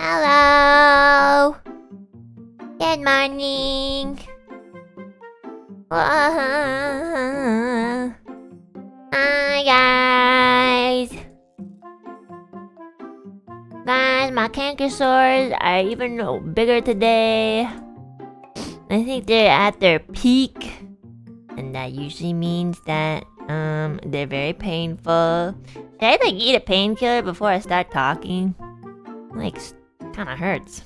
Hello. Good morning. Hi guys. Guys, my canker sores are even bigger today. I think they're at their peak, and that usually means that they're very painful. Should I like eat a painkiller before I start talking? Like, kind of hurts.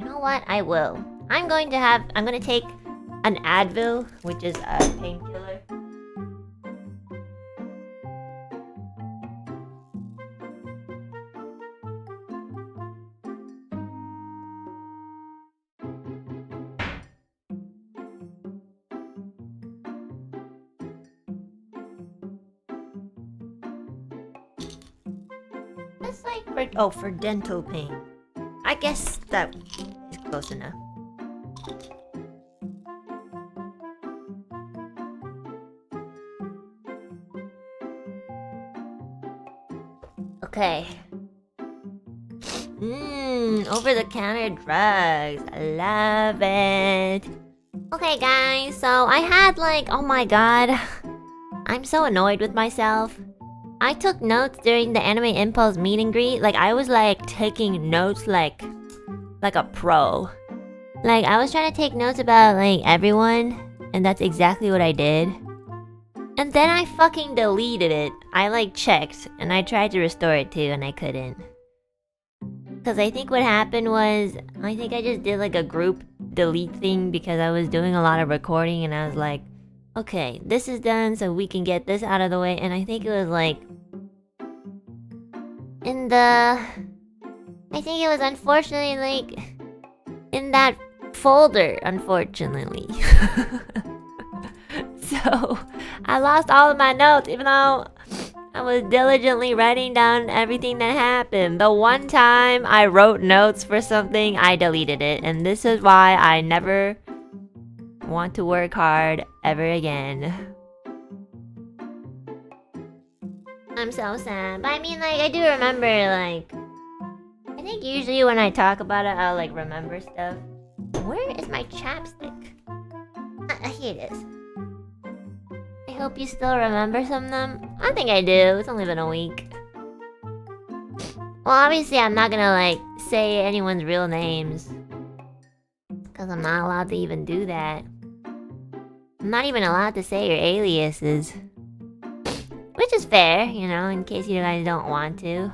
You know what? I will. I'm gonna take an Advil, which is a painkiller. That's like for dental pain. I guess that is close enough. Okay. Over-the-counter drugs. I love it. Okay, guys. So I had oh my god. I'm so annoyed with myself. I took notes during the Anime Impulse meet and greet. I was taking notes like a pro. I was trying to take notes about everyone, and that's exactly what I did. And then I fucking deleted it. I checked, and I tried to restore it too, and I couldn't. Because I think what happened was, I think I just did a group delete thing because I was doing a lot of recording, and I was like, okay, this is done so we can get this out of the way. And I think it was I think it was unfortunately in that folder, unfortunately. So I lost all of my notes, even though I was diligently writing down everything that happened. The one time I wrote notes for something, I deleted it. And this is why I never want to work hard ever again. I'm so sad. But I mean, like, I do remember, like... I think usually when I talk about it, I'll, like, remember stuff. Where is my chapstick? Here it is. I hope you still remember some of them. I think I do. It's only been a week. Well, obviously I'm not gonna, like, say anyone's real names. Because I'm not allowed to even do that. I'm not even allowed to say your aliases. Which is fair, you know, in case you guys don't want to.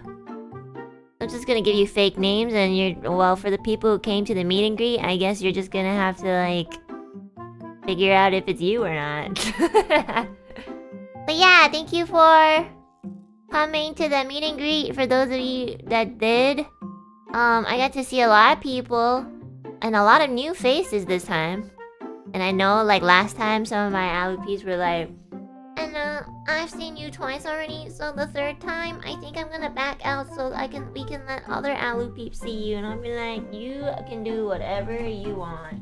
I'm just gonna give you fake names and you're... Well, for the people who came to the meet and greet, I guess you're just gonna have to, like... figure out if it's you or not. But yeah, thank you for coming to the meet and greet. For those of you that did, I got to see a lot of people and a lot of new faces this time. And I know, like, last time some of my Alouettes were like, Enna, I've seen you twice already, so the third time I think I'm gonna back out so we can let other Alouettes see you. And I'll be like, you can do whatever you want.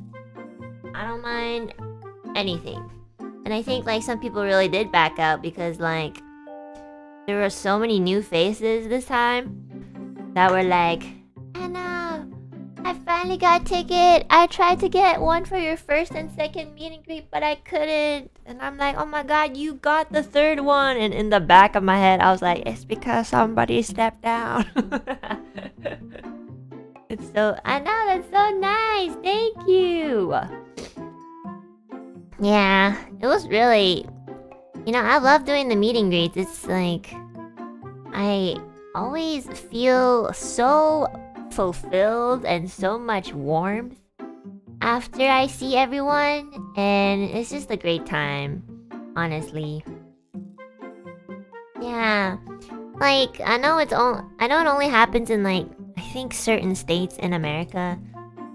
I don't mind anything. And I think, like, some people really did back out because, like, there were so many new faces this time that were like, Enna, I finally got a ticket. I tried to get one for your first and second meet and greet, but I couldn't. And I'm like, oh my god, you got the third one. And in the back of my head, I was like, it's because somebody stepped down. It's so... I know, that's so nice. Thank you. Yeah, it was really... You know, I love doing the meet and greets. It's like... I always feel so fulfilled and so much warmth after I see everyone. And it's just a great time, honestly. Yeah. Like, I know it only happens in, like, I think certain states in America.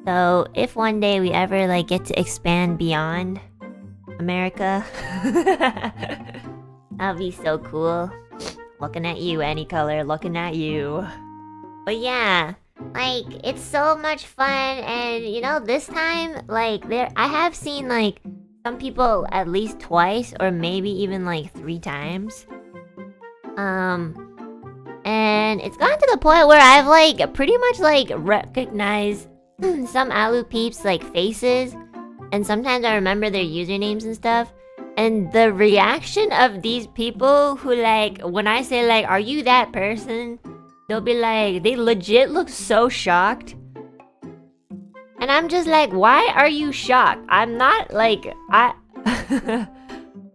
So, if one day we ever, like, get to expand beyond America, that'll be so cool. Looking at you, Any Color, looking at you. But yeah, like, it's so much fun. And, you know, this time, like, I have seen, like, some people at least twice or maybe even, like, 3 times. And it's gotten to the point where I've, like, pretty much, like, recognized some Alouettes, like, faces. And sometimes I remember their usernames and stuff. And the reaction of these people who, like, when I say, like, are you that person? They'll be like, they legit look so shocked. And I'm just like, why are you shocked? I'm not, like,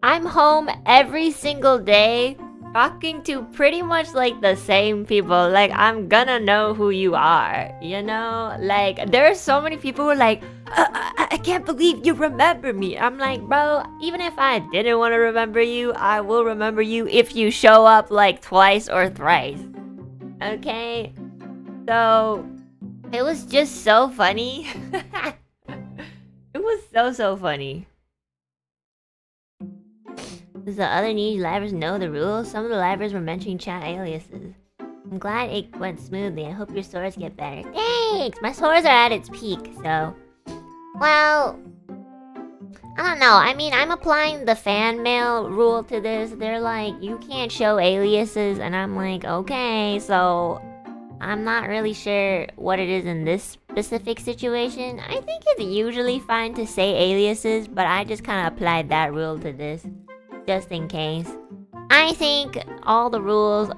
I'm home every single day talking to pretty much, like, the same people. Like, I'm gonna know who you are, you know? Like, there are so many people who are like, I can't believe you remember me. I'm like, bro, even if I didn't want to remember you, I will remember you if you show up, like, twice or thrice. Okay? So, it was just so funny. It was so funny. Does the other new livers know the rules? Some of the livers were mentioning chat aliases. I'm glad it went smoothly. I hope your sores get better. Thanks! My sores are at its peak, so... Well... I don't know. I mean, I'm applying the fan mail rule to this. They're like, you can't show aliases, and I'm like, okay, so... I'm not really sure what it is in this specific situation. I think it's usually fine to say aliases, but I just kind of applied that rule to this. Just in case. I think all the rules...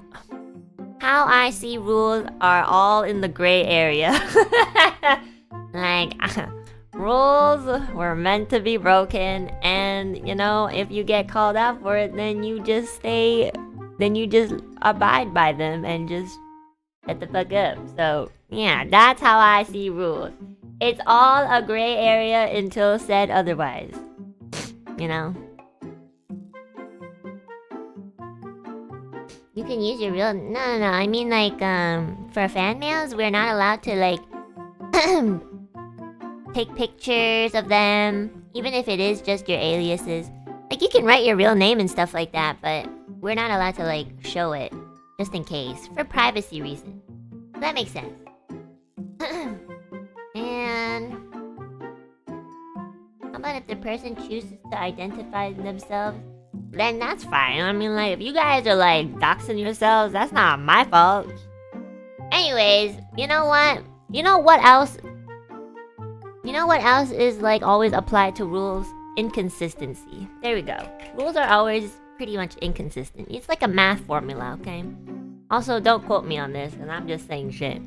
How I see rules are all in the gray area. Like, rules were meant to be broken, and, you know, if you get called out for it, then you just stay... Then you just abide by them and just shut the fuck up. So, yeah, that's how I see rules. It's all a gray area until said otherwise. You know? You can use your real... No. I mean, like, for fan mails, we're not allowed to, like... take pictures of them, even if it is just your aliases. Like, you can write your real name and stuff like that, but we're not allowed to, like, show it. Just in case. For privacy reasons. That makes sense. And... how about if the person chooses to identify themselves? Then that's fine. I mean, like, if you guys are, like, doxing yourselves, that's not my fault. Anyways, you know what? You know what else? You know what else is, like, always applied to rules? Inconsistency. There we go. Rules are always pretty much inconsistent. It's like a math formula, okay? Also, don't quote me on this, because I'm just saying shit.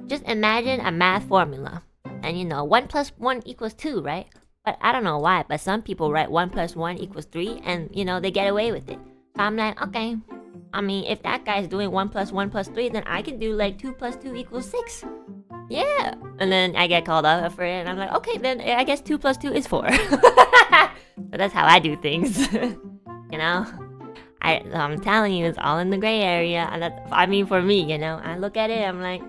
Just imagine a math formula. And you know, 1 plus 1 equals 2, right? But I don't know why, but some people write 1 plus 1 equals 3, and you know, they get away with it. So I'm like, okay. I mean, if that guy's doing 1 plus 1 plus 3, then I can do like 2 plus 2 equals 6. Yeah. And then I get called out for it, and I'm like, okay, then I guess 2 plus 2 is 4. So that's how I do things. You know? I'm telling you, it's all in the gray area. And that's, I mean, for me, you know? I look at it, I'm like,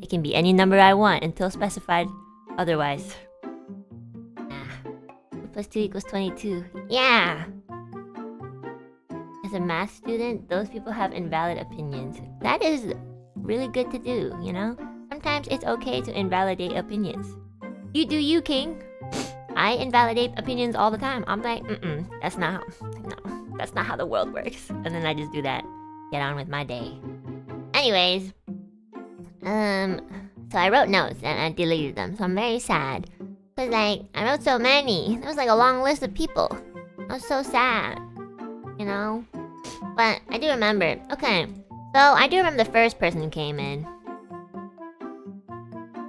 it can be any number I want until specified otherwise. 2 plus 2 equals 22. Yeah! As a math student, those people have invalid opinions. That is really good to do, you know? Sometimes it's okay to invalidate opinions. You do you, King. I invalidate opinions all the time. I'm like, that's not how the world works. And then I just do that. Get on with my day. Anyways. So I wrote notes and I deleted them. So I'm very sad. Cause like, I wrote so many. There was like a long list of people. I was so sad. You know? But I do remember. Okay. So I do remember the first person who came in.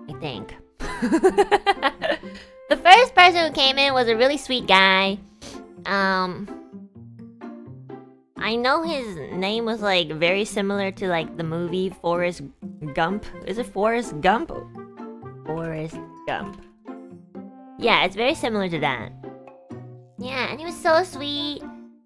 I think. The first person who came in was a really sweet guy. I know his name was like very similar to like the movie Forrest Gump. Is it Forrest Gump? Forrest Gump. Yeah, it's very similar to that. Yeah, and he was so sweet.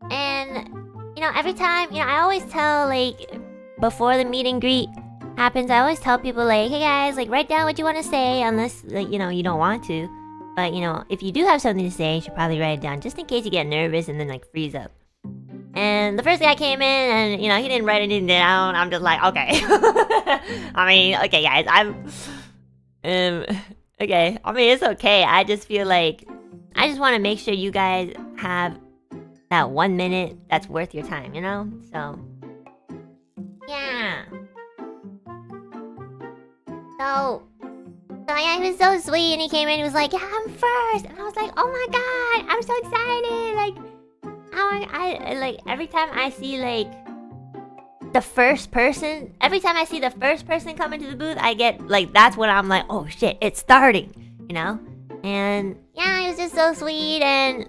And, you know, every time, you know, I always tell, like, before the meet and greet happens, I always tell people, like, hey guys, like, write down what you want to say, unless, like, you know, you don't want to. But, you know, if you do have something to say, you should probably write it down, just in case you get nervous and then, like, freeze up. And the first guy came in, and, you know, he didn't write anything down. I'm just like, okay. I mean, okay, guys, okay, I mean, it's okay. I just feel like I just want to make sure you guys have that 1 minute that's worth your time, you know? So, yeah. So yeah, he was so sweet, and he came in and he was like, yeah, I'm first. And I was like, oh my god, I'm so excited. Like, I like, every time I see, like, the first person, every time I see the first person come into the booth, I get, like, that's when I'm like, oh shit, it's starting, you know? And, yeah, it was just so sweet, and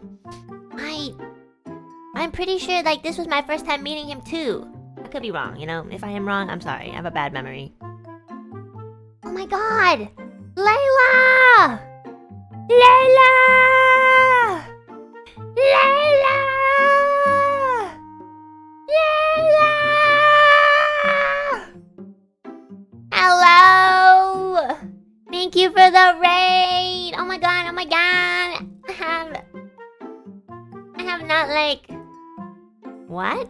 I'm pretty sure, like, this was my first time meeting him, too. I could be wrong, you know? If I am wrong, I'm sorry. I have a bad memory. Oh my god! Layla! Layla! Layla! Layla! Hello! Thank you for the raid! Oh my god, oh my god! I have not, like... What?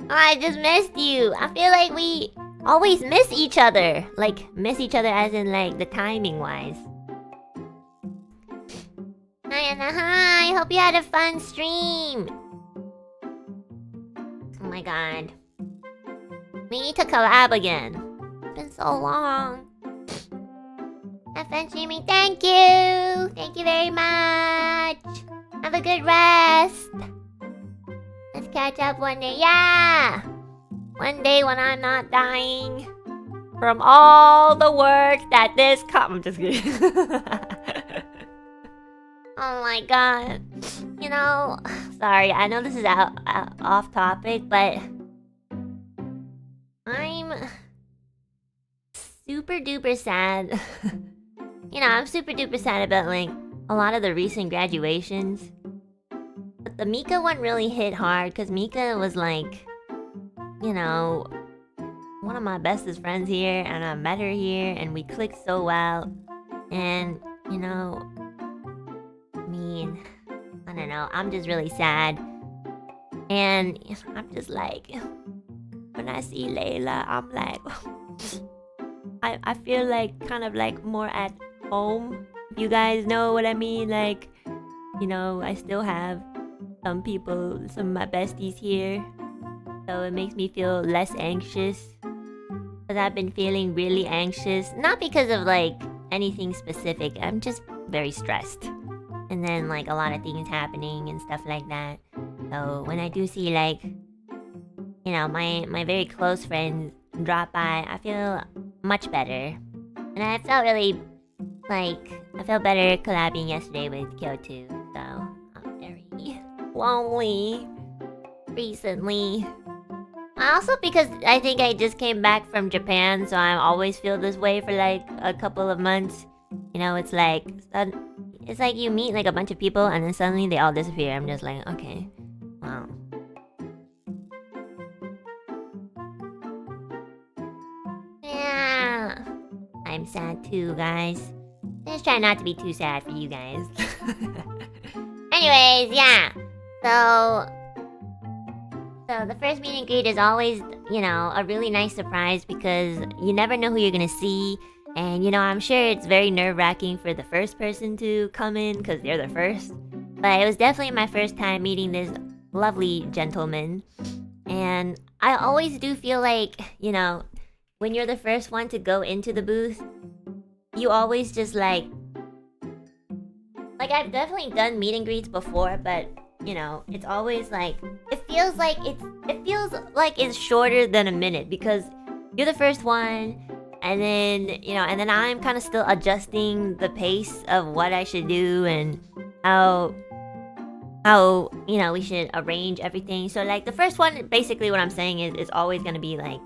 Oh, I just missed you. I feel like we always miss each other. Like, miss each other as in, like, the timing-wise. Hi, Anna, hi! Hope you had a fun stream! Oh my god. We need to collab again. It's been so long. Have fun streaming. Thank you! Thank you very much! Have a good rest! Let's catch up one day. Yeah! One day when I'm not dying from all the work that this I'm just kidding. Oh my god. You know, sorry, I know this is off topic, but I'm super duper sad. You know, I'm super duper sad about, like, a lot of the recent graduations. But the Mika one really hit hard, because Mika was like, you know, one of my bestest friends here, and I met her here, and we clicked so well. And, you know, I mean, I don't know, I'm just really sad. And I'm just like, when I see Layla, I'm like, I feel like kind of like more at home. If you guys know what I mean, like, you know, I still have some people, some of my besties here. So it makes me feel less anxious. Because I've been feeling really anxious. Not because of like anything specific. I'm just very stressed. And then like a lot of things happening and stuff like that. So when I do see like, you know, my very close friends drop by, I feel much better. And I felt really like, I felt better collabing yesterday with Kyoto. So I'm very lonely recently. Also because I think I just came back from Japan, so I always feel this way for like a couple of months. You know, it's like you meet like a bunch of people and then suddenly they all disappear. I'm just like, okay, wow. Yeah, I'm sad too, guys. Just try not to be too sad for you guys. Anyways, yeah. So the first meet and greet is always, you know, a really nice surprise because you never know who you're gonna see. And, you know, I'm sure it's very nerve-wracking for the first person to come in because they're the first. But it was definitely my first time meeting this lovely gentleman. And I always do feel like, you know, when you're the first one to go into the booth, you always just like I've definitely done meet and greets before, but you know, it's always like it feels like it's shorter than a minute because you're the first one, and then you know, and then I'm kind of still adjusting the pace of what I should do and how you know we should arrange everything. So like the first one, basically what I'm saying is it's always gonna be like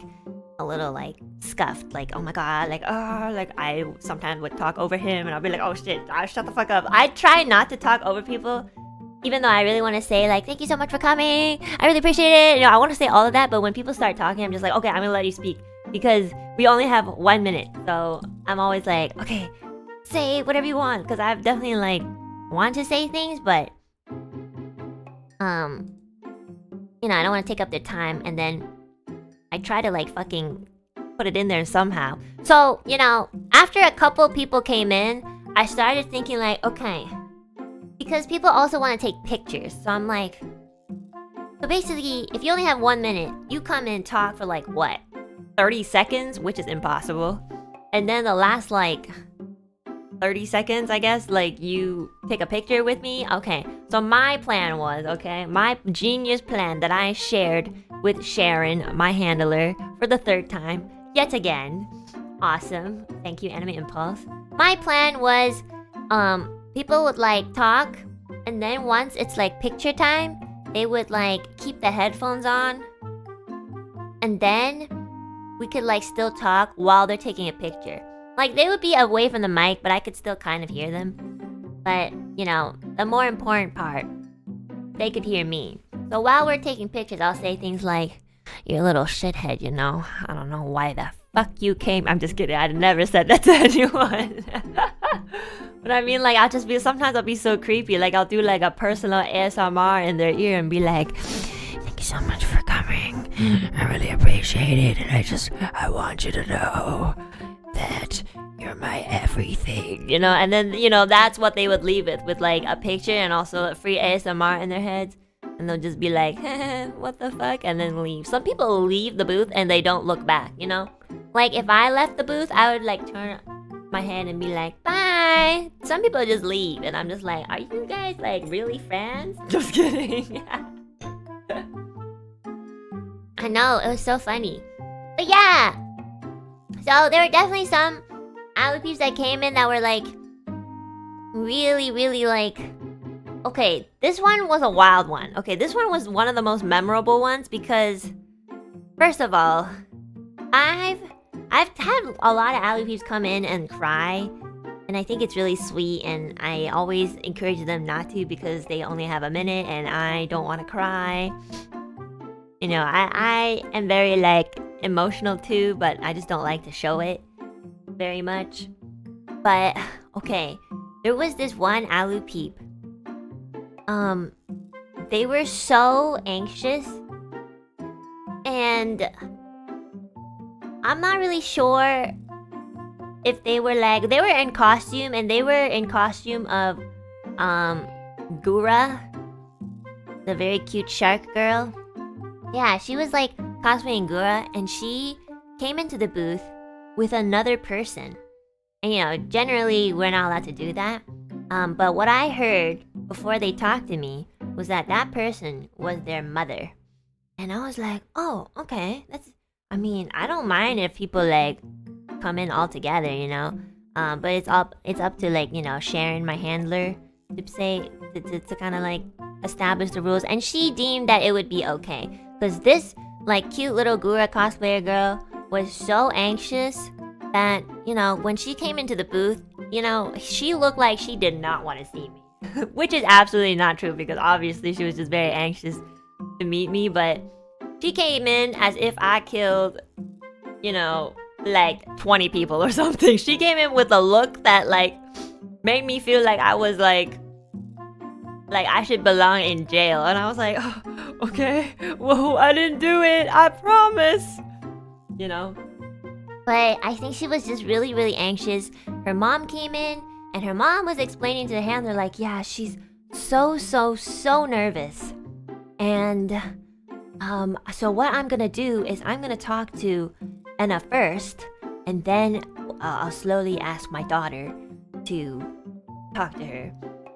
a little like scuffed, like oh my god, like oh, like I sometimes would talk over him and I'll be like oh shit, shut the fuck up. I try not to talk over people, even though I really want to say like thank you so much for coming, I really appreciate it, you know, I want to say all of that, but when people start talking I'm just like okay, I'm gonna let you speak because we only have 1 minute. So I'm always like okay, say whatever you want, because I've definitely like want to say things, but you know, I don't want to take up their time, and then I try to like fucking put it in there somehow. So, you know, after a couple people came in, I started thinking like, okay, because people also want to take pictures. So I'm like, so basically, if you only have 1 minute, you come in and talk for like what? 30 seconds, which is impossible. And then the last like 30 seconds, I guess, like you take a picture with me. Okay, so my plan was, okay, my genius plan that I shared with Sharon, my handler, for the 3rd time, yet again. Awesome. Thank you, Anime Impulse. My plan was, people would like talk, and then once it's like picture time, they would like keep the headphones on, and then we could like still talk while they're taking a picture. Like they would be away from the mic, but I could still kind of hear them. But, you know, the more important part, they could hear me. So while we're taking pictures, I'll say things like, "You little shithead, you know. I don't know why the fuck you came." I'm just kidding. I never said that to anyone. But I mean, like, sometimes I'll be so creepy. Like, I'll do like a personal ASMR in their ear and be like, "Thank you so much for coming. I really appreciate it. And I want you to know that you're my everything." You know, and then, you know, that's what they would leave with like a picture and also a free ASMR in their heads. And they'll just be like, what the fuck? And then leave. Some people leave the booth and they don't look back, you know? Like, if I left the booth, I would like turn my head and be like, bye! Some people just leave. And I'm just like, are you guys like really friends? Just kidding. I know, it was so funny. But yeah! So there were definitely some alley peeps that came in that were like, really, really like... Okay, this one was a wild one. Okay, this one was one of the most memorable ones because, first of all, I've had a lot of alley peeps come in and cry, and I think it's really sweet, and I always encourage them not to because they only have a minute and I don't want to cry. You know, I am very like emotional too, but I just don't like to show it very much. But okay, there was this one Alu peep. They were so anxious, and I'm not really sure if they were in costume, and they were in costume of Gura, the very cute shark girl. Yeah, she was like cosplaying Gura, and she came into the booth with another person. And you know, generally we're not allowed to do that. But what I heard before they talked to me was that that person was their mother. And I was like, oh, okay, I mean, I don't mind if people like come in all together, you know. But it's up to like, you know, Sharon, my handler, to kind of like establish the rules. And she deemed that it would be okay, because this like cute little Gura cosplayer girl was so anxious that, you know, when she came into the booth, you know, she looked like she did not want to see me. Which is absolutely not true, because obviously she was just very anxious to meet me. But she came in as if I killed, you know, like 20 people or something. She came in with a look that like made me feel like I was like I should belong in jail. And I was like, oh, okay, whoa, I didn't do it, I promise, you know. But I think she was just really, really anxious. Her mom came in, and her mom was explaining to the handler like, yeah, she's so nervous. And so what I'm gonna do is I'm gonna talk to Enna first, and then I'll slowly ask my daughter to talk to her.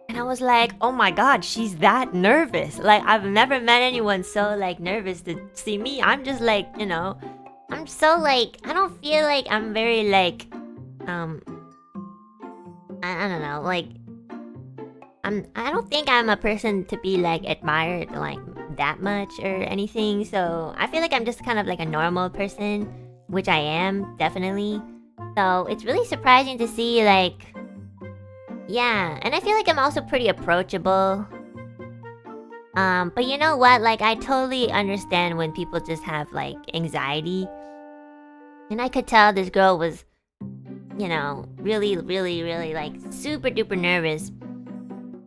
And I was like, oh my god, she's that nervous. Like, I've never met anyone so like nervous to see me. I'm just like, you know, I'm so like, I don't feel like I'm very like, I don't know, like, I don't think I'm a person to be like admired like that much or anything. So I feel like I'm just kind of like a normal person, which I am, definitely. So it's really surprising to see like, yeah, and I feel like I'm also pretty approachable. But you know what? Like, I totally understand when people just have like anxiety. And I could tell this girl was, you know, really like super duper nervous.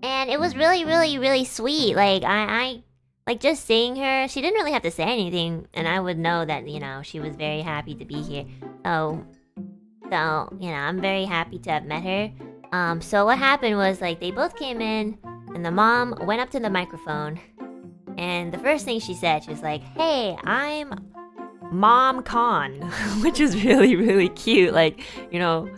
And it was really sweet. Like, I like just seeing her, she didn't really have to say anything, and I would know that, you know, she was very happy to be here. So, you know, I'm very happy to have met her. So what happened was, like, they both came in, and the mom went up to the microphone, and the first thing she said, she was like, hey, I'm Mom Con, which is really cute. Like, you know,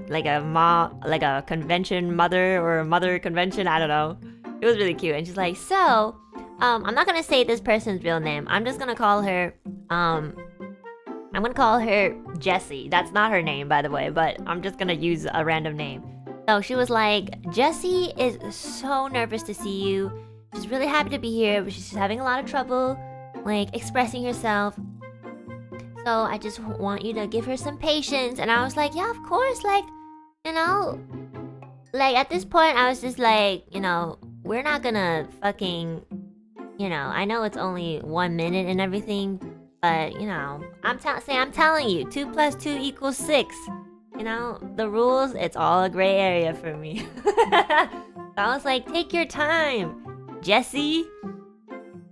like a mom, like a convention mother, or a mother convention, I don't know. It was really cute. And she's like, so, I'm not gonna say this person's real name. I'm just gonna call her, I'm gonna call her Jessie. That's not her name, by the way, but I'm just gonna use a random name. So she was like, Jessie is so nervous to see you. She's really happy to be here, but she's having a lot of trouble, like, expressing herself. So I just want you to give her some patience. And I was like, yeah, of course, like, you know, like, at this point, I was just like, you know, we're not gonna fucking, you know, I know it's only 1 minute and everything, but, you know, I'm telling you, 2 + 2 = 6. You know, the rules, it's all a gray area for me. So I was like, take your time, Jessie.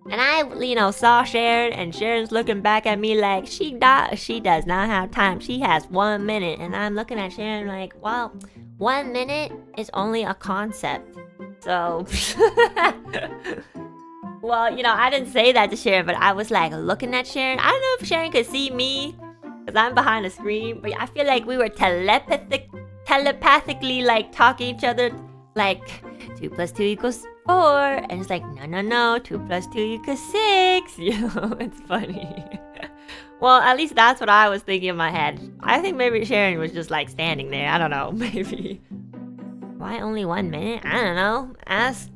And I, you know, saw Sharon, and Sharon's looking back at me like, she does not have time. She has 1 minute. And I'm looking at Sharon like, well, 1 minute is only a concept. So, well, you know, I didn't say that to Sharon, but I was like looking at Sharon. I don't know if Sharon could see me, because I'm behind the screen, but I feel like we were telepathically like talking to each other, like 2 + 2 = 4, and it's like, no, 2 + 2 = 6. You know, it's funny. Well, at least that's what I was thinking in my head. I think maybe Sharon was just like standing there. I don't know, maybe. Why only 1 minute? I don't know. Ask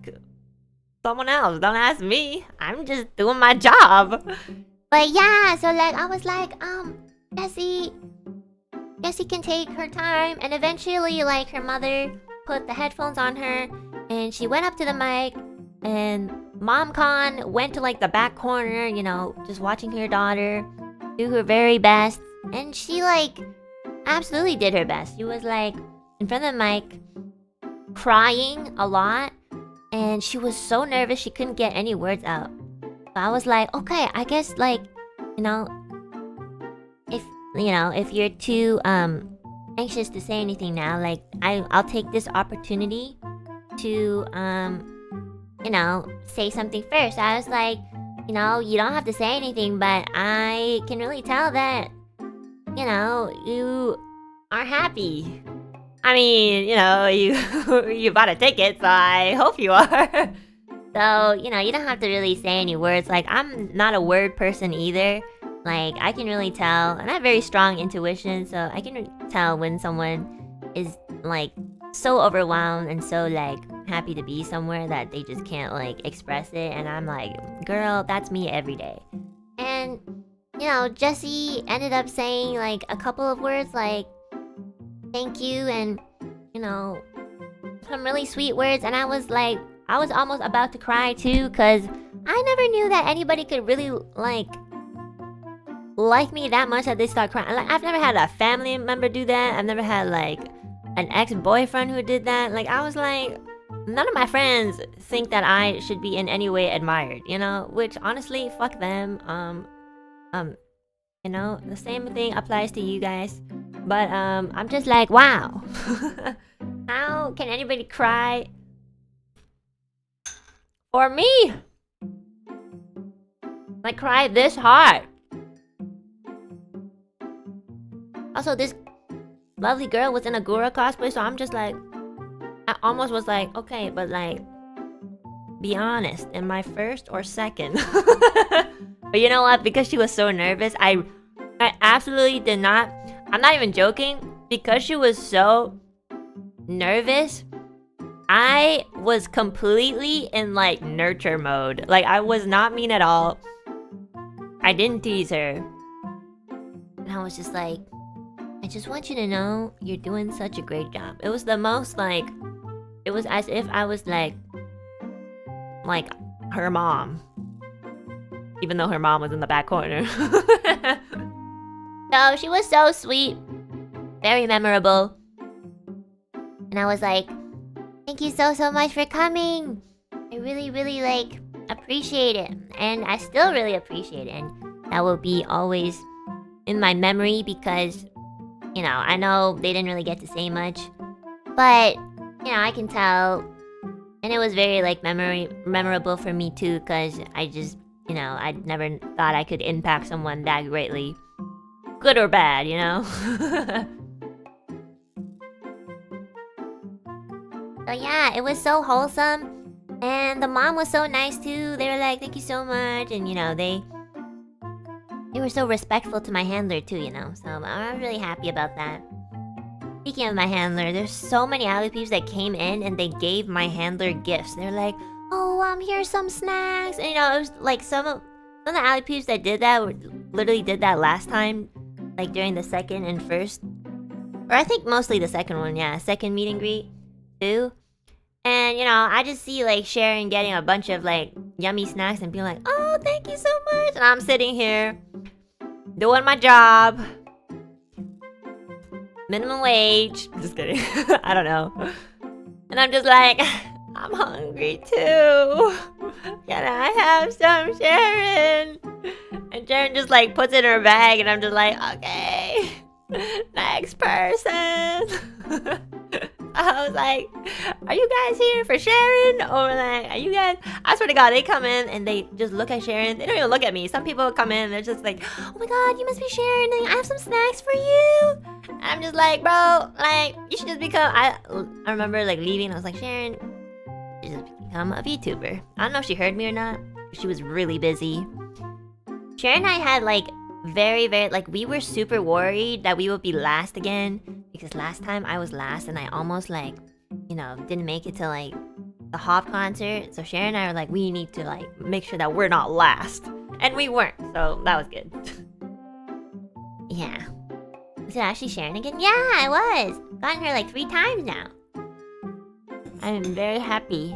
someone else. Don't ask me. I'm just doing my job. But yeah, so like I was like, Jessie can take her time. And eventually, like, her mother put the headphones on her, and she went up to the mic, and Mom Con went to like the back corner, you know, just watching her daughter do her very best. And she, like, absolutely did her best. She was, like, in front of the mic, crying a lot. And she was so nervous she couldn't get any words out. So I was like, okay, I guess, like, you know, if you're too anxious to say anything now, like, I'll take this opportunity to say something first. I was like, you don't have to say anything, but I can really tell that you are happy. I mean, you bought a ticket, so I hope you are. So, you don't have to really say any words. Like, I'm not a word person either. Like, I can really tell, and I have very strong intuition, so I can tell when someone is, like, so overwhelmed and so, like, happy to be somewhere that they just can't, like, express it. And I'm like, girl, that's me every day. And, Jessie ended up saying, like, a couple of words, like, thank you, and, some really sweet words. And I was almost about to cry, too, because I never knew that anybody could really, like me that much that they start crying. Like, I've never had a family member do that. I've never had, like, an ex-boyfriend who did that. Like, I was like, none of my friends think that I should be in any way admired, which honestly, fuck them. The same thing applies to you guys. But I'm just like, wow. How can anybody cry for me? Like, cry this hard. Also, this lovely girl was in a Gura cosplay, so I'm just like, I almost was like, okay, but like, be honest, am I first or second? But you know what? Because she was so nervous, I absolutely did not. I'm not even joking. Because she was so nervous, I was completely in, like, nurture mode. Like, I was not mean at all. I didn't tease her. And I was just like, I just want you to know you're doing such a great job. It was the most, like, it was as if I was like her mom. Even though her mom was in the back corner. So she was so sweet. Very memorable. And I was like, thank you so much for coming. I really, really, like, appreciate it. And I still really appreciate it. And that will be always in my memory because, I know they didn't really get to say much. But, I can tell. And it was very, like, memorable for me too, because I just, I never thought I could impact someone that greatly. Good or bad, So yeah, it was so wholesome. And the mom was so nice too. They were like, thank you so much. And, they were so respectful to my handler too, So I'm really happy about that. Speaking of my handler, there's so many alley peeps that came in and they gave my handler gifts. They're like, oh, here's some snacks. And, it was like some of the alley peeps that did that literally did that last time. Like during the second and first. Or I think mostly the second one, yeah. Second meet and greet too. And, I just see, like, Sharon getting a bunch of, like, yummy snacks and being like, oh, thank you so much. And I'm sitting here doing my job. Minimum wage. Just kidding. I don't know. And I'm just like, I'm hungry too. Can I have some, Sharon? And Sharon just, like, puts it in her bag and I'm just like, okay. Next person. I was like, are you guys here for Sharon? Or like, are you guys... I swear to God, they come in and they just look at Sharon. They don't even look at me. Some people come in and they're just like, oh my God, you must be Sharon. Like, I have some snacks for you. And I'm just like, bro, like, you should just become... I remember, like, leaving. I was like, Sharon, you should just become a VTuber. I don't know if she heard me or not. She was really busy. Sharon and I had, like, very, like, we were super worried that we would be last again. Because last time I was last and I almost, like, didn't make it to, like, the Hop concert. So Sharon and I were like, we need to, like, make sure that we're not last. And we weren't, so that was good. Yeah. Was it actually Sharon again? Yeah, I was. Gotten her, like, 3 times now. I'm very happy.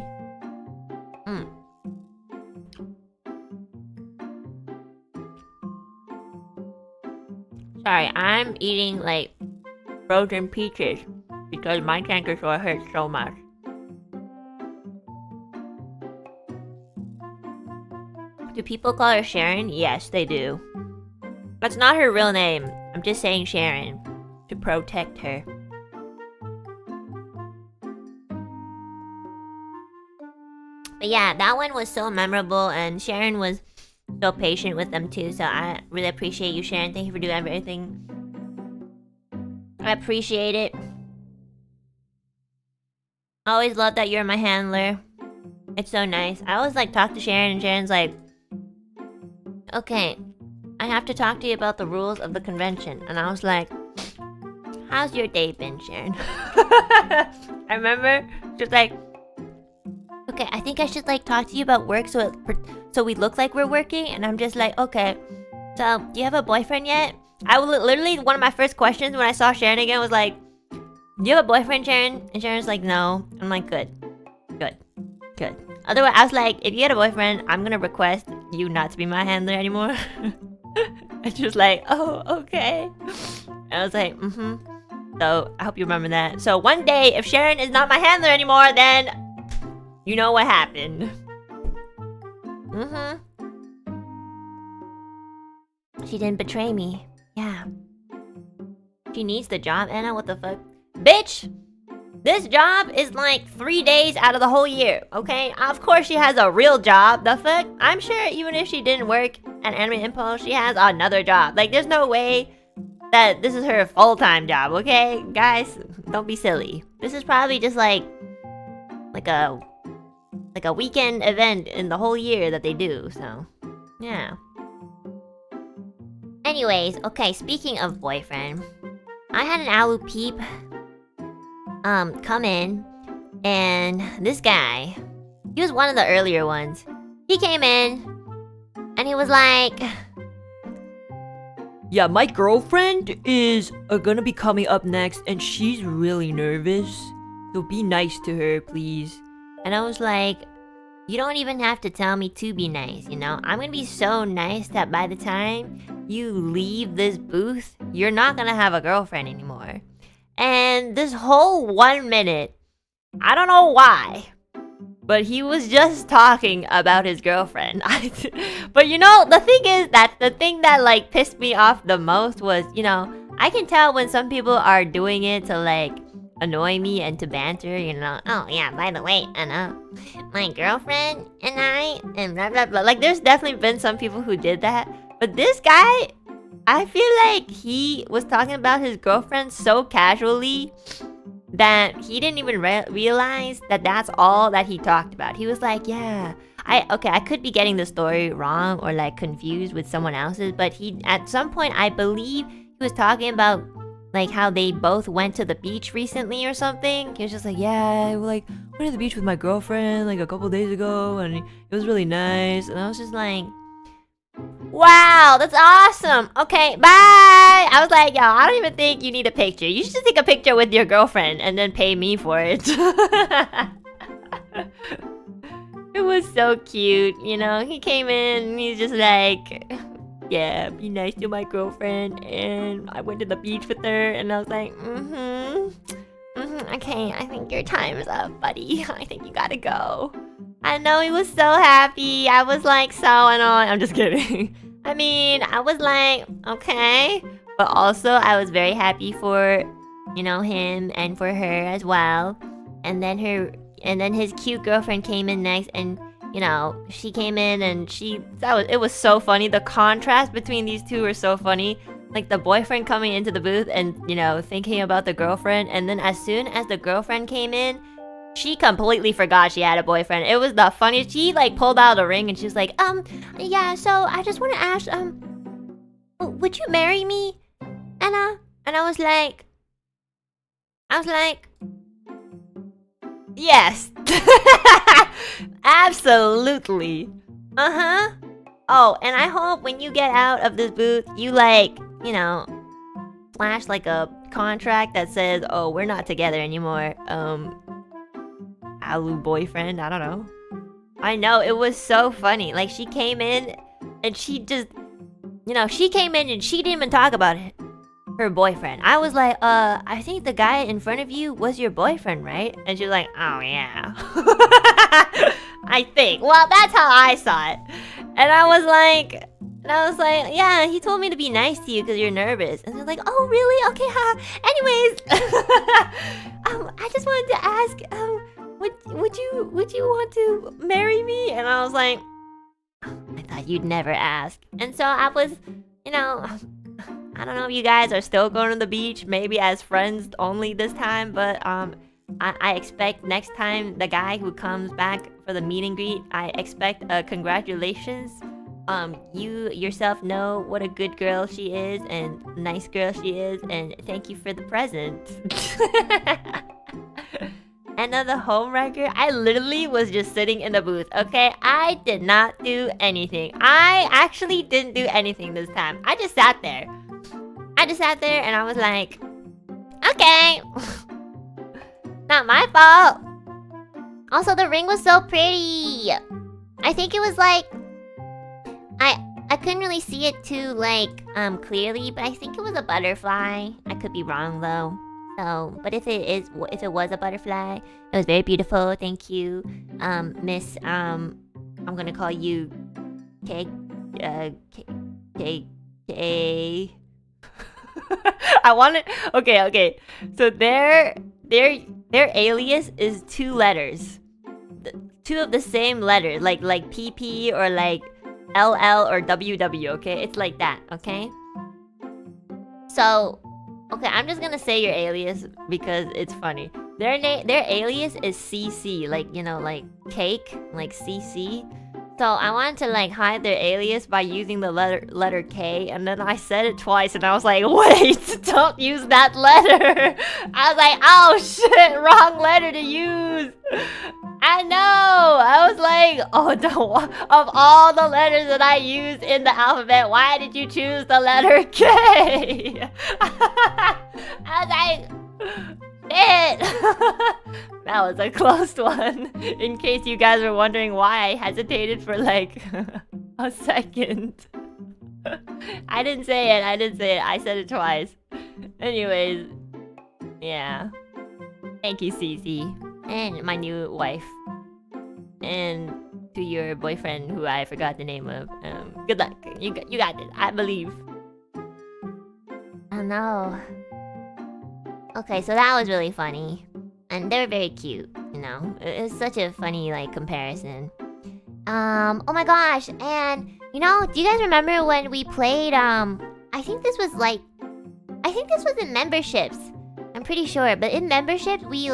Sorry, I'm eating like frozen peaches because my canker sore hurts so much. Do people call her Sharon? Yes, they do. That's not her real name. I'm just saying Sharon to protect her. But yeah, that one was so memorable, and Sharon was so patient with them too. So I really appreciate you, Sharon. Thank you for doing everything. I appreciate it. I always love that you're my handler. It's so nice. I always like talk to Sharon, and Sharon's like, okay, I have to talk to you about the rules of the convention. And I was like, how's your day been, Sharon? I remember she was like, okay, I think I should like talk to you about work so we look like we're working. And I'm just like, okay, so do you have a boyfriend yet? I literally, one of my first questions when I saw Sharon again was like, do you have a boyfriend, Sharon? And Sharon's like, no. I'm like, good. Otherwise, I was like, if you had a boyfriend, I'm gonna request you not to be my handler anymore. And she was like, oh, okay. And I was like, So, I hope you remember that. So, one day, if Sharon is not my handler anymore, then you know what happened. She didn't betray me. Yeah. She needs the job, Enna? What the fuck? Bitch! This job is like 3 days out of the whole year, okay? Of course she has a real job, the fuck? I'm sure even if she didn't work at Anime Impulse, she has another job. Like, there's no way that this is her full-time job, okay? Guys, don't be silly. This is probably just like a weekend event in the whole year that they do, so... Yeah. Anyways, okay, speaking of boyfriend, I had an Alu peep come in, and this guy, he was one of the earlier ones. He came in, and he was like, yeah, my girlfriend is gonna be coming up next, and she's really nervous, so be nice to her, please. And I was like, you don't even have to tell me to be nice, you know? I'm gonna be so nice that by the time you leave this booth, you're not gonna have a girlfriend anymore. And this whole 1 minute, I don't know why, but he was just talking about his girlfriend. But you know, the thing is that the thing that like pissed me off the most was, you know, I can tell when some people are doing it to like annoy me and to banter, you know. Oh yeah, by the way, Enna, my girlfriend and I, and blah blah blah. Like, there's definitely been some people who did that, but this guy, I feel like he was talking about his girlfriend so casually that he didn't even realize that that's all that he talked about. He was like, yeah, I could be getting the story wrong or like confused with someone else's, but he, at some point, I believe he was talking about like how they both went to the beach recently or something. He was just like, yeah, I went to the beach with my girlfriend like a couple days ago, and it was really nice. And I was just like, wow, that's awesome. Okay, bye. I was like, yo, I don't even think you need a picture. You should just take a picture with your girlfriend and then pay me for it. It was so cute, you know. He came in and he's just like, yeah, be nice to my girlfriend. And I went to the beach with her, and I was like, okay, I think your time is up, buddy. I think you gotta go. I know, he was so happy. I was like so annoyed. I'm just kidding. I mean, I was like, okay. But also, I was very happy for, you know, him and for her as well. And then his cute girlfriend came in next, and you know, she came in and it was so funny. The contrast between these two were so funny. Like the boyfriend coming into the booth and, you know, thinking about the girlfriend, and then as soon as the girlfriend came in, she completely forgot she had a boyfriend. It was the funniest. She like pulled out a ring and she's like, yeah, so I just want to ask, would you marry me, Enna? And I was like, yes. Absolutely. Oh, and I hope when you get out of this booth, you like, you know, flash like a contract that says, oh, we're not together anymore. Alu boyfriend, I don't know. I know, it was so funny. Like, she came in and she just, you know, she came in and she didn't even talk about it. her boyfriend. I was like, I think the guy in front of you was your boyfriend, right? And she was like, oh yeah. I think. Well, that's how I saw it. And I was like, yeah, he told me to be nice to you because you're nervous. And they're like, oh really? Okay, Anyways, I just wanted to ask, would you want to marry me? And I was like, I thought you'd never ask. And so I was, I don't know if you guys are still going to the beach, maybe as friends only this time, but I expect next time the guy who comes back for the meet and greet, I expect congratulations. You yourself know what a good girl she is and nice girl she is, and thank you for the present. Enna the homewrecker, I literally was just sitting in the booth, okay? I did not do anything. I actually didn't do anything this time. I just sat there. And I was like, okay. Not my fault. Also, the ring was so pretty. I think it was like... I couldn't really see it too, like, clearly, but I think it was a butterfly. I could be wrong, though. So, but if it was a butterfly, it was very beautiful. Thank you, Miss. I'm gonna call you K. I want it. Okay. So their alias is 2 letters, 2 of the same letter, like PP or like LL or WW. Okay, it's like that. Okay. So. Okay, I'm just gonna say your alias because it's funny. Their alias is CC, like, like cake, like CC. So I wanted to like hide their alias by using the letter K, and then I said it twice, and I was like, wait, don't use that letter. I was like, oh shit, wrong letter to use. I know. I was like, oh, of all the letters that I used in the alphabet, why did you choose the letter K? I was like, shit. That was a close one. In case you guys were wondering why I hesitated for like a second. I didn't say it. I said it twice. Anyways, yeah. Thank you, Cece. And my new wife. And to your boyfriend, who I forgot the name of. Good luck. You got this. I believe. Oh no. Okay, so that was really funny. And they were very cute, It was such a funny, like, comparison. Oh my gosh, and, do you guys remember when we played, I think this was in memberships. I'm pretty sure, but in memberships, we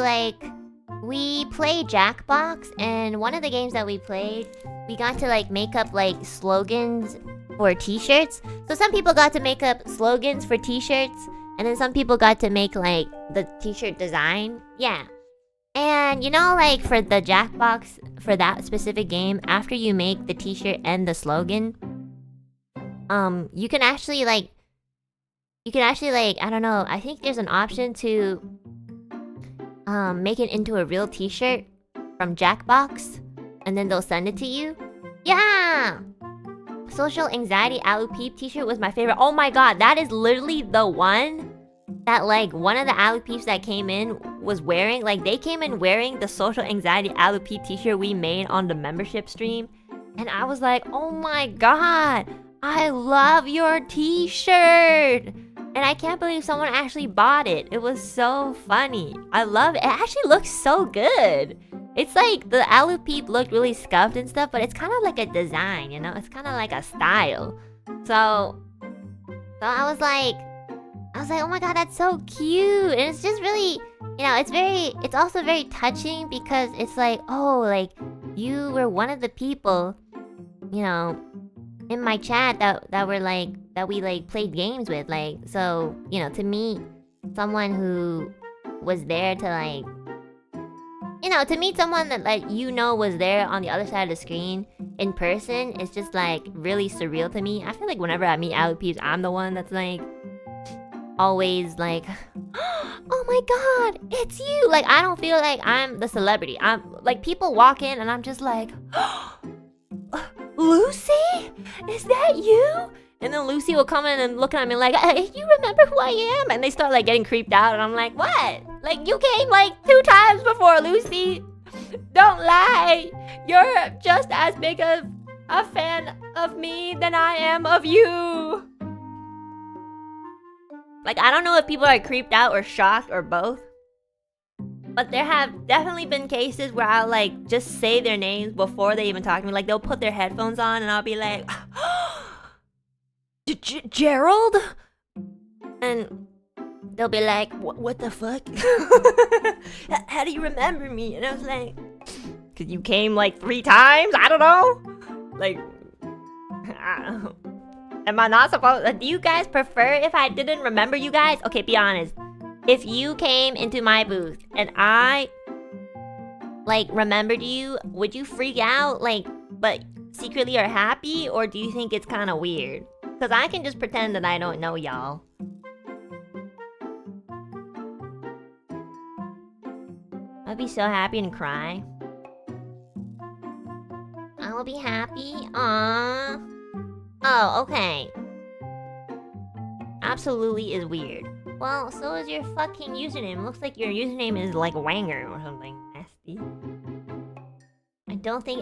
played Jackbox, and one of the games that we played, we got to, like, make up, like, slogans for t-shirts. So some people got to make up slogans for t-shirts, and then some people got to make, like, the t-shirt design. Yeah. And, like, for the Jackbox, for that specific game, after you make the t-shirt and the slogan, you can actually, like, I don't know, I think there's an option to, make it into a real t-shirt from Jackbox, and then they'll send it to you. Yeah! Social Anxiety Alu Peep t-shirt was my favorite. Oh my god, that is literally the one that, like, one of the Alu Peeps that came in was wearing. Like, they came in wearing the Social Anxiety Alu Peep t-shirt we made on the membership stream. And I was like, oh my god, I love your t-shirt! And I can't believe someone actually bought it. It was so funny. I love it. It actually looks so good. It's like the Alu Peep looked really scuffed and stuff, but it's kind of like a design, It's kind of like a style. So I was like, oh my god, that's so cute. And it's just really, it's also very touching because it's like, oh, like, you were one of the people, in my chat that were like, that we like played games with. Like, so, to meet someone who was there to like, to meet someone that like, was there on the other side of the screen in person, it's just like really surreal to me. I feel like whenever I meet Alu Peeps, I'm the one that's like, always like, oh my god, it's you. Like, I don't feel like I'm the celebrity. I'm like, people walk in and I'm just like, Lucy? Is that you? And then Lucy will come in and look at me like, hey, you remember who I am? And they start like getting creeped out, and I'm like, what? Like, you came like 2 times before, Lucy. Don't lie. You're just as big of a fan of me than I am of you. Like, I don't know if people are creeped out or shocked or both. But there have definitely been cases where I'll like just say their names before they even talk to me. Like, they'll put their headphones on and I'll be like, Gerald? And they'll be like, what the fuck? How do you remember me? And I was like, cause you came like 3 times? I don't know. Like, am I not supposed? Do you guys prefer if I didn't remember you guys? Okay, be honest. If you came into my booth and I like remembered you, would you freak out like but secretly are happy, or do you think it's kind of weird? Cuz I can just pretend that I don't know y'all. I'd be so happy and cry. I will be happy. Aww. Oh, okay. Absolutely is weird. Well, so is your fucking username. Looks like your username is like Wanger or something nasty.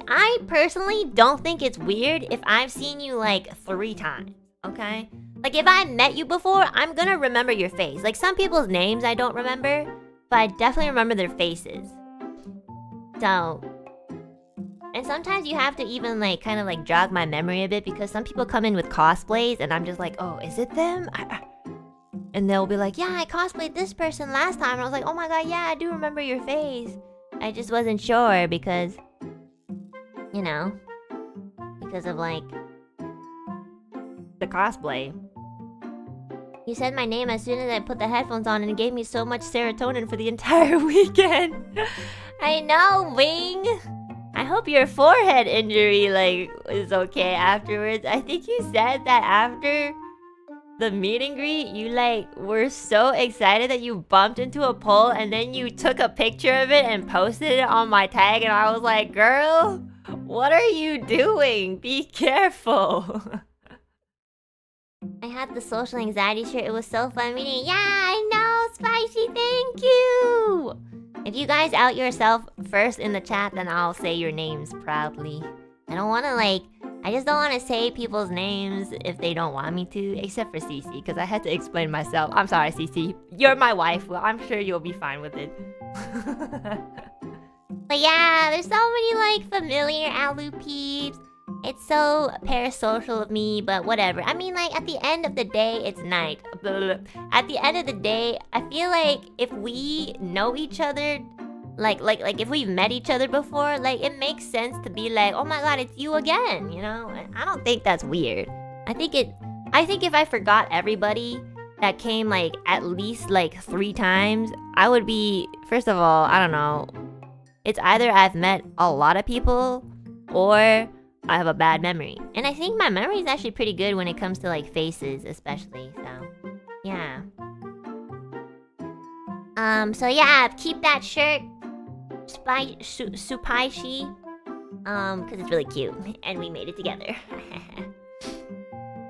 I personally don't think it's weird if I've seen you like 3 times, okay? Like, if I met you before, I'm gonna remember your face. Like, some people's names I don't remember, but I definitely remember their faces. So, and sometimes you have to even like kind of like jog my memory a bit, because some people come in with cosplays and I'm just like, oh, is it them? And they'll be like, yeah, I cosplayed this person last time. And I was like, oh my god, yeah, I do remember your face. I just wasn't sure because, you know, because of like the cosplay. You said my name as soon as I put the headphones on, and it gave me so much serotonin for the entire weekend. I know, Wing. I hope your forehead injury like is okay afterwards. I think you said that after the meet and greet, you like were so excited that you bumped into a pole, and then you took a picture of it and posted it on my tag, and I was like, girl, what are you doing? Be careful. I had the social anxiety shirt. It was so fun meeting. Yeah, I know, Spicy, thank you. If you guys out yourself first in the chat, then I'll say your names proudly. I don't want to like, I just don't want to say people's names if they don't want me to, except for Cece, because I had to explain myself. I'm sorry, Cece. You're my wife. Well, I'm sure you'll be fine with it. But yeah, there's so many like familiar Alu peeps. It's so parasocial of me, but whatever. I mean, like, at the end of the day, it's night. At the end of the day, I feel like if we know each other, like if we've met each other before, like, it makes sense to be like, oh my god, it's you again, you know? I don't think that's weird. I think if I forgot everybody that came, like, at least, like, 3 times, I would be, first of all, I don't know. It's either I've met a lot of people, or I have a bad memory. And I think my memory is actually pretty good when it comes to like faces, especially, so yeah. So yeah, keep that shirt, Supaishi, cause it's really cute, and we made it together.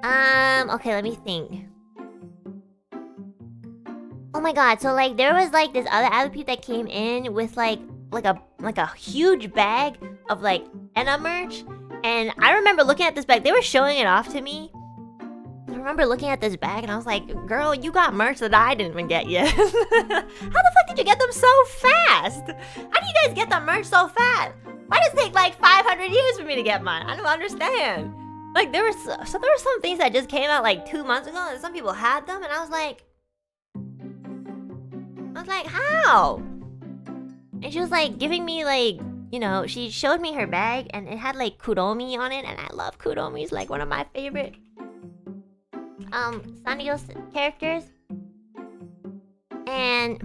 Okay, let me think. Oh my god, so like there was like this other Alipute that came in with like a huge bag of like Enna merch. And I remember looking at this bag. They were showing it off to me. I remember looking at this bag and I was like, girl, you got merch that I didn't even get yet. How the fuck did you get them so fast? How do you guys get the merch so fast? Why does it take like 500 years for me to get mine? I don't understand. Like, there were some things that just came out like 2 months ago, and some people had them, and I was like, how? And she was like giving me like, you know, she showed me her bag and it had like Kuromi on it, and I love Kuromi. It's like one of my favorite Sanrio's characters. And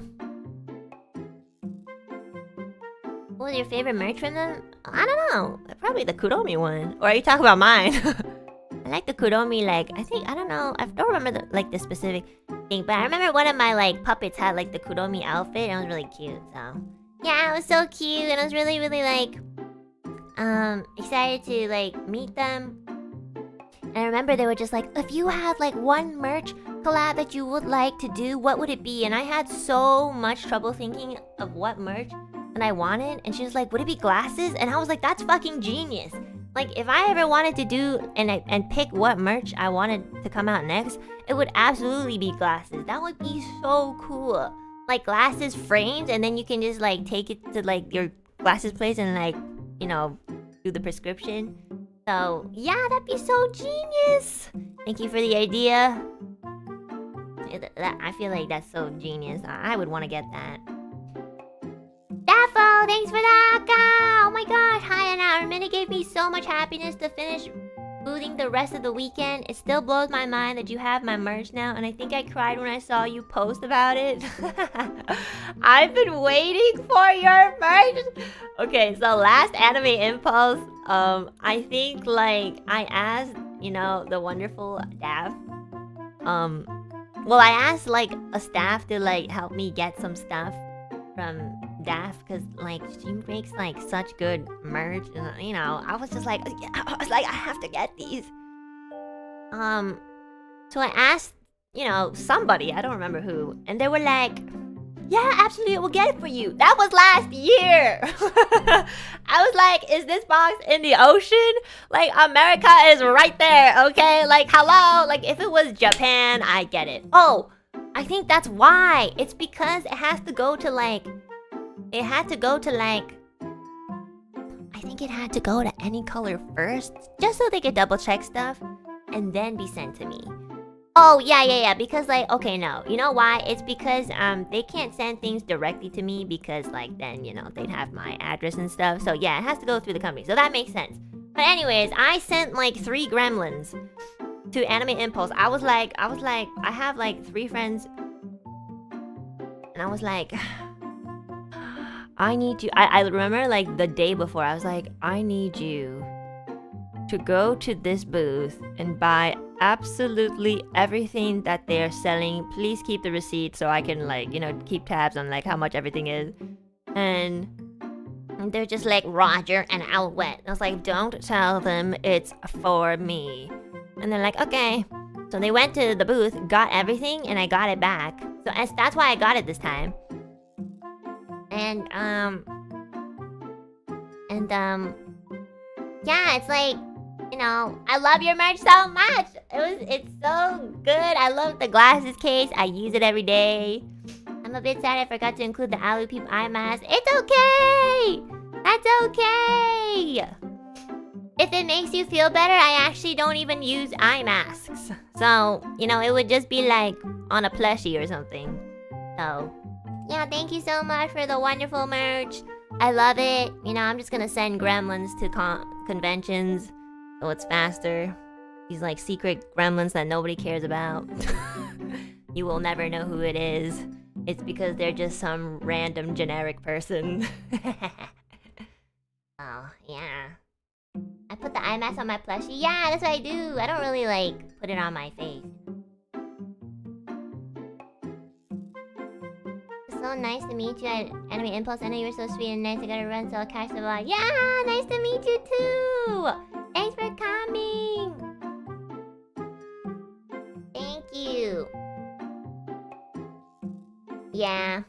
what was your favorite merch from them? I don't know. Probably the Kuromi one. Or are you talking about mine? I like the Kuromi, like, I don't know. I don't remember the specific thing, but I remember one of my like puppets had like the Kuromi outfit, and it was really cute, so yeah, it was so cute, and I was really like excited to like meet them. And I remember they were just like, if you had like one merch collab that you would like to do, what would it be? And I had so much trouble thinking of what merch that I wanted. And she was like, would it be glasses? And I was like, that's fucking genius. Like, if I ever wanted to do and pick what merch I wanted to come out next, it would absolutely be glasses. That would be so cool. Like glasses framed, and then you can just like take it to like your glasses place and like, you know, do the prescription. So yeah, that'd be so genius. Thank you for the idea. I feel like that's so genius. I would want to get that. Daffo, thanks for that. Oh my gosh, hi Anna. Arminta gave me so much happiness to finish booting the rest of the weekend. It still blows my mind that you have my merch now, and I think I cried when I saw you post about it. I've been waiting for your merch. Okay, so last Anime Impulse, I think like I asked, you know, the wonderful Daff. Well, I asked like a staff to like help me get some stuff from Daff, because like she makes like such good merch, and you know, I was just like, I have to get these. So I asked, you know, somebody, I don't remember who, and they were like, yeah, absolutely, we'll get it for you. That was last year. I was like, is this box in the ocean? Like, America is right there, okay? Like, hello? Like, if it was Japan, I get it. Oh, I think that's why. It's because it has to go to like, I think it had to go to Any Color first, just so they could double check stuff, and then be sent to me. Oh, yeah, because like, okay, no. You know why? It's because, they can't send things directly to me because like, then, you know, they'd have my address and stuff. So yeah, it has to go through the company. So that makes sense. But anyways, I sent like 3 gremlins to Anime Impulse. I was like, I have like 3 friends. And I was like, I need you. I remember like the day before, I was like, I need you to go to this booth and buy absolutely everything that they are selling. Please keep the receipt so I can like, you know, keep tabs on like how much everything is. And they're just like, Roger and Alouette. I was like, don't tell them it's for me. And they're like, okay. So they went to the booth, got everything, and I got it back. So that's why I got it this time. And yeah, it's like, you know, I love your merch so much. It's so good. I love the glasses case. I use it every day. I'm a bit sad I forgot to include the Alu Peep eye mask. It's okay. That's okay. If it makes you feel better, I actually don't even use eye masks. So, you know, it would just be like on a plushie or something. So, yeah, thank you so much for the wonderful merch. I love it. You know, I'm just gonna send gremlins to conventions so it's faster. These like secret gremlins that nobody cares about. You will never know who it is. It's because they're just some random generic person. Oh, yeah. I put the eye mask on my plushie. Yeah, that's what I do. I don't really like put it on my face. So nice to meet you at Anime Impulse. I know you were so sweet and nice. I gotta run, so I'll catch the vlog. Yeah, nice to meet you too. Thanks for coming. Thank you. Yeah.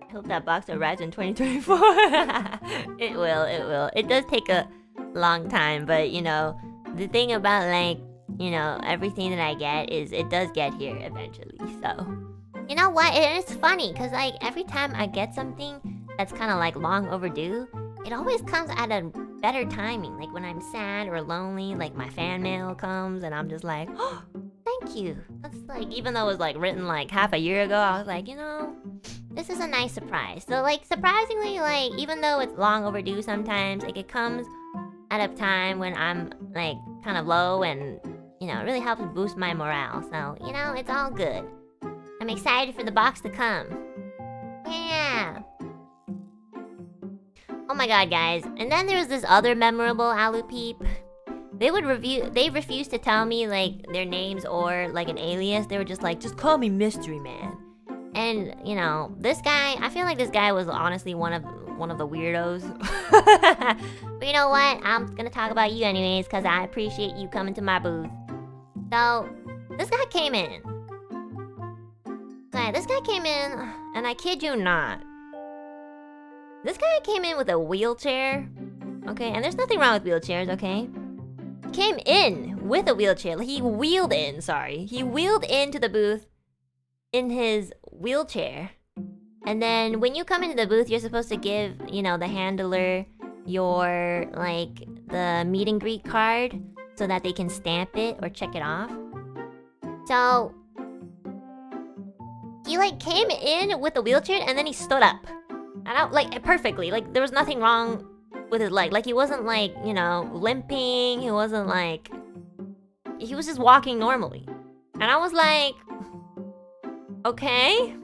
I hope that box arrives in 2024. It will. It does take a long time, but you know, the thing about like, you know, everything that I get is it does get here eventually. So, you know what? It's funny because like every time I get something that's kind of like long overdue, it always comes at a better timing. Like when I'm sad or lonely, like my fan mail comes and I'm just like, oh, thank you. That's like, even though it was like written like half a year ago, I was like, you know, this is a nice surprise. So like surprisingly, like even though it's long overdue sometimes, like it comes at a time when I'm like kind of low and, you know, it really helps boost my morale. So, you know, it's all good. I'm excited for the box to come. Yeah. Oh my god, guys. And then there was this other memorable Alu Peep. They refused to tell me, like, their names or, like, an alias. They were just like, just call me Mystery Man. And, you know, this guy, I feel like this guy was honestly one of one of the weirdos. But you know what? I'm gonna talk about you anyways, because I appreciate you coming to my booth. So, this guy came in. Okay, this guy came in, and I kid you not. This guy came in with a wheelchair. Okay, and there's nothing wrong with wheelchairs, okay? Came in with a wheelchair. He wheeled in, sorry. He wheeled into the booth in his wheelchair. And then when you come into the booth, you're supposed to give, you know, the handler your, like, the meet and greet card so that they can stamp it or check it off. So, he, like, came in with the wheelchair and then he stood up. And I, like, perfectly. Like, there was nothing wrong with his leg. Like, he wasn't, like, you know, limping. He wasn't, like... He was just walking normally. And I was like... Okay?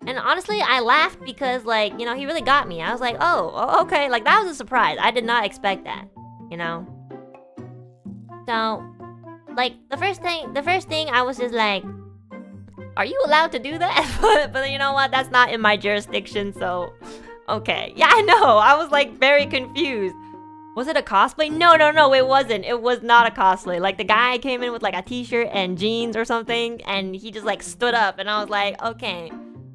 And honestly, I laughed because, like, you know, he really got me. I was like, oh, okay. Like, that was a surprise. I did not expect that, you know? So, like, the first thing, I was just like, are you allowed to do that? but you know what? That's not in my jurisdiction, so... Okay. Yeah, I know. I was, like, very confused. Was it a cosplay? No, it wasn't. It was not a cosplay. Like, the guy came in with, like, a t-shirt and jeans or something, and he just, like, stood up, and I was like, okay...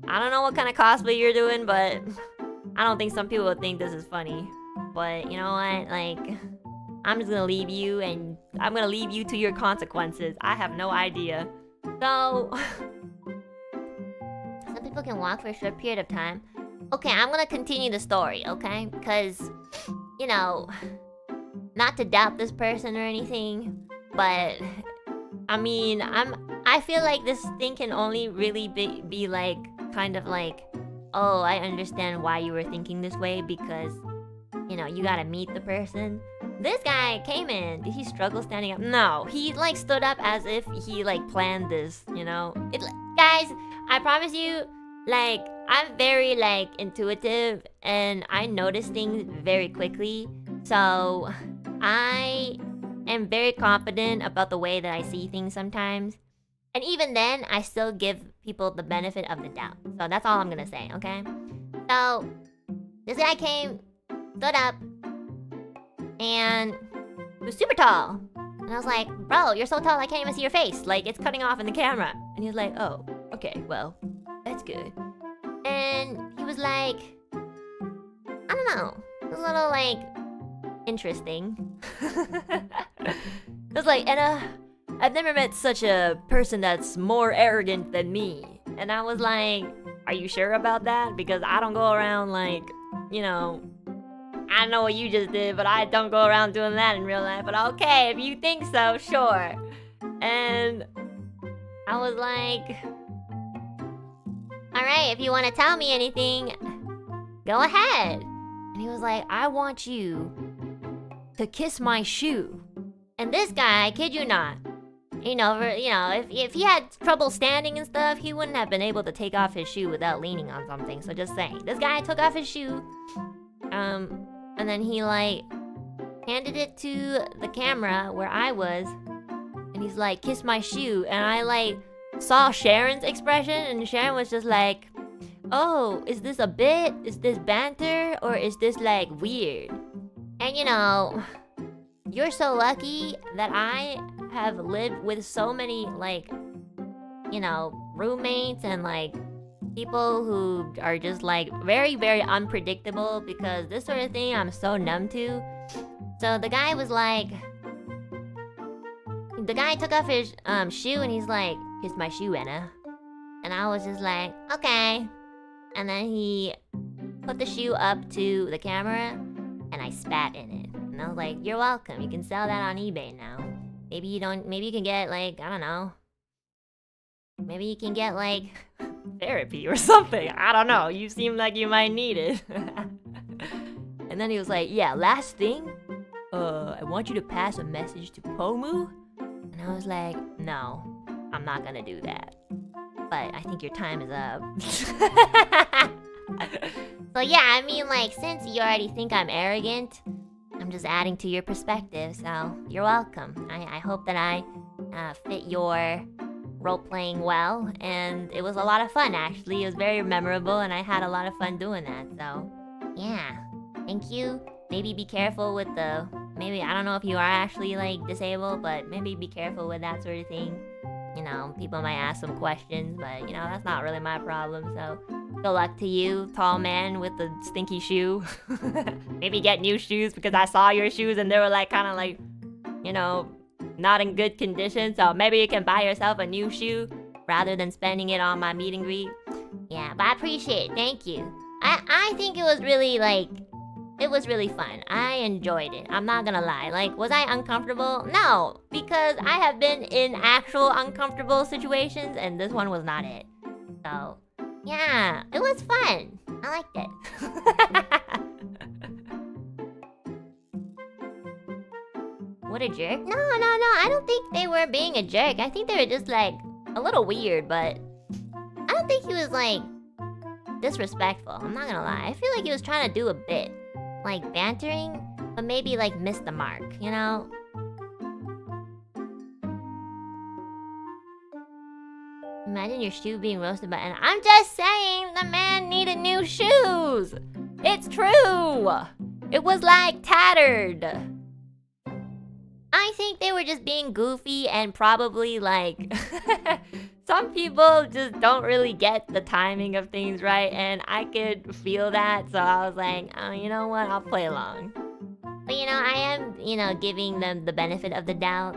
I don't know what kind of cosplay you're doing, but I don't think some people would think this is funny. But you know what? Like, I'm just gonna leave you, and I'm gonna leave you to your consequences. I have no idea. So, some people can walk for a short period of time. Okay, I'm gonna continue the story, okay? Because, you know, not to doubt this person or anything, but I mean, I feel like this thing can only really be like, kind of like, oh, I understand why you were thinking this way because, you know, you gotta meet the person. This guy came in. Did he struggle standing up? No, he like stood up as if he like planned this, you know? Guys, I promise you, like, I'm very like intuitive and I notice things very quickly. So I am very confident about the way that I see things sometimes. And even then, I still give people the benefit of the doubt. So that's all I'm gonna say, okay? So, this guy came, stood up, and he was super tall. And I was like, bro, you're so tall I can't even see your face. Like, it's cutting off in the camera. And he was like, oh, okay, well, that's good. And he was like, I don't know. It was a little, like, interesting. It was like, Enna, I've never met such a person that's more arrogant than me. And I was like, are you sure about that? Because I don't go around like, you know, I know what you just did, but I don't go around doing that in real life. But okay, if you think so, sure. And I was like, alright, if you want to tell me anything, go ahead. And he was like, I want you to kiss my shoe. And this guy, I kid you not, you know, if he had trouble standing and stuff, he wouldn't have been able to take off his shoe without leaning on something. So just saying. This guy took off his shoe. And then he, like, handed it to the camera where I was. And he's like, kiss my shoe. And I, like, saw Sharon's expression. And Sharon was just like, oh, is this a bit? Is this banter? Or is this, like, weird? And, you know, you're so lucky that I have lived with so many, like, you know, roommates and, like, people who are just, like, very, very unpredictable because this sort of thing I'm so numb to. So the guy was like... The guy took off his shoe and he's like, kiss my shoe, Enna. And I was just like, okay. And then he put the shoe up to the camera and I spat in it. And I was like, you're welcome. You can sell that on eBay now. Maybe you can get, like, I don't know. Maybe you can get, like, therapy or something. I don't know. You seem like you might need it. And then he was like, yeah, last thing. I want you to pass a message to Pomu. And I was like, no, I'm not gonna do that. But I think your time is up. So yeah, I mean, like, since you already think I'm arrogant, I'm just adding to your perspective, so you're welcome. I hope that I fit your role-playing well, and it was a lot of fun, actually. It was very memorable, and I had a lot of fun doing that, so yeah. Thank you. Maybe be careful with the... Maybe, I don't know if you are actually, like, disabled, but maybe be careful with that sort of thing. You know, people might ask some questions, but, you know, that's not really my problem, so... Good luck to you, tall man with the stinky shoe. Maybe get new shoes, because I saw your shoes and they were, like, kind of, like, you know, not in good condition, so maybe you can buy yourself a new shoe rather than spending it on my meet and greet. Yeah, but I appreciate it, thank you. I think it was really, like... It was really fun. I enjoyed it. I'm not gonna lie. Like, was I uncomfortable? No, because I have been in actual uncomfortable situations, and this one was not it. So, yeah, it was fun. I liked it. What a jerk? No, I don't think they were being a jerk. I think they were just, like, a little weird, but... I don't think he was, like, disrespectful. I'm not gonna lie. I feel like he was trying to do a bit. Like, bantering, but maybe, like, missed the mark, you know? Imagine your shoe being roasted by Enna. I'm just saying, the man needed new shoes! It's true! It was, like, tattered. I think they were just being goofy and probably, like... Some people just don't really get the timing of things right, and I could feel that, so I was like, oh, you know what, I'll play along. But, you know, I am, you know, giving them the benefit of the doubt.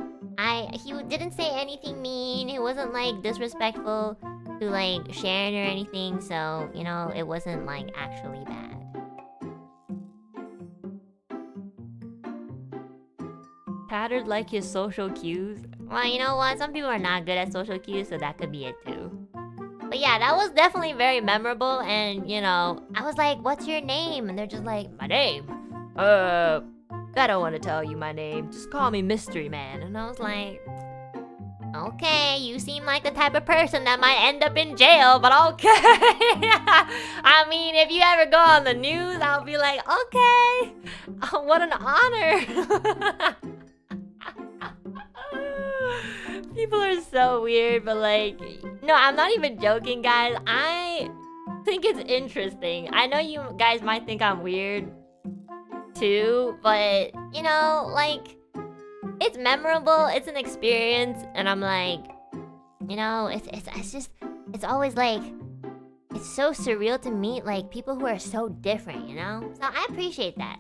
He didn't say anything mean, he wasn't, like, disrespectful to, like, Sharon or anything, so, you know, it wasn't, like, actually bad. Tattered like his social cues? Well, you know what? Some people are not good at social cues, so that could be it too. But yeah, that was definitely very memorable, and, you know, I was like, what's your name? And they're just like, my name? I don't want to tell you my name. Just call me Mystery Man. And I was like, okay, you seem like the type of person that might end up in jail, but okay. I mean, if you ever go on the news, I'll be like, okay. Oh, what an honor. People are so weird, but like... No, I'm not even joking, guys. I think it's interesting. I know you guys might think I'm weird, too. But, you know, like... It's memorable, it's an experience. And I'm like... You know, it's just... It's always like... It's so surreal to meet, like, people who are so different, you know? So I appreciate that.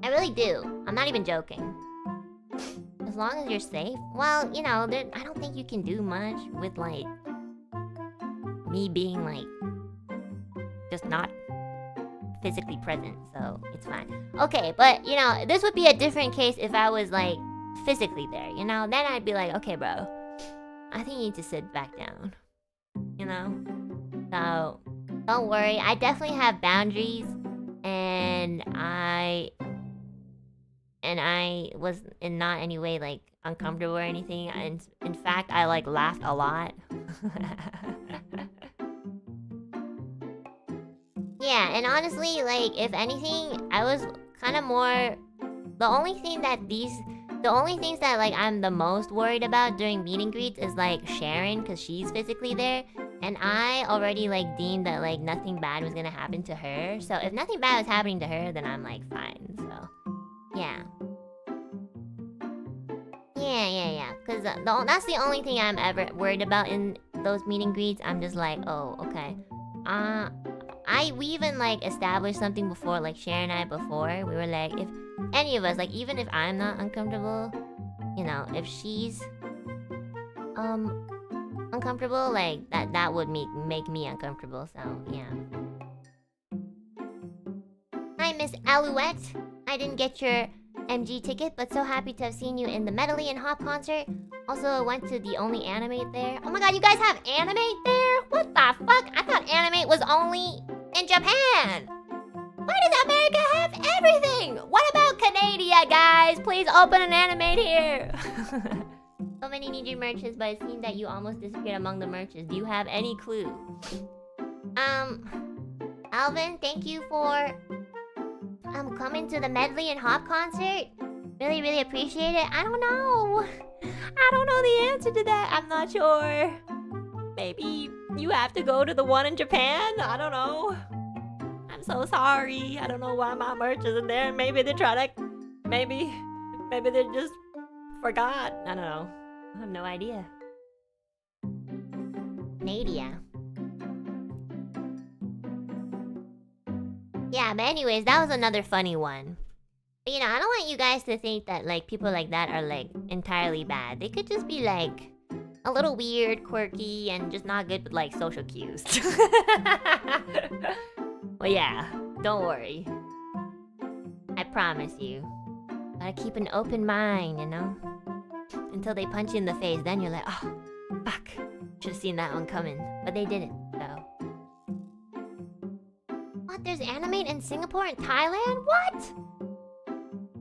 I really do. I'm not even joking. As long as you're safe. Well, you know, I don't think you can do much with, like, me being, like, just not physically present, so it's fine. Okay, but, you know, this would be a different case if I was, like, physically there, you know? Then I'd be like, okay, bro, I think you need to sit back down, you know? So, don't worry, I definitely have boundaries, and I was in not any way, like, uncomfortable or anything. And in fact, I, like, laughed a lot. Yeah, and honestly, like, if anything, I was kind of more... The only things that, like, I'm the most worried about during meet and greets is, like, Sharon, because she's physically there. And I already, like, deemed that, like, nothing bad was gonna happen to her. So if nothing bad was happening to her, then I'm, like, fine, so... Yeah. Yeah. Because that's the only thing I'm ever worried about in those meet and greets. I'm just like, oh, okay. We even, like, established something before, like, Sharon and I before. We were like, if any of us, like, even if I'm not uncomfortable, you know, if she's, uncomfortable, like, that would make me uncomfortable, so, yeah. Hi, Miss Alouette. I didn't get your MG ticket, but so happy to have seen you in the Medley and Hop concert. Also went to the Only Animate there. Oh my god, you guys have Animate there? What the fuck? I thought Animate was only in Japan. Why does America have everything? What about Canada, guys? Please open an Animate here. So many Niji merches, but it seemed that you almost disappeared among the merches. Do you have any clue? Alvin, thank you for coming to the Medley and Hop concert. Really, really appreciate it. I don't know. I don't know the answer to that. I'm not sure. Maybe you have to go to the one in Japan? I don't know. I'm so sorry. I don't know why my merch isn't there. Maybe they're trying to... Maybe they just forgot. I don't know. I have no idea. Nadia. Yeah, but anyways, that was another funny one. But, you know, I don't want you guys to think that, like, people like that are, like, entirely bad. They could just be, like, a little weird, quirky, and just not good with, like, social cues. Well, yeah, don't worry. I promise you. Gotta keep an open mind, you know? Until they punch you in the face, then you're like, oh, fuck. Should've seen that one coming. But they didn't, so. What? There's anime in Singapore and Thailand? What?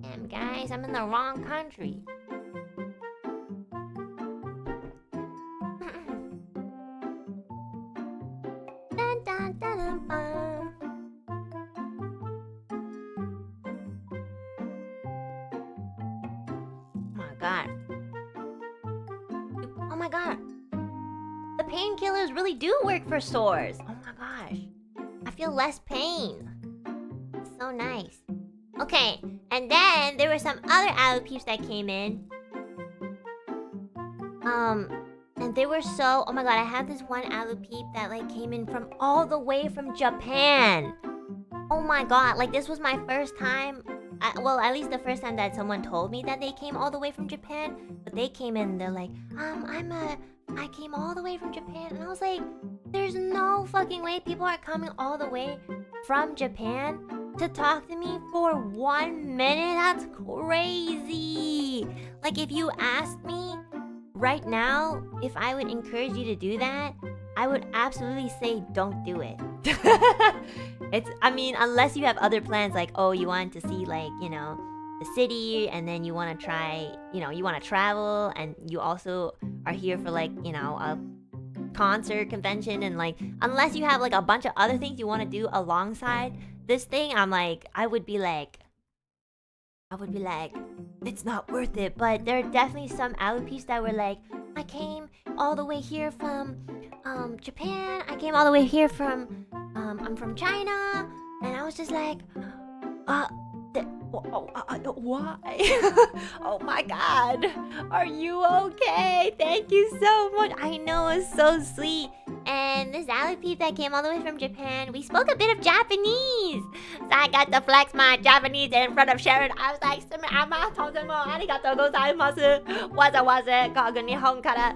Damn, guys, I'm in the wrong country. Dun, dun, dun, dun, bum. Oh my god. Oh my god. The painkillers really do work for sores. Oh my gosh. I feel less pain. It's so nice. Okay, and then there were some other Alu peeps that came in. And they were so... Oh my god, I had this one Alu peep that like came in from all the way from Japan. Oh my god, like this was my first time... well, at least the first time that someone told me that they came all the way from Japan. But they came in and they're like, I came all the way from Japan. And I was like, there's no fucking way people are coming all the way from Japan to talk to me for 1 minute? That's crazy. Like, if you asked me right now if I would encourage you to do that, I would absolutely say don't do it. I mean, unless you have other plans, like, oh, you want to see, like, you know, the city, and then you want to try, you know, you want to travel, and you also are here for, like, you know, a concert, convention, and, like, unless you have, like, a bunch of other things you want to do alongside this thing, I would be like, it's not worth it. But there are definitely some Alupees that were like, I came all the way here from Japan. I came all the way here from I'm from China, and I was just like, why? Oh my god, are you okay? Thank you so much. I know, it's so sweet. And this Alipede that came all the way from Japan, we spoke a bit of Japanese. So I got to flex my Japanese in front of Sharon. I was like, arigatou gozaimasu. Waza kogu Nihon kara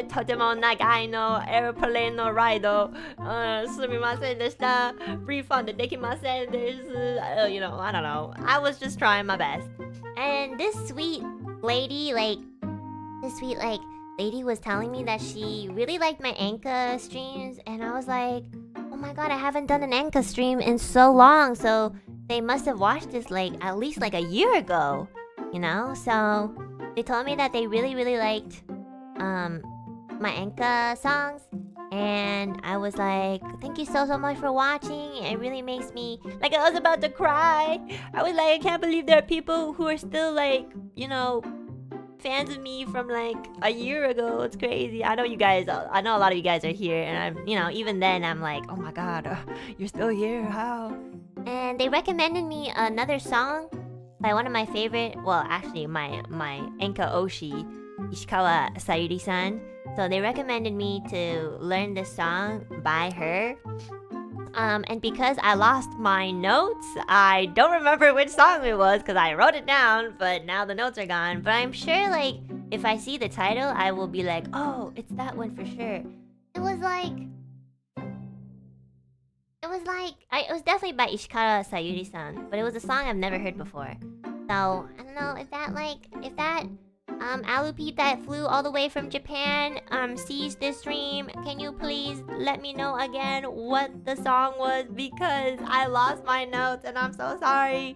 totemo nagai no airplane no ride sumimasen deshita. Refund dekimasen desu. You know, I don't know. I was just trying my best. And this sweet lady, lady was telling me that she really liked my Enka streams, and I was like, oh my god, I haven't done an Enka stream in so long, so they must have watched this like at least like a year ago, you know? So they told me that they really liked my Enka songs, and I was like, thank you so much for watching. It really makes me, like, I was about to cry. I was like, I can't believe there are people who are still like, you know, fans of me from like a year ago. It's crazy. I know you guys, I know a lot of you guys are here, and I'm, you know, even then I'm like, oh my god, you're still here, how? And they recommended me another song by one of my favorite, well, actually my Enka Oshi, Ishikawa Sayuri-san. So they recommended me to learn this song by her. And because I lost my notes, I don't remember which song it was because I wrote it down, but now the notes are gone. But I'm sure, like, if I see the title, I will be like, oh, it's that one for sure. It was definitely by Ishikawa Sayuri-san, but it was a song I've never heard before. So, I don't know if that Alupeep that flew all the way from Japan sees this stream, can you please let me know again what the song was, because I lost my notes and I'm so sorry.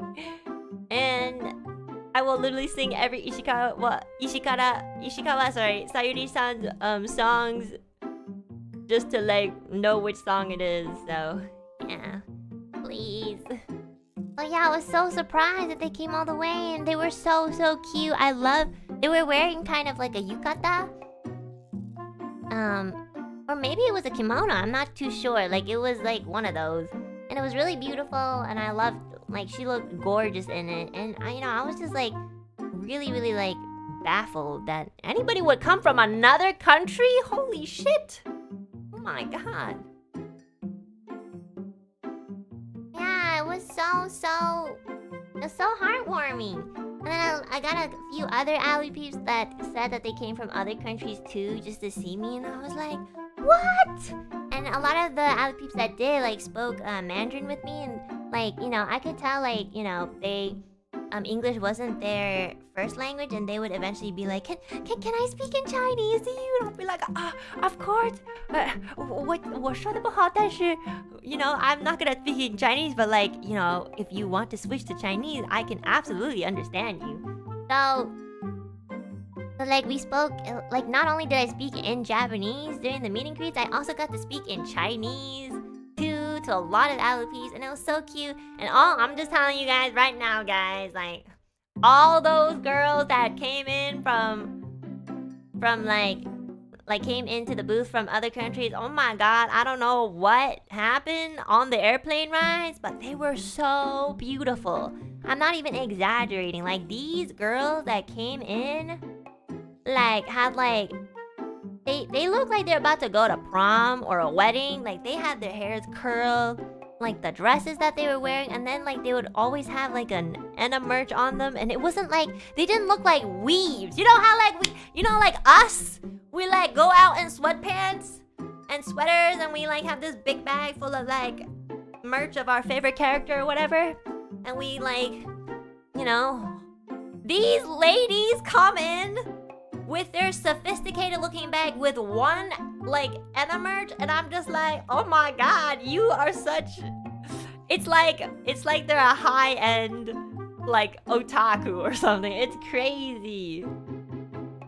And I will literally sing every Sayuri-san's songs just to like know which song it is. So yeah, please. Oh yeah, I was so surprised that they came all the way, and they were so cute. They were wearing kind of like a yukata. Or maybe it was a kimono, I'm not too sure. Like, it was like one of those. And it was really beautiful, and I loved, like, she looked gorgeous in it. And I was just like, really, like, baffled that anybody would come from another country? Holy shit! Oh my god. Yeah, it was so heartwarming. And then I got a few other Ally peeps that said that they came from other countries too, just to see me, and I was like, what? And a lot of the Ally peeps that did, like, spoke Mandarin with me, and, like, I could tell, like, they English wasn't their first language, and they would eventually be like, can I speak in Chinese to you? And I'll be like, of course. I'm not good at speaking Chinese, but, like, if you want to switch to Chinese, I can absolutely understand you. So like, we spoke, like, not only did I speak in Japanese during the meet and greets, I also got to speak in Chinese too, to a lot of Allopees, and it was so cute. And I'm just telling you guys right now, guys, like, all those girls that came in from like came into the booth from other countries, oh my god, I don't know what happened on the airplane rides, but they were so beautiful. I'm not even exaggerating. Like, these girls that came in, like, had, like, they look like they're about to go to prom or a wedding. Like, they had their hairs curled, like, the dresses that they were wearing, and then, like, they would always have, like, an Enna merch on them, and it wasn't like, they didn't look like weaves. You know how, like, like us, we, like, go out in sweatpants and sweaters, and we, like, have this big bag full of, like, merch of our favorite character or whatever, and we, like, these ladies come in with their sophisticated looking bag with one, like, Enna merch, and I'm just like, oh my god, you are such... It's like they're a high-end, like, otaku or something. It's crazy.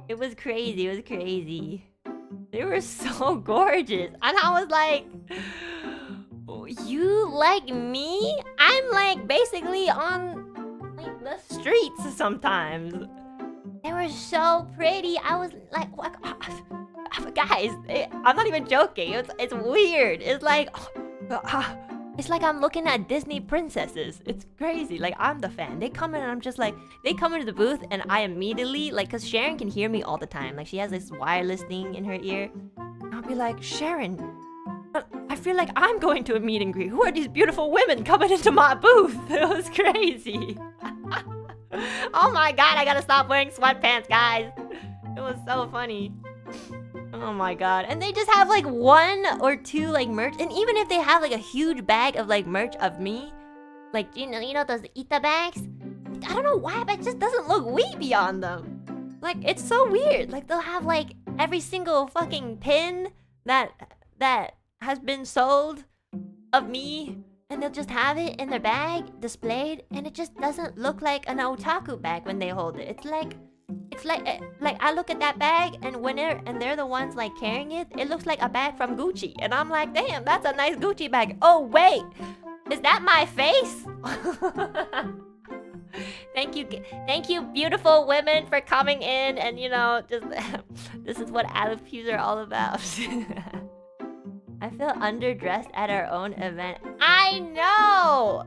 It was crazy. They were so gorgeous. And I was like, you like me? I'm, like, basically on, like, the streets sometimes. They were so pretty. I was like, what? Guys, I'm not even joking. It's weird. It's like I'm looking at Disney princesses. It's crazy. Like, I'm the fan. They come in and I'm just like, they come into the booth and I immediately, like, because Sharon can hear me all the time. Like, she has this wireless thing in her ear. And I'll be like, Sharon, I feel like I'm going to a meet and greet. Who are these beautiful women coming into my booth? It was crazy. Oh my god, I gotta stop wearing sweatpants, guys. It was so funny. Oh my god. And they just have, like, one or two, like, merch. And even if they have, like, a huge bag of, like, merch of me, like, you know those Ita bags? I don't know why, but it just doesn't look weeby on them. Like, it's so weird. Like, they'll have, like, every single fucking pin that has been sold of me, and they'll just have it in their bag displayed, and it just doesn't look like an otaku bag when they hold it. It's like I look at that bag, and they're the ones, like, carrying it, it looks like a bag from Gucci, and I'm like, damn, that's a nice Gucci bag. Oh wait, is that my face? Thank you, beautiful women, for coming in, and just this is what Allopees are all about. I feel underdressed at our own event. I know!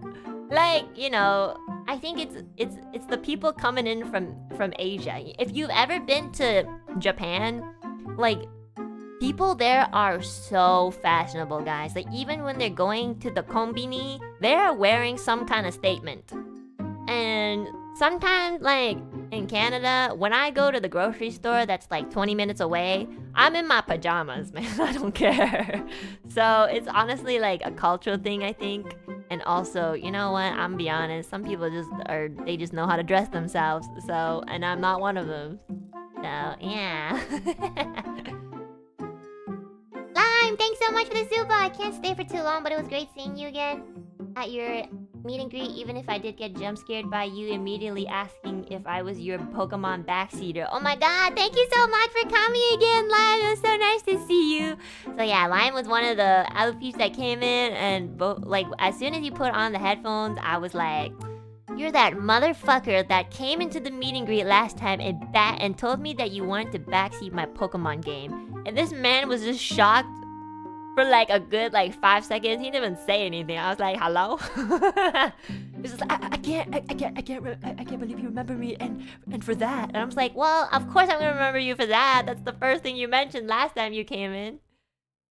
Like, I think it's the people coming in from Asia. If you've ever been to Japan, like, people there are so fashionable, guys. Like, even when they're going to the konbini, they're wearing some kind of statement. And sometimes, like, in Canada, when I go to the grocery store that's like 20 minutes away, I'm in my pajamas, man. I don't care. So it's honestly like a cultural thing, I think. And also, you know what? I'm gonna be honest. Some people they just know how to dress themselves. So, and I'm not one of them. So, yeah. Lime, thanks so much for the super. I can't stay for too long, but it was great seeing you again at your meet and greet, even if I did get jump scared by you immediately asking if I was your Pokemon backseater. Oh my god, thank you so much for coming again, Lime. It was so nice to see you. So yeah, Lime was one of the Allopees that came in, and like, as soon as you put on the headphones, I was like, you're that motherfucker that came into the meet and greet last time and told me that you wanted to backseat my Pokemon game. And this man was just shocked for like a good like 5 seconds. He didn't even say anything. I was like, hello? He's just like, I can't believe you remember me and for that. And I was like, well, of course I'm gonna remember you for that. That's the first thing you mentioned last time you came in.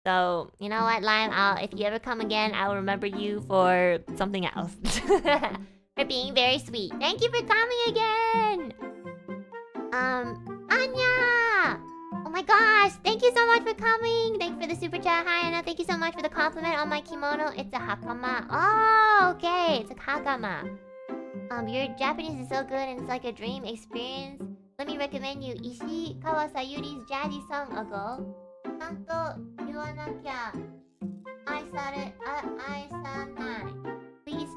So, you know what, Lime? If you ever come again, I'll remember you for something else. For being very sweet. Thank you for coming again! Anya! Oh my gosh, thank you so much for coming! Thank you for the super chat. Hi, Anna. Thank you so much for the compliment on my kimono. It's a hakama. Oh, okay. It's a hakama. Your Japanese is so good and it's like a dream experience. Let me recommend you Ishikawa Sayuri's jazzy song ago. ちゃんと言わなきゃ愛さない。Please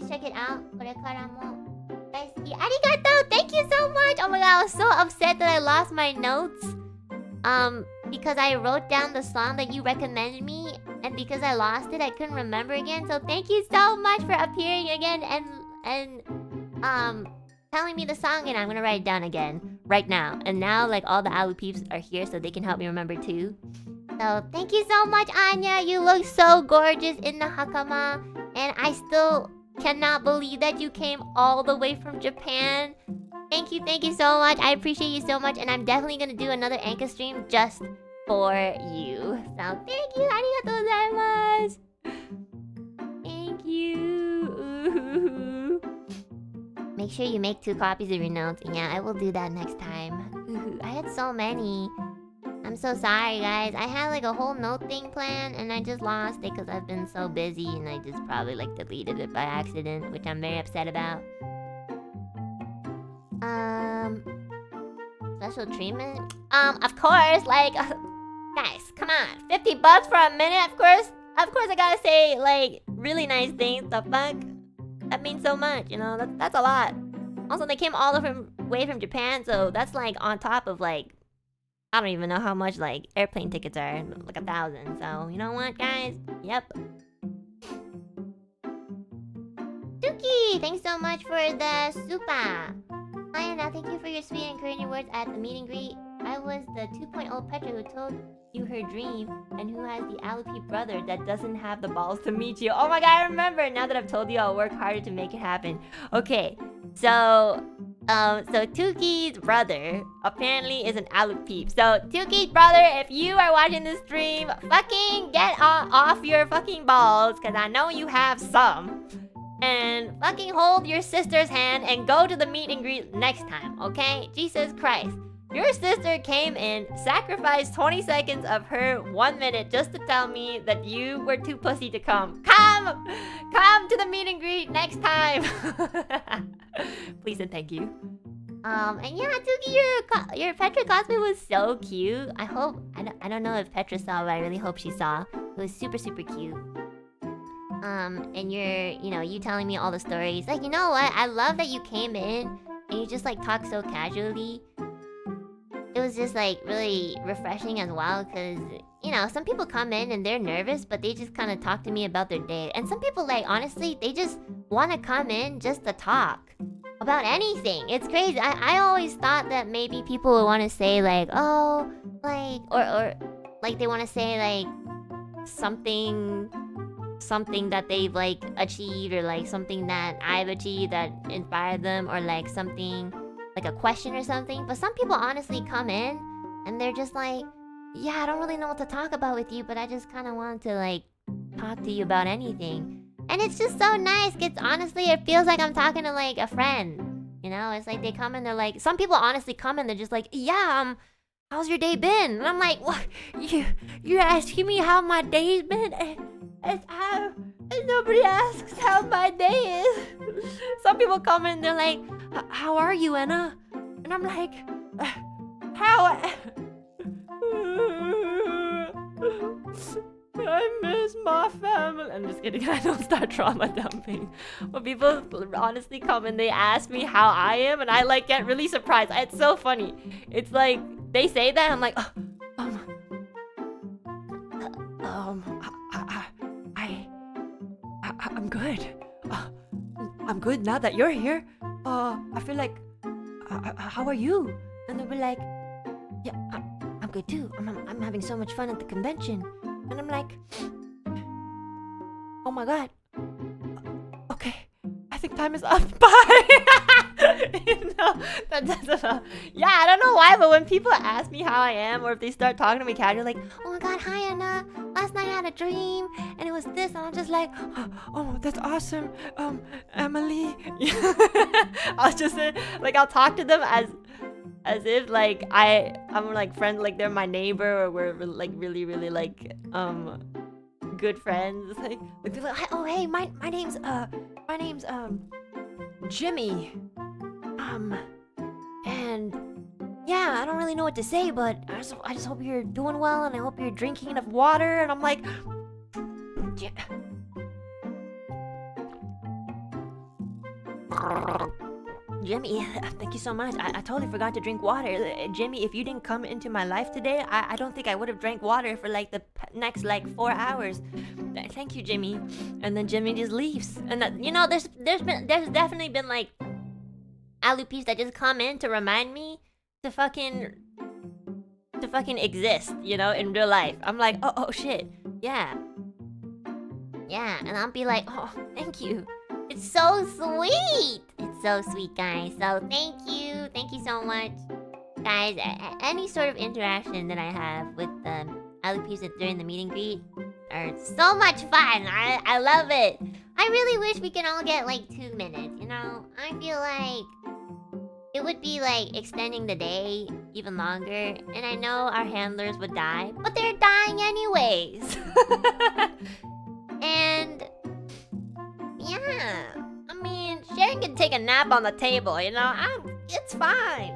check it out. これからも大好き。ありがとう Thank you so much! Oh my god, I was so upset that I lost my notes. Because I wrote down the song that you recommended me, and because I lost it, I couldn't remember again. So thank you so much for appearing again and telling me the song, and I'm gonna write it down again right now. And now, like, all the Alu peeps are here, so they can help me remember too. So thank you so much, Anya. You look so gorgeous in the hakama, and I still cannot believe that you came all the way from Japan. Thank you so much. I appreciate you so much, and I'm definitely gonna do another Anka stream just for you. So thank you. Arigatou gozaimasu. Thank you. Make sure you make 2 copies of your notes. Yeah, I will do that next time. I had so many. I'm so sorry, guys. I had like a whole note thing planned, and I just lost it because I've been so busy, and I just probably like deleted it by accident, which I'm very upset about. Special treatment? Of course, like, guys, come on. $50 for a minute, of course I gotta say, like, really nice things. The fuck? That means so much, you know? That's a lot. Also, they came all the way from Japan, so that's like on top of like, I don't even know how much like airplane tickets are, like 1,000. So, you know what, guys? Yep. Tuki, thanks so much for the super. Hi, Anna, thank you for your sweet and encouraging words at the meet and greet. I was the 2.0 Petra who told you her dream, and who has the Alupi brother that doesn't have the balls to meet you. Oh my god, I remember! Now that I've told you, I'll work harder to make it happen. Okay, so Tuki's brother apparently is an Alupi. So Tuki's brother, if you are watching this stream, fucking get off your fucking balls, cause I know you have some. And fucking hold your sister's hand and go to the meet and greet next time, okay? Jesus Christ. Your sister came in, sacrificed 20 seconds of her 1 minute just to tell me that you were too pussy to come. Come to the meet and greet next time. Please and thank you. And yeah, Tuki, your Petra cosplay was so cute. I don't know if Petra saw, but I really hope she saw. It was super, super cute. And you telling me all the stories. Like, you know what? I love that you came in and you just like talk so casually. It was just like really refreshing as well, because some people come in and they're nervous, but they just kind of talk to me about their day. And some people, like, honestly, they just want to come in just to talk about anything. It's crazy. I always thought that maybe people would want to say like, oh, like, or like they want to say like something that they've like achieved, or like something that I've achieved that inspired them, or like something like a question or something. But some people honestly come in and they're just like, yeah, I don't really know what to talk about with you, but I just kind of want to like talk to you about anything. And it's just so nice, because honestly it feels like I'm talking to like a friend. It's like they come and they're like, some people honestly come and they're just like, yeah, how's your day been? And I'm like, what? You're asking me how my day's been? And nobody asks how my day is. Some people come in and they're like, how are you, Enna? And I'm like, how? I miss my family. I'm just kidding, I don't start trauma dumping. But people honestly come and they ask me how I am, and I like get really surprised. It's so funny. It's like, they say that, I'm like, I'm good. I'm good now that you're here. I feel like, how are you? And they'll be like, yeah, I'm good too. I'm having so much fun at the convention. And I'm like, oh my god. Okay, I think time is up. Bye. You know, yeah, I don't know why, but when people ask me how I am, or if they start talking to me casually, like, Oh my god, hi Enna. Last night I had a dream and it was this, and I'm just like, oh, that's awesome. Emily. I'll just say, like, I'll talk to them as if like I'm like friends, like they're my neighbor, or we're like really like good friends. Like they're like, oh hey, my name's Jimmy. And yeah, I don't really know what to say, but I just hope you're doing well, and I hope you're drinking enough water. And I'm like, Jimmy, thank you so much. I totally forgot to drink water. Jimmy, if you didn't come into my life today, I don't think I would have drank water for like the next like 4 hours. Thank you, Jimmy. And then Jimmy just leaves. And you know, there's definitely been like Aloupes that just come in to remind me to fucking exist, you know, in real life. I'm like, oh shit, yeah, and I'll be like, oh, thank you. it's so sweet. It's so sweet, guys. So thank you so much, guys. Any sort of interaction that I have with Aloupes during the meet and greet are so much fun. I love it. I really wish we could all get like 2 minutes, you know? I feel like it would be like extending the day even longer, and I know our handlers would die, but they're dying anyways. And yeah, I mean, Sharon can take a nap on the table, you know? It's fine.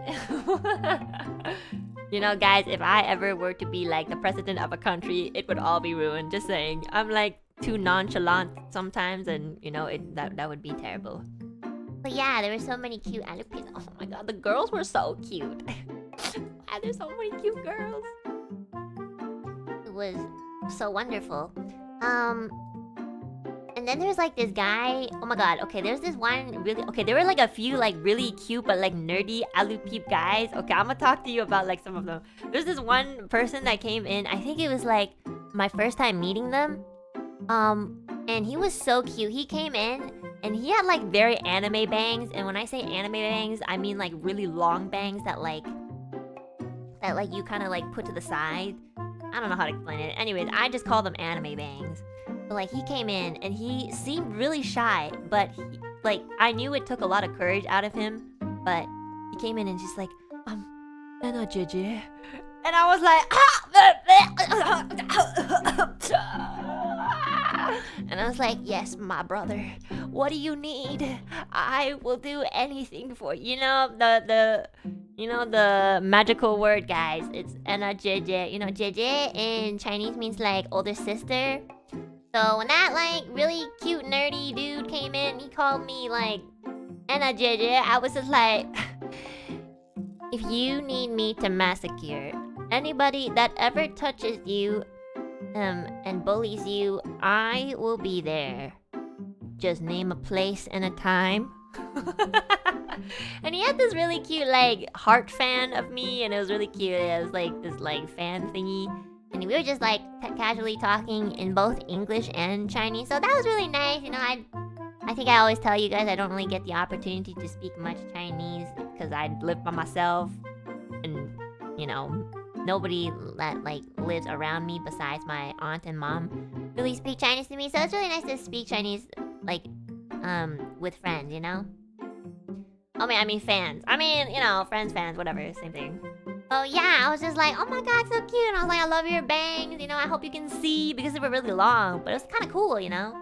You know, guys, if I ever were to be like the president of a country, it would all be ruined. Just saying. I'm like too nonchalant sometimes, and you know, that would be terrible. But yeah, there were so many cute Aloupes. Oh my god, the girls were so cute. Why there's so many cute girls? It was so wonderful. And then there's like this guy. Oh my god. Okay, there's this one really. Okay, there were like a few like really cute but like nerdy Aloupe guys. Okay, I'm gonna talk to you about like some of them. There's this one person that came in. I think it was like my first time meeting them. And he was so cute. He came in and he had like very anime bangs. And when I say anime bangs, I mean like really long bangs that like you kind of like put to the side. I don't know how to explain it. Anyways, I just call them anime bangs. But like he came in and he seemed really shy, but like I knew it took a lot of courage out of him. But he came in and just like, Enna JJ. And I was like, and I was like, yes, my brother, what do you need? I will do anything for you. You know the magical word, guys. It's Enna JJ. You know, JJ in Chinese means like older sister. So when that like really cute nerdy dude came in, he called me like Enna JJ. I was just like, if you need me to massacre anybody that ever touches you and bullies you, I will be there. Just name a place and a time. And he had this really cute like heart fan of me, and it was really cute. It was like this like fan thingy, and we were just like casually talking in both English and Chinese. So that was really nice. You know, I think I always tell you guys I don't really get the opportunity to speak much Chinese because I live by myself, and you know, nobody that like lives around me besides my aunt and mom really speak Chinese to me. So it's really nice to speak Chinese like with friends, you know? I mean fans. I mean, you know, friends, fans, whatever, same thing. Oh yeah, I was just like, oh my god, so cute. And I was like, I love your bangs, you know, I hope you can see, because they were really long, but it was kind of cool, you know?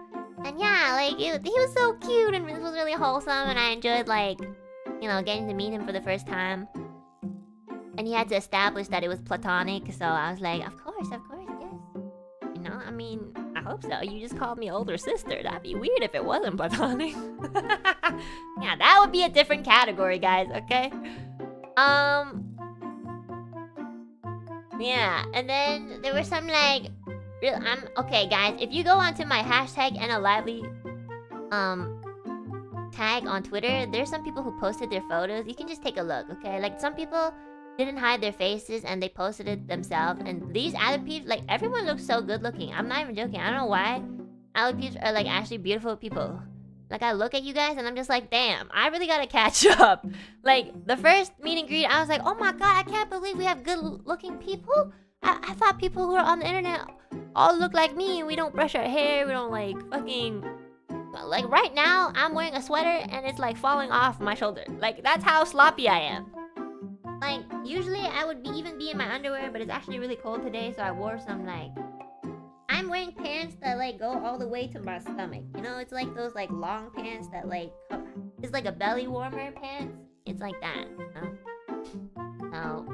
And yeah, like, he was so cute, and it was really wholesome, and I enjoyed, like, you know, getting to meet him for the first time. And he had to establish that it was platonic, so I was like, of course, yes. You know, I mean, I hope so. You just called me older sister. That'd be weird if it wasn't platonic. Yeah, that would be a different category, guys, okay? Yeah, and then there were some, like, okay, guys, if you go onto my hashtag Enna Lively, tag on Twitter, there's some people who posted their photos. You can just take a look, okay? Like, some people, didn't hide their faces and they posted it themselves. And these alley peeps, like everyone looks so good looking. I'm not even joking. I don't know why. Alley peeps are like actually beautiful people. Like I look at you guys and I'm just like, damn, I really gotta catch up. Like the first meet and greet, I was like, oh my god, I can't believe we have good looking people. I thought people who are on the internet all look like me. We don't brush our hair. We don't like fucking... Like right now, I'm wearing a sweater and it's like falling off my shoulder. Like that's how sloppy I am. Like usually I would even be in my underwear, but it's actually really cold today, so I wore some like... I'm wearing pants that like go all the way to my stomach. You know, it's like those like long pants that like... It's like a belly warmer pants. It's like that, you know? So,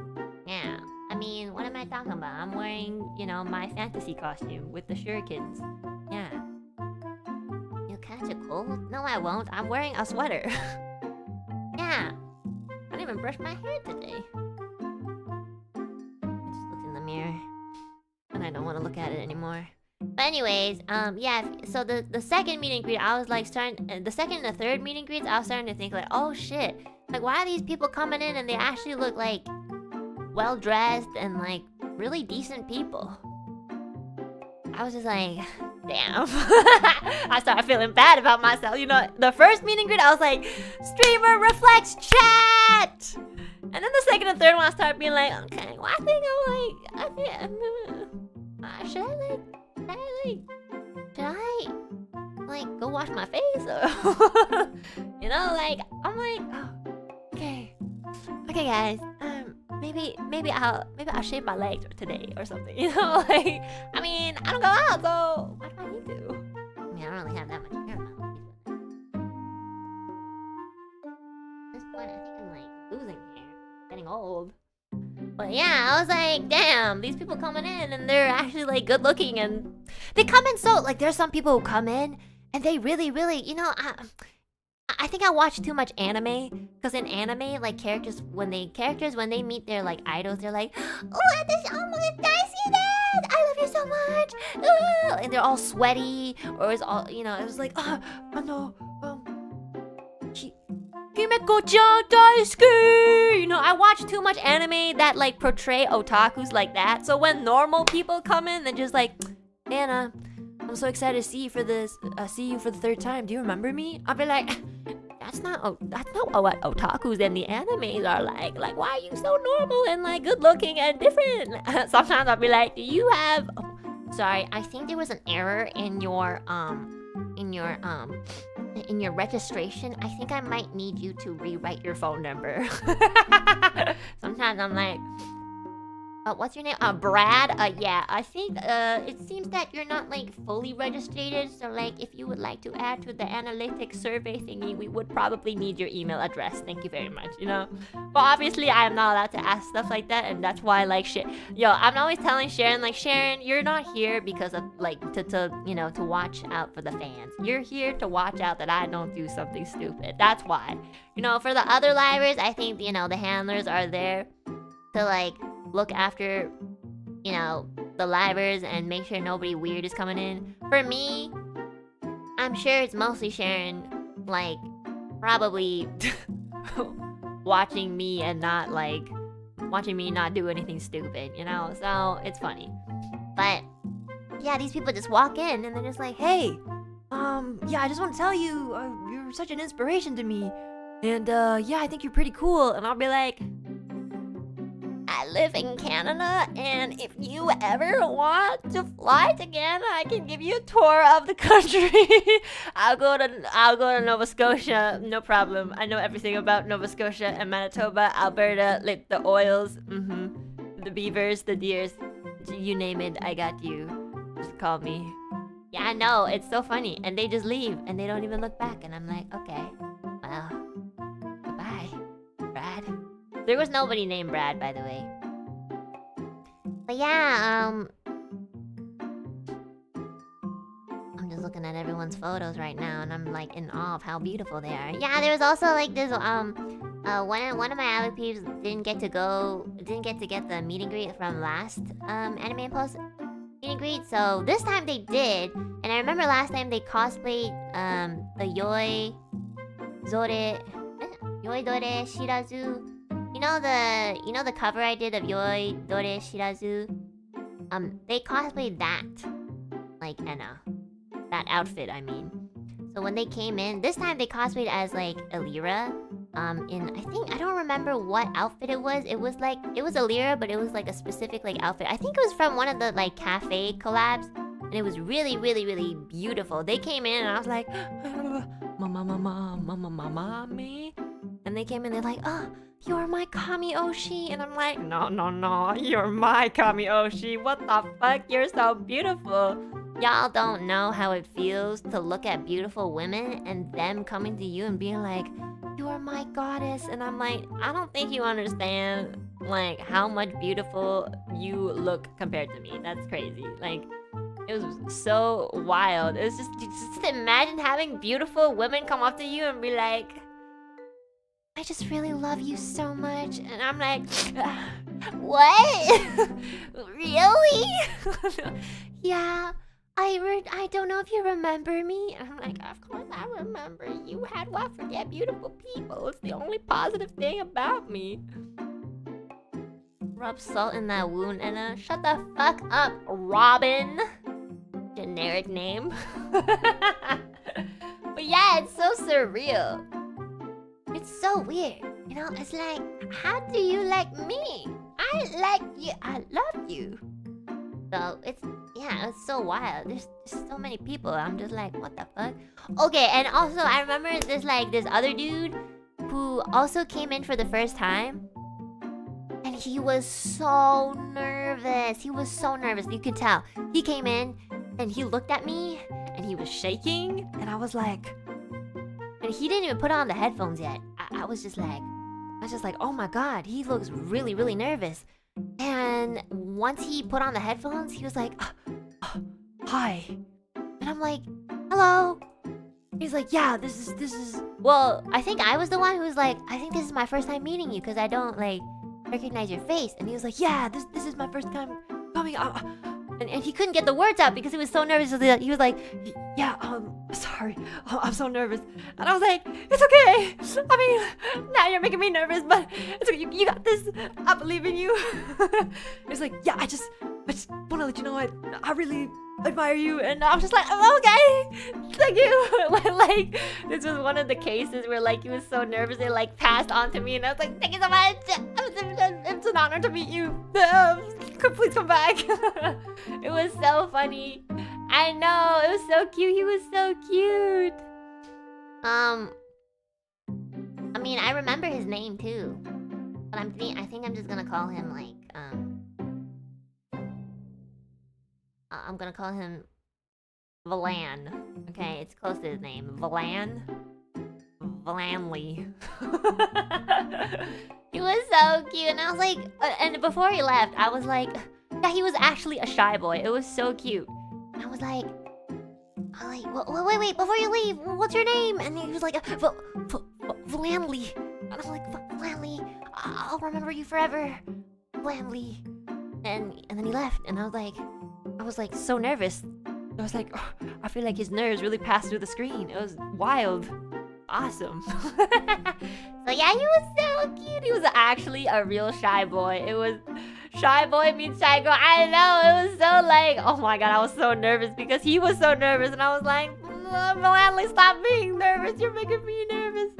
yeah. I mean, what am I talking about? I'm wearing, you know, my fantasy costume with the shurikens. Yeah. You'll catch a cold? No, I won't. I'm wearing a sweater. Yeah. I didn't even brush my hair today. I just looked in the mirror. And I don't want to look at it anymore. But anyways, yeah, so the second meet and greet, I was like starting... The second and the third meet and greets, I was starting to think like, oh shit. Like, why are these people coming in and they actually look like... well-dressed and like really decent people. I was just like, damn. I started feeling bad about myself. You know, the first meet and greet, I was like, streamer reflects chat. And then the second and third one, I started being like, okay, well, I think I'm like, should I go wash my face? Or you know, like, I'm like, oh, okay, guys, maybe I'll shave my legs today or something, you know? Like, I mean, I don't go out, so why do I need to? I mean, I don't really have that much hair on my legs. At this point, I think I'm like losing hair, getting old. But yeah, I was like, damn, these people coming in and they're actually like good looking and they come in so like there's some people who come in and they really, you know, I think I watch too much anime, because in anime, like characters when they meet their like idols, they're like, oh my god, I see that! I love you so much! And they're all sweaty, or it's all, you know, it was like, Himeko-chan daisuki! You know, I watch too much anime that like portray otakus like that, so when normal people come in, they're just like, Anna, I'm so excited to see you for the third time. Do you remember me? I'll be like, that's not what otakus and the animes are like. Like, why are you so normal and like good looking and different? Sometimes I'll be like, do you have... Oh, sorry, I think there was an error in your registration. I think I might need you to rewrite your phone number. Sometimes I'm like, what's your name? Brad? Yeah, I think, it seems that you're not, like, fully registered, so, like, if you would like to add to the analytics survey thingy, we would probably need your email address. Thank you very much, you know? But obviously, I am not allowed to ask stuff like that, and that's why, like, I'm always telling Sharon, like, Sharon, you're not here because of, like, to watch out for the fans. You're here to watch out that I don't do something stupid. That's why. You know, for the other livers, I think, you know, the handlers are there to, like, look after, you know, the livers and make sure nobody weird is coming in. For me, I'm sure it's mostly Sharon, like, probably watching me not do anything stupid, you know? So, it's funny. But, yeah, these people just walk in and they're just like, hey, yeah, I just want to tell you, you're such an inspiration to me. And, yeah, I think you're pretty cool. And I'll be like, I live in Canada, and if you ever want to fly to Canada, I can give you a tour of the country. I'll go to Nova Scotia, no problem. I know everything about Nova Scotia and Manitoba, Alberta, like the oils, the beavers, the deers, you name it, I got you. Just call me. Yeah, I know, it's so funny, and they just leave, and they don't even look back, and I'm like, okay, well, goodbye, Brad. There was nobody named Brad, by the way. But yeah, I'm just looking at everyone's photos right now, and I'm like in awe of how beautiful they are. Yeah, there was also like this one of my alley peeps didn't get to get the meet and greet from last anime post meet and greet, so this time they did. And I remember last time they cosplayed the Yoi Dore Shirazu You know the cover I did of Yoi Dore Shirazu? They cosplayed that. Like Enna. That outfit, I mean. So when they came in, this time they cosplayed as like Elira. I don't remember what outfit it was. It was Elira, but it was like a specific like outfit. I think it was from one of the like cafe collabs. And it was really, really, really beautiful. They came in and I was like, mama, me? And they came in, they're like, oh, you're my Kami Oshi. And I'm like, no, you're my Kami Oshi. What the fuck? You're so beautiful. Y'all don't know how it feels to look at beautiful women and them coming to you and being like, you are my goddess. And I'm like, I don't think you understand like how much beautiful you look compared to me. That's crazy. Like, it was so wild. It was just imagine having beautiful women come up to you and be like, I just really love you so much. And I'm like, what? Really? Yeah, I don't know if you remember me. And I'm like, of course I remember. You had what? Forget beautiful people. It's the only positive thing about me. Rub salt in that wound, Enna. Shut the fuck up, Robin. Generic name. But yeah, it's so surreal. It's so weird. You know, it's like, how do you like me? I like you. I love you. So it's so wild. There's so many people. I'm just like, what the fuck? Okay, and also I remember this other dude who also came in for the first time. And he was so nervous. You could tell. He came in and he looked at me and he was shaking. And I was like... And he didn't even put on the headphones yet. I was just like, oh my god, he looks really, really nervous. And once he put on the headphones, he was like, hi. And I'm like, hello. He's like, yeah, this is... Well, I think I was the one who was like, I think this is my first time meeting you because I don't, like, recognize your face. And he was like, yeah, this is my first time coming. And he couldn't get the words out because he was so nervous. He was like, yeah, sorry, I'm so nervous. And I was like, it's okay. I mean, now you're making me nervous, but it's okay. You got this. I believe in you. He was like, yeah, I just want to let you know I really admire you. And I was just like, oh, okay, thank you. Like, this was one of the cases where like he was so nervous it like passed on to me, and I was like, thank you so much. It's an honor to meet you. Please come back. It was so funny. I know, it was so cute. He was so cute. I mean, I remember his name too, but I think I'm just gonna call him like I'm gonna call him Valan. Okay, it's close to his name. Valan. Valanley. He was so cute, and I was like, and before he left, I was like, yeah, he was actually a shy boy. It was so cute. And I was like, wait, before you leave, what's your name? And he was like, Valanley. And I'm like, Valanley, I'll remember you forever, Valanley. And then he left, and I was like so nervous. I was like, oh, I feel like his nerves really passed through the screen. It was wild. Awesome. So yeah, he was so cute. He was actually a real shy boy. It was shy boy meets shy girl. I know, it was so like, oh my god, I was so nervous because he was so nervous, and I was like, Melanley, stop being nervous. You're making me nervous.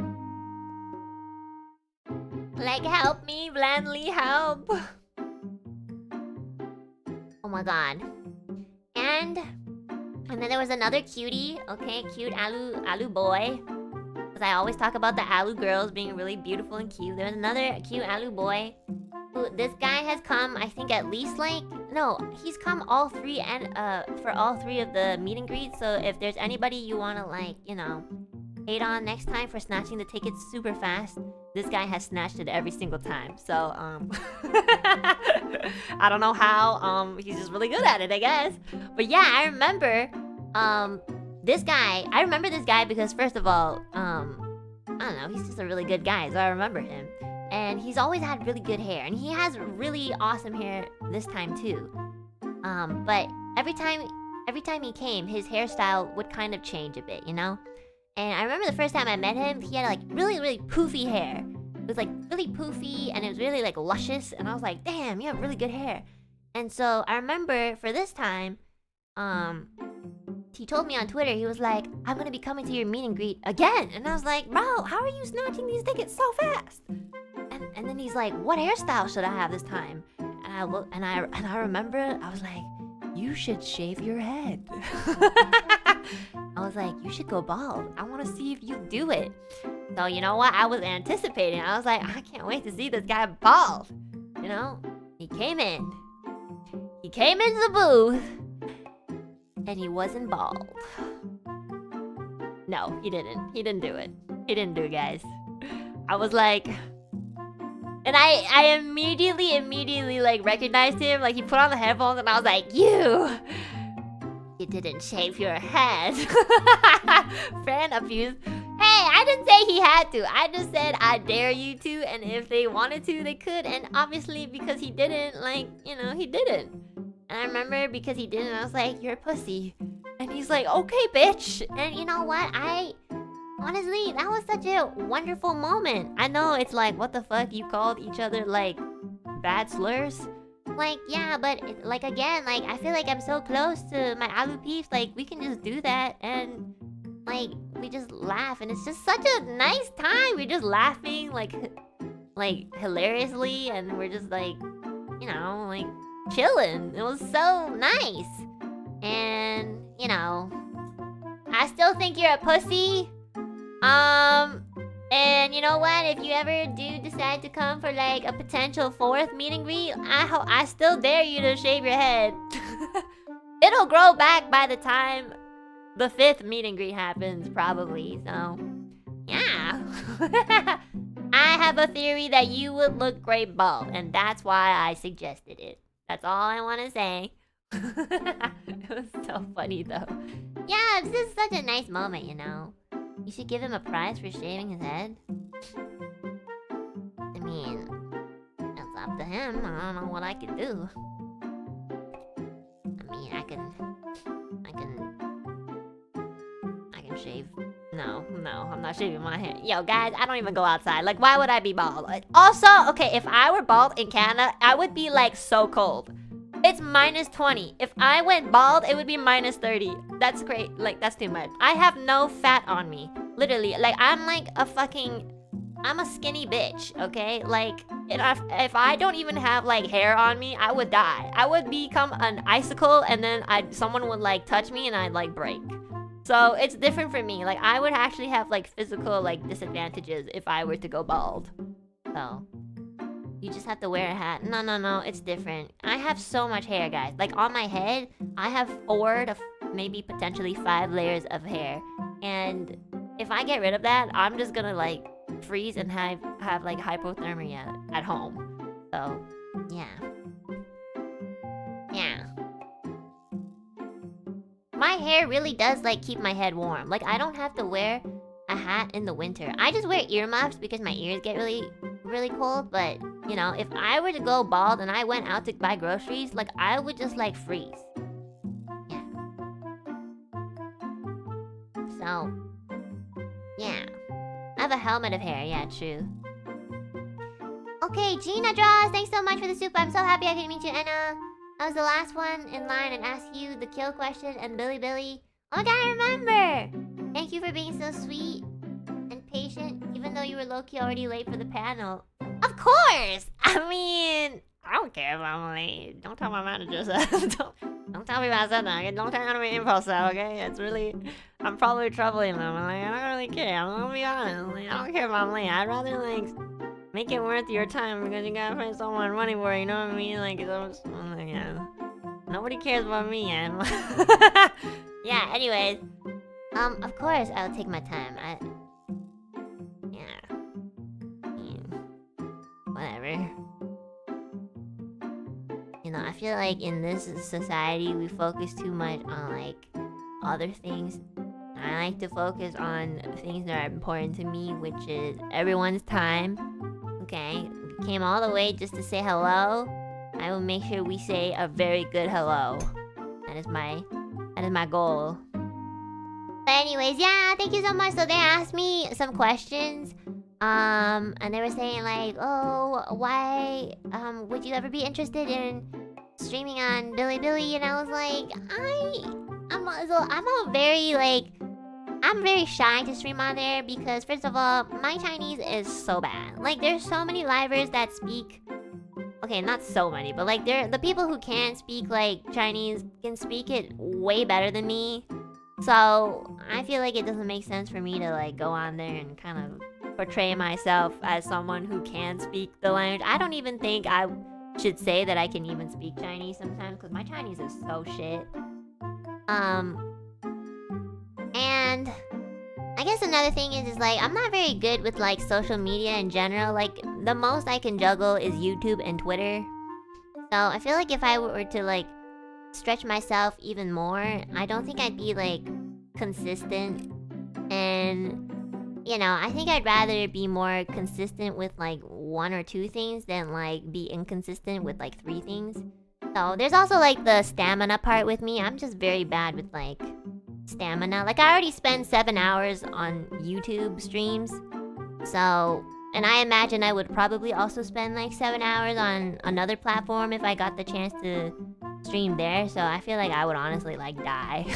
Like, help me, Blandly, help. Oh my god. And then there was another cutie, okay, cute Alu boy. Because I always talk about the Alu girls being really beautiful and cute. There was another cute Alu boy. Who, this guy has come, I think at least like... No, he's come all three and for all three of the meet and greets. So if there's anybody you want to like, you know, hate on next time for snatching the tickets super fast, this guy has snatched it every single time. So, I don't know how, he's just really good at it, I guess. But yeah, I remember, this guy because first of all, I don't know, he's just a really good guy, so I remember him. And he's always had really good hair, and he has really awesome hair this time too. But every time he came, his hairstyle would kind of change a bit, you know? And I remember the first time I met him, he had like really, really poofy hair. It was like really poofy and it was really like luscious. And I was like, damn, you have really good hair. And so I remember for this time, he told me on Twitter, he was like, I'm gonna be coming to your meet and greet again. And I was like, bro, how are you snatching these tickets so fast? And then he's like, what hairstyle should I have this time? And I look and I remember I was like, you should shave your head. I was like, you should go bald. I want to see if you do it. So you know what? I was anticipating. I was like, I can't wait to see this guy bald. You know? He came in. He came into the booth. And he wasn't bald. No, he didn't. He didn't do it. He didn't do it, guys. I was like... And I immediately like recognized him. Like he put on the headphones and I was like, you didn't shave your head. Fan abuse. Hey, I didn't say he had to. I just said I dare you to, and if they wanted to, they could. And obviously because he didn't, like, you know, he didn't. And I remember because he didn't, I was like, you're a pussy. And he's like, okay, bitch. And you know what? Honestly, that was such a wonderful moment. I know it's like, what the fuck? You called each other, like, bad slurs? Like, yeah, but, like, again, like, I feel like I'm so close to my Alu peeps. Like, we can just do that and, like, we just laugh. And it's just such a nice time. We're just laughing, like hilariously. And we're just, like, you know, like, chilling. It was so nice. And, you know, I still think you're a pussy. And you know what? If you ever do decide to come for like a potential 4th meet and greet, I still dare you to shave your head. It'll grow back by the time the 5th meet and greet happens, probably. So, yeah. I have a theory that you would look great bald, and that's why I suggested it. That's all I want to say. It was so funny though. Yeah, this is such a nice moment, you know. You should give him a prize for shaving his head. I mean, it's up to him. I don't know what I could do. I mean, I can shave. No, I'm not shaving my head. Yo, guys, I don't even go outside. Like, why would I be bald? Also, okay, if I were bald in Canada, I would be like so cold. It's -20. If I went bald, it would be -30. That's great. Like, that's too much. I have no fat on me. Literally. Like, I'm like a fucking... I'm a skinny bitch, okay? Like, if I don't even have, like, hair on me, I would die. I would become an icicle, and then someone would, like, touch me, and I'd, like, break. So, it's different for me. Like, I would actually have, like, physical, like, disadvantages if I were to go bald. So... You just have to wear a hat. No, it's different. I have so much hair, guys. Like, on my head, I have 4 to maybe potentially 5 layers of hair. And if I get rid of that, I'm just gonna, like, freeze and have like, hypothermia at home. So, yeah. Yeah. My hair really does, like, keep my head warm. Like, I don't have to wear a hat in the winter. I just wear earmuffs because my ears get really cold, but you know, if I were to go bald and I went out to buy groceries, like, I would just, like, freeze. Yeah. So, yeah. I have a helmet of hair, yeah, true. Okay, Gina Draws, thanks so much for the soup. I'm so happy I could meet you, Enna. I was the last one in line and asked you the kill question, and Billy. Oh my god, I remember! Thank you for being so sweet and patient, even though you were low-key already late for the panel. Of course! I mean, I don't care if I'm late. Don't tell my manager that. don't tell me about that. Okay? Don't turn on me info set, okay? It's really... I'm probably troubling them. Like, I don't really care. I'm gonna be honest. Like, I don't care if I'm late. I'd rather, like, make it worth your time because you gotta pay someone money for it, you know what I mean? Like, yeah. Nobody cares about me, man. Yeah, anyways. Of course I'll take my time. Yeah. Whatever. You know, I feel like in this society we focus too much on, like, other things. I like to focus on things that are important to me, which is everyone's time. Okay? We came all the way just to say hello. I will make sure we say a very good hello. That is my goal. But anyways, yeah, thank you so much. So they asked me some questions And they were saying like, oh, why would you ever be interested in streaming on Bilibili? And I was like, I'm a very like, I'm very shy to stream on there because first of all, my Chinese is so bad. Like there's so many livers that speak, okay, not so many, but like the people who can speak like Chinese can speak it way better than me. So I feel like it doesn't make sense for me to like go on there and kind of portray myself as someone who can speak the language. I don't even think I should say that I can even speak Chinese sometimes because my Chinese is so shit. And I guess another thing is like I'm not very good with like social media in general. Like the most I can juggle is YouTube and Twitter. So I feel like if I were to like stretch myself even more, I don't think I'd be like consistent. And you know, I think I'd rather be more consistent with like 1 or 2 things than like be inconsistent with like 3 things. So there's also like the stamina part with me. I'm just very bad with like stamina. Like I already spend 7 hours on YouTube streams. So, and I imagine I would probably also spend like 7 hours on another platform if I got the chance to stream there. So I feel like I would honestly like die.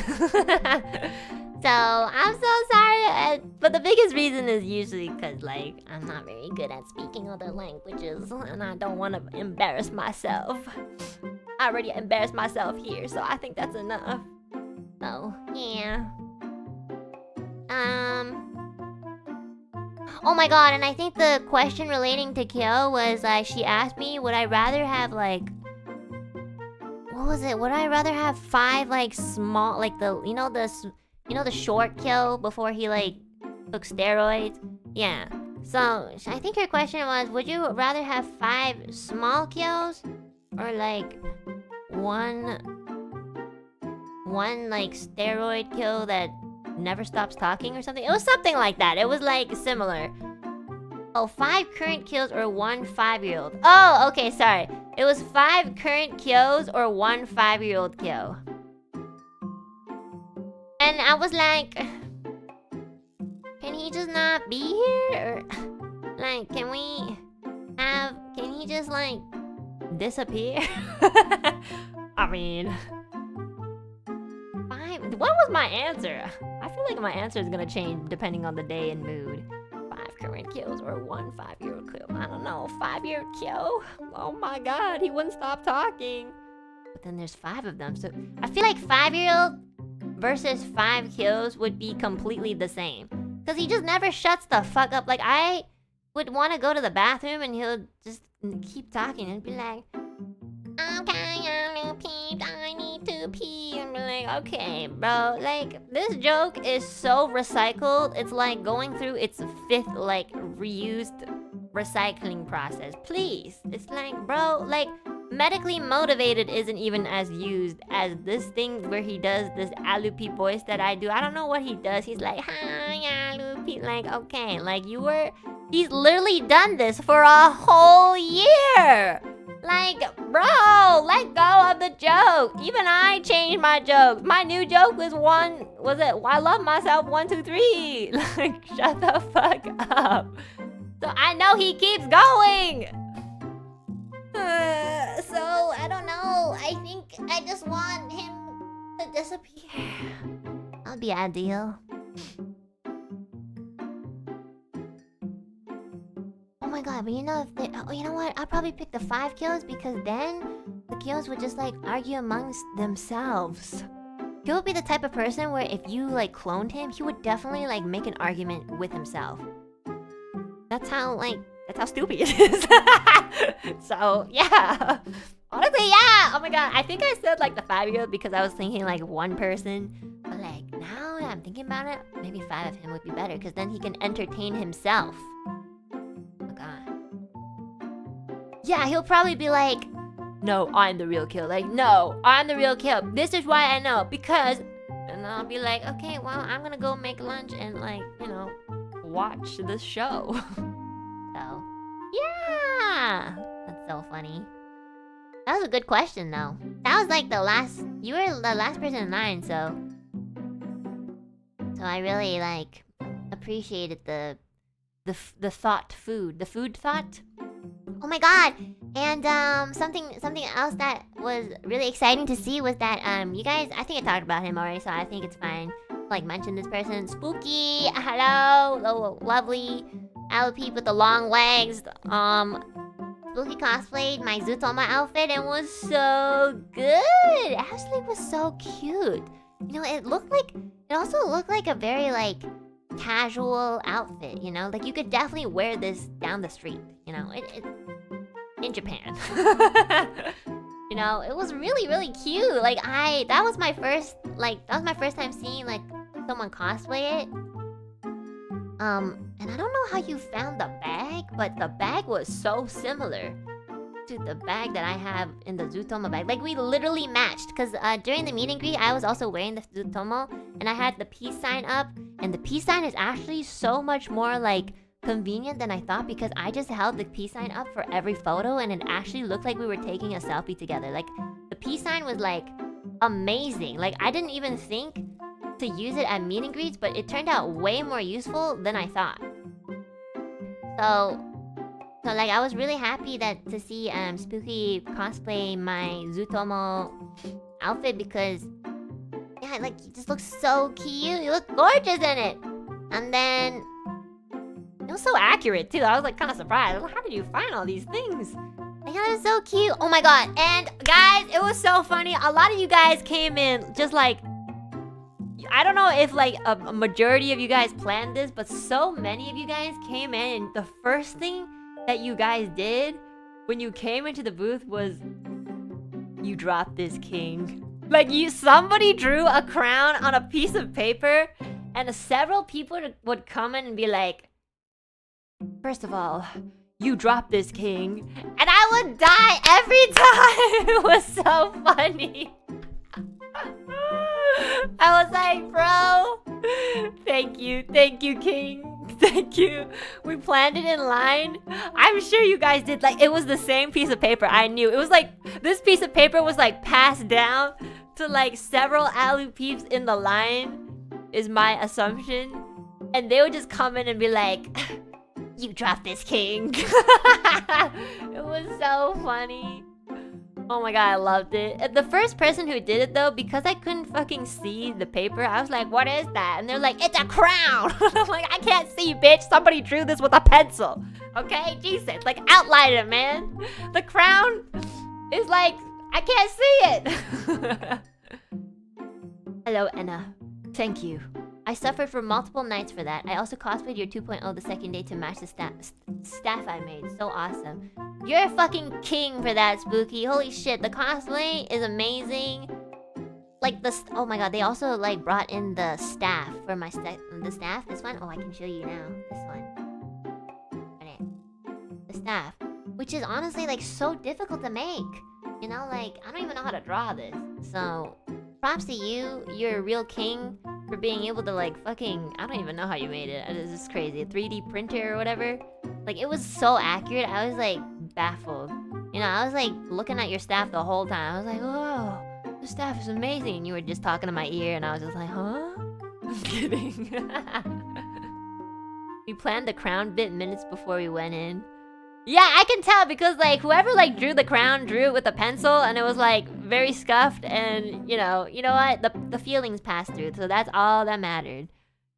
So I'm so sorry, but the biggest reason is usually because like I'm not very good at speaking other languages and I don't want to embarrass myself. I already embarrassed myself here, so I think that's enough. So yeah. Oh my god, and I think the question relating to Kyo was she asked me, would I rather have like, what was it? Would I rather have 5 like small, like the the short Kyo before he like took steroids? Yeah. So I think her question was, would you rather have 5 small Kyos or like one like steroid Kyo that never stops talking or something? It was something like that. It was like similar. Oh, 5 current Kyos or 1 5-year-old. Oh, okay, sorry. It was 5 current Kyos or 1 5-year-old Kyo. And I was like, can he just not be here? Or, like, can he just like disappear? I mean, 5. What was my answer? I feel like my answer is gonna change depending on the day and mood. 5 current Kyos or 1 5-year-old Kyo. I don't know. 5-year-old Kyo? Oh my god, he wouldn't stop talking. But then there's 5 of them, so I feel like 5-year-old versus 5 Kyos would be completely the same. Because he just never shuts the fuck up. Like, I would want to go to the bathroom and he'll just keep talking and be like, okay, I need to pee. And be like, okay, bro. Like, this joke is so recycled. It's like going through its 5th, like, reused recycling process. Please. It's like, bro, like, medically motivated isn't even as used as this thing where he does this Alouette voice that I do. I don't know what he does. He's like, hi, Alouette. Like, okay, like, he's literally done this for a whole year. Like, bro, let go of the joke. Even I changed my joke. My new joke was I love myself 1 2 3. Like, shut the fuck up. So I know he keeps going. So I don't know. I think I just want him to disappear. That would be ideal. Oh my god, but you know if they, you know what? I'll probably pick the 5 Kyos because then the Kyos would just like argue amongst themselves. He would be the type of person where if you like cloned him, he would definitely like make an argument with himself. That's how stupid it is. So yeah. Honestly, yeah. Oh my god, I think I said like the 5-year-old because I was thinking like 1 person. But like now that I'm thinking about it, maybe 5 of him would be better because then he can entertain himself. Oh god. Yeah, he'll probably be like, no, I'm the real kill. Like, no, I'm the real kill. This is why I know, because... And I'll be like, okay, well, I'm gonna go make lunch and like, you know, watch this show. So, yeah! That's so funny. That was a good question, though. That was like the last... You were the last person in line, so... So I really, like, appreciated the the thought food, the food thought. Oh my god! And something else that was really exciting to see was that you guys, I think I talked about him already, so I think it's fine. Like mention this person, Spooky. Hello, lovely Alopeep with the long legs. Spooky cosplayed my Zootoma outfit and was so good. Ashley was so cute. You know, it also looked like a very like casual outfit. You know, like you could definitely wear this down the street. You know, it in Japan. You know, it was really cute. Like that was my first time seeing like someone cosplay it. And I don't know how you found the bag, but the bag was so similar to the bag that I have in the Zootoma bag. Like we literally matched, because during the meet and greet I was also wearing the Zootomo and I had the peace sign up, and the peace sign is actually so much more like convenient than I thought, because I just held the peace sign up for every photo and it actually looked like we were taking a selfie together. Like the peace sign was like amazing. Like I didn't even think to use it at meet and greets, but it turned out way more useful than I thought. So like I was really happy to see Spooky cosplay my Zootomo outfit, because yeah, like he just looks so cute. You look gorgeous in it. And then it was so accurate too. I was like kind of surprised. How did you find all these things? Like, it was so cute. Oh my god. And guys, it was so funny. A lot of you guys came in just like, I don't know if like a majority of you guys planned this, but so many of you guys came in and the first thing that you guys did when you came into the booth was you dropped this king. Like somebody drew a crown on a piece of paper and several people would come in and be like, first of all, you dropped this king. And I would die every time. It was so funny. I was like, bro, thank you, king, thank you. We planned it in line. I'm sure you guys did. Like, it was the same piece of paper. I knew it was like this piece of paper was like passed down to like several Alu peeps in the line, is my assumption, and they would just come in and be like, you dropped this king. It was so funny. Oh my god, I loved it. The first person who did it though, because I couldn't fucking see the paper, I was like, what is that? And they're like, it's a crown. I'm like, I can't see, bitch. Somebody drew this with a pencil. Okay? Jesus. Like, outline it, man. The crown is like, I can't see it. Hello, Enna. Thank you. I suffered for multiple nights for that. I also cosplayed your 2.0 the second day to match the staff I made. So awesome. You're a fucking king for that, Spooky. Holy shit, the cosplay is amazing. Like oh my god, they also like brought in the staff for my the staff. This one? Oh, I can show you now. This one. The staff. Which is honestly like so difficult to make. You know, like I don't even know how to draw this. So props to you. You're a real king for being able to like fucking, I don't even know how you made it. It's just crazy. A 3D printer or whatever. Like it was so accurate. I was like baffled. You know, I was like looking at your staff the whole time. I was like, whoa, the staff is amazing. And you were just talking to my ear and I was just like, huh? Just kidding. We planned the crown bit minutes before we went in. Yeah, I can tell because like whoever like drew the crown drew it with a pencil and it was like very scuffed, and you know what? The feelings passed through, so that's all that mattered.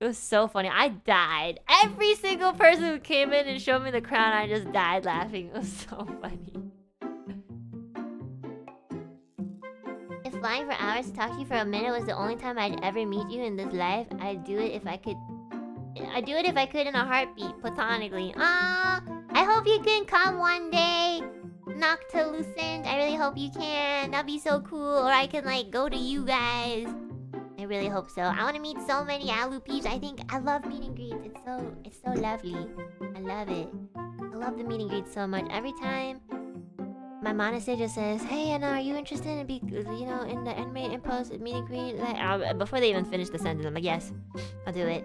It was so funny. I died. Every single person who came in and showed me the crown, I just died laughing. It was so funny. If flying for hours to talk to you for a minute was the only time I'd ever meet you in this life, I'd do it if I could. I'd do it if I could in a heartbeat, platonically. Ah, I hope you can come one day, Noctilucent. I really hope you can. That'd be so cool. Or I can like go to you guys. I really hope so. I want to meet so many Alu peeps. I love meet and greets. It's so lovely. I love it. I love the meet and greets so much. Every time my Monase just says, "Hey Anna, are you interested in in the anime impulse meet and greet?" Like, before they even finish the sentence, I'm like, "Yes, I'll do it.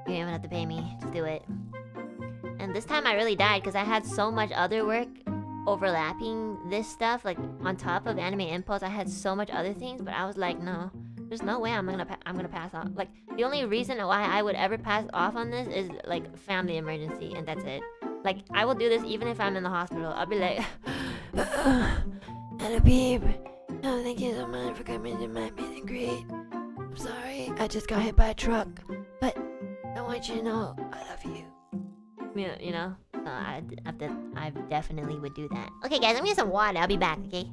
You don't even have to pay me. Just do it." And this time I really died because I had so much other work overlapping this stuff. Like on top of Anime Impulse, I had so much other things. But I was like, no, There's no way I'm gonna pass off. Like, the only reason why I would ever pass off on this is like family emergency, and that's it. Like, I will do this even if I'm in the hospital. I'll be like, Anna Beeb, oh, thank you so much for coming to my meet and greet. I'm sorry, I just got hit by a truck, but I want you to know I love you. You know? I definitely would do that. Okay, guys, let me get some water. I'll be back, okay?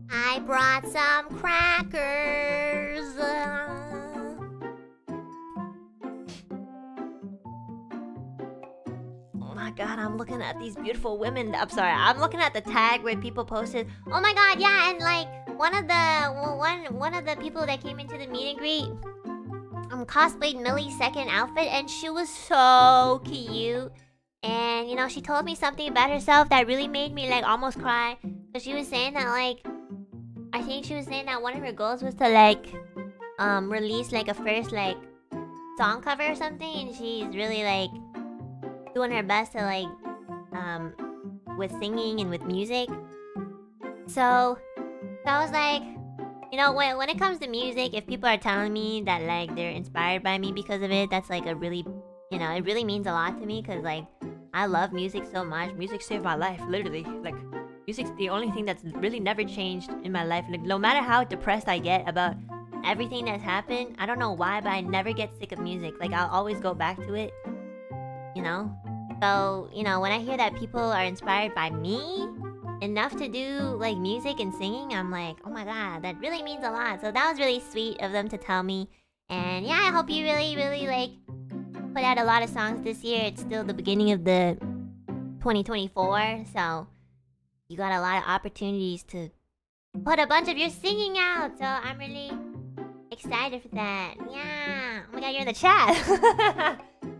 I brought some crackers. Oh my god, I'm looking at these beautiful women. I'm sorry, I'm looking at the tag where people posted. Oh my god, yeah, and like one of the people that came into the meet and greet cosplayed Millie's second outfit, and she was so cute. And you know, she told me something about herself that really made me like almost cry. Cause she was saying that like, I think she was saying that one of her goals was to like release like a first like song cover or something, and she's really like doing her best to like with singing and with music. So I was like, you know, when it comes to music, if people are telling me that like they're inspired by me because of it, that's like a really, you know, it really means a lot to me. Cause like I love music so much. Music saved my life, literally. Like, music's the only thing that's really never changed in my life. Like, no matter how depressed I get about everything that's happened, I don't know why, but I never get sick of music. Like, I'll always go back to it, you know? So, you know, when I hear that people are inspired by me enough to do, like, music and singing, I'm like, oh my god, that really means a lot. So that was really sweet of them to tell me. And yeah, I hope you really, really, like, put out a lot of songs this year. It's still the beginning of the 2024, so you got a lot of opportunities to put a bunch of your singing out. So I'm really excited for that. Yeah. Oh my god, you're in the chat.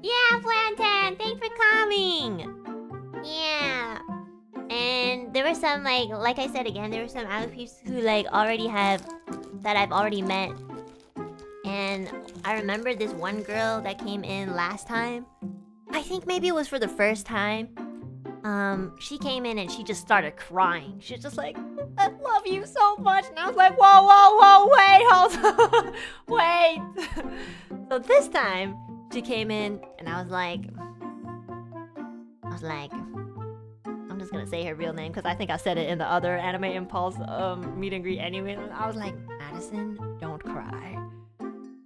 Yeah, Plantain, thanks for coming. Yeah. And there were some like I said again, there were some Alupes who like already have that I've already met. And I remember this one girl that came in last time. I think maybe it was for the first time. She came in and she just started crying. She was just like, I love you so much. And I was like, whoa, wait, hold on. Wait. So this time, she came in and I was like, I'm just gonna say her real name because I think I said it in the other Anime Impulse meet and greet anyway. I was like, Madison, don't cry.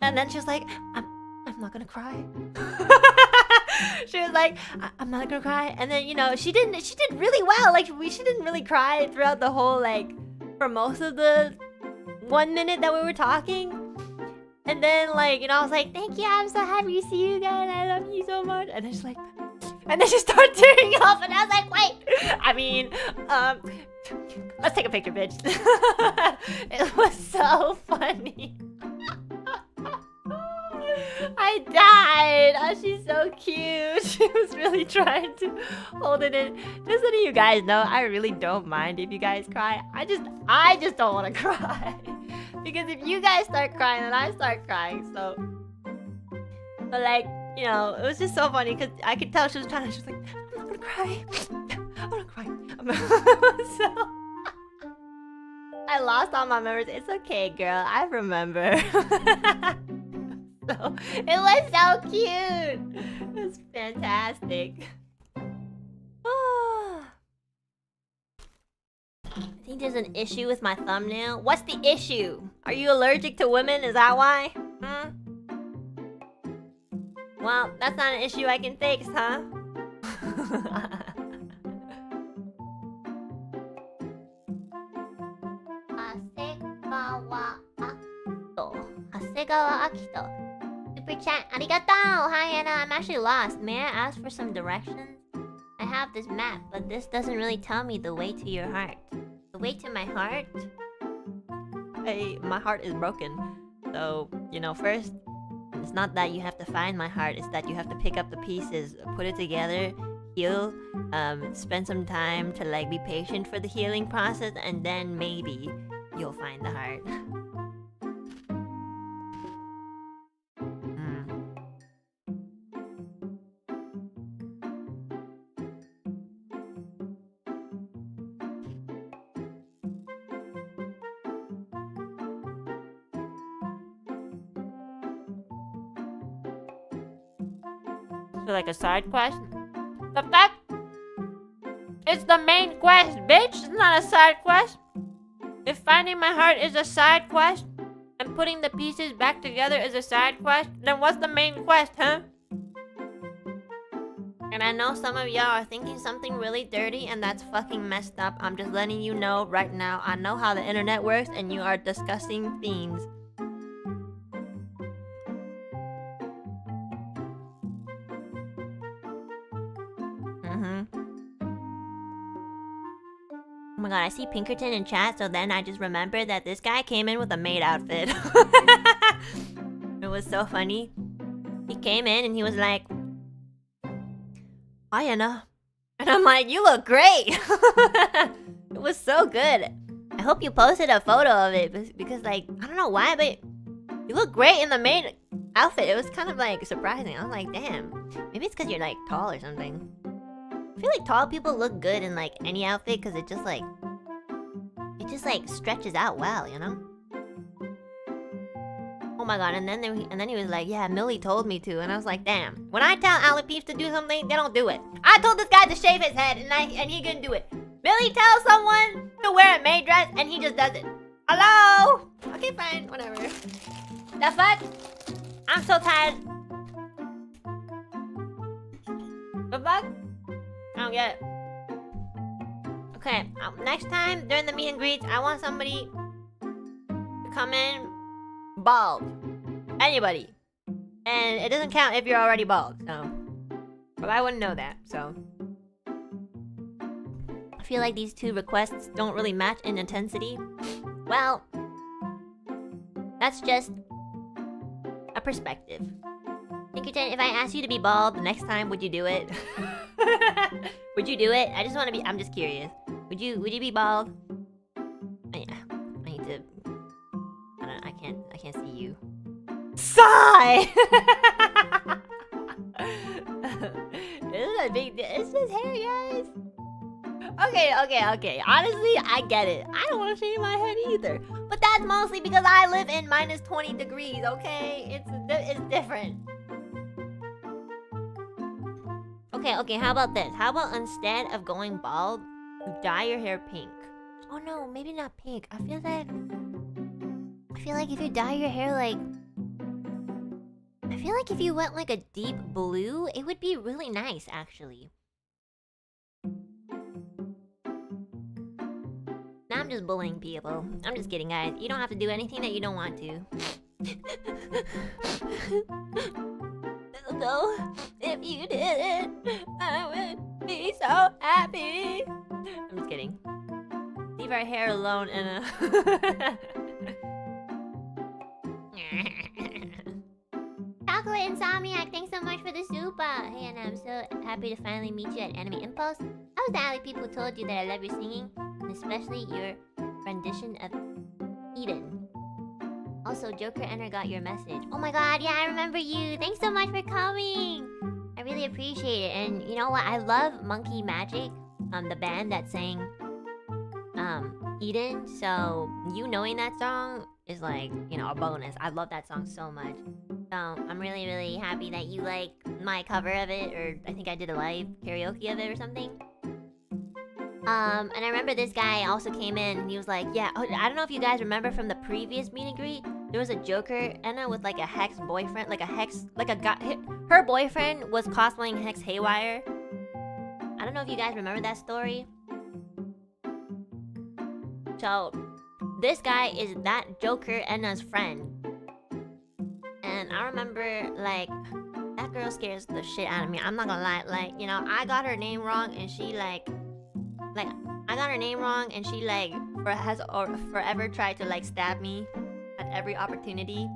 And then she was like, I'm not gonna cry. She was like, I'm not gonna cry. And then, you know, she did really well. Like, she didn't really cry throughout the whole, like, for most of the 1 minute that we were talking. And then, like, you know, I was like, thank you, I'm so happy to see you guys. I love you so much. And then she's like, and then she started tearing up. And I was like, wait, I mean, let's take a picture, bitch. It was so funny. I died. Oh, she's so cute. She was really trying to hold it in. Just so you guys know, I really don't mind if you guys cry. I just don't want to cry. Because if you guys start crying, then I start crying. So, but like, you know, it was just so funny because I could tell she was trying to. She was like, I'm not gonna cry. I'm not crying. So I lost all my memories. It's okay, girl. I remember. So, it was so cute. It was fantastic. think there's an issue with my thumbnail? What's the issue? Are you allergic to women? Is that why? Well, that's not an issue I can fix, huh? Hasegawa Akito. Super chat, arigato! Hi Anna, I'm actually lost. May I ask for some directions? I have this map, but this doesn't really tell me the way to your heart. The way to my heart? Hey, my heart is broken. So, you know, first, it's not that you have to find my heart, it's that you have to pick up the pieces, put it together, heal, spend some time to like be patient for the healing process, and then maybe you'll find the heart. So like a side quest? The fuck? It's the main quest, bitch! It's not a side quest! If finding my heart is a side quest, and putting the pieces back together is a side quest, then what's the main quest, huh? And I know some of y'all are thinking something really dirty and that's fucking messed up. I'm just letting you know right now. I know how the internet works and you are discussing themes. Oh my god, I see Pinkerton in chat, so then I just remembered that this guy came in with a maid outfit. It was so funny. He came in and he was like, "Hi, Enna." And I'm like, "You look great." It was so good. I hope you posted a photo of it because like, I don't know why, but you look great in the maid outfit. It was kind of like surprising. I was like, damn. Maybe it's because you're like tall or something. I feel like tall people look good in like any outfit because it just like stretches out well, you know? Oh my god, and then he was like, "Yeah, Millie told me to," and I was like, damn. When I tell Alley Peeps to do something, they don't do it. I told this guy to shave his head and he couldn't do it. Millie tells someone to wear a maid dress and he just does it. Hello? Okay, fine, whatever. The fuck? I'm so tired. The fuck? I don't get it. Okay, next time during the meet and greets, I want somebody to come in bald. Anybody. And it doesn't count if you're already bald, so. But I wouldn't know that, so. I feel like these two requests don't really match in intensity. Well, that's just a perspective. Pinkerton, if I asked you to be bald the next time, would you do it? Would you do it? I just want to be. I'm just curious. Would you be bald? I need to. I can't see you. Sigh. It's just hair, guys. Okay. Honestly, I get it. I don't want to shave my head either. But that's mostly because I live in minus 20 degrees. Okay, it's different. Okay, how about this? How about instead of going bald, you dye your hair pink? Oh no, maybe not pink. I feel like if you dye your hair like... I feel like if you went like a deep blue, it would be really nice, actually. Now I'm just bullying people. I'm just kidding, guys. You don't have to do anything that you don't want to. So, if you did it, I would be so happy. I'm just kidding. Leave our hair alone, Enna. Chocolate Insomniac, thanks so much for the super. Hey, and I'm so happy to finally meet you at Anime Impulse. How was the alley people who told you that I love your singing, and especially your rendition of Eden? Also, Joker Enner got your message. Oh my god, yeah, I remember you. Thanks so much for coming. I really appreciate it. And you know what? I love Monkey Magic, the band that sang Eden. So you knowing that song is like, you know, a bonus. I love that song so much. So I'm really, really happy that you like my cover of it, or I think I did a live karaoke of it or something. And I remember this guy also came in and he was like, yeah, I don't know if you guys remember from the previous meet and greet, there was a Joker, Enna, with like a Hex boyfriend, like a guy, her boyfriend was cosplaying Hex Haywire. I don't know if you guys remember that story. So, this guy is that Joker, Enna's friend. And I remember, like, that girl scares the shit out of me. I'm not gonna lie, like, you know, I got her name wrong and she I got her name wrong and she has forever tried to like stab me at every opportunity.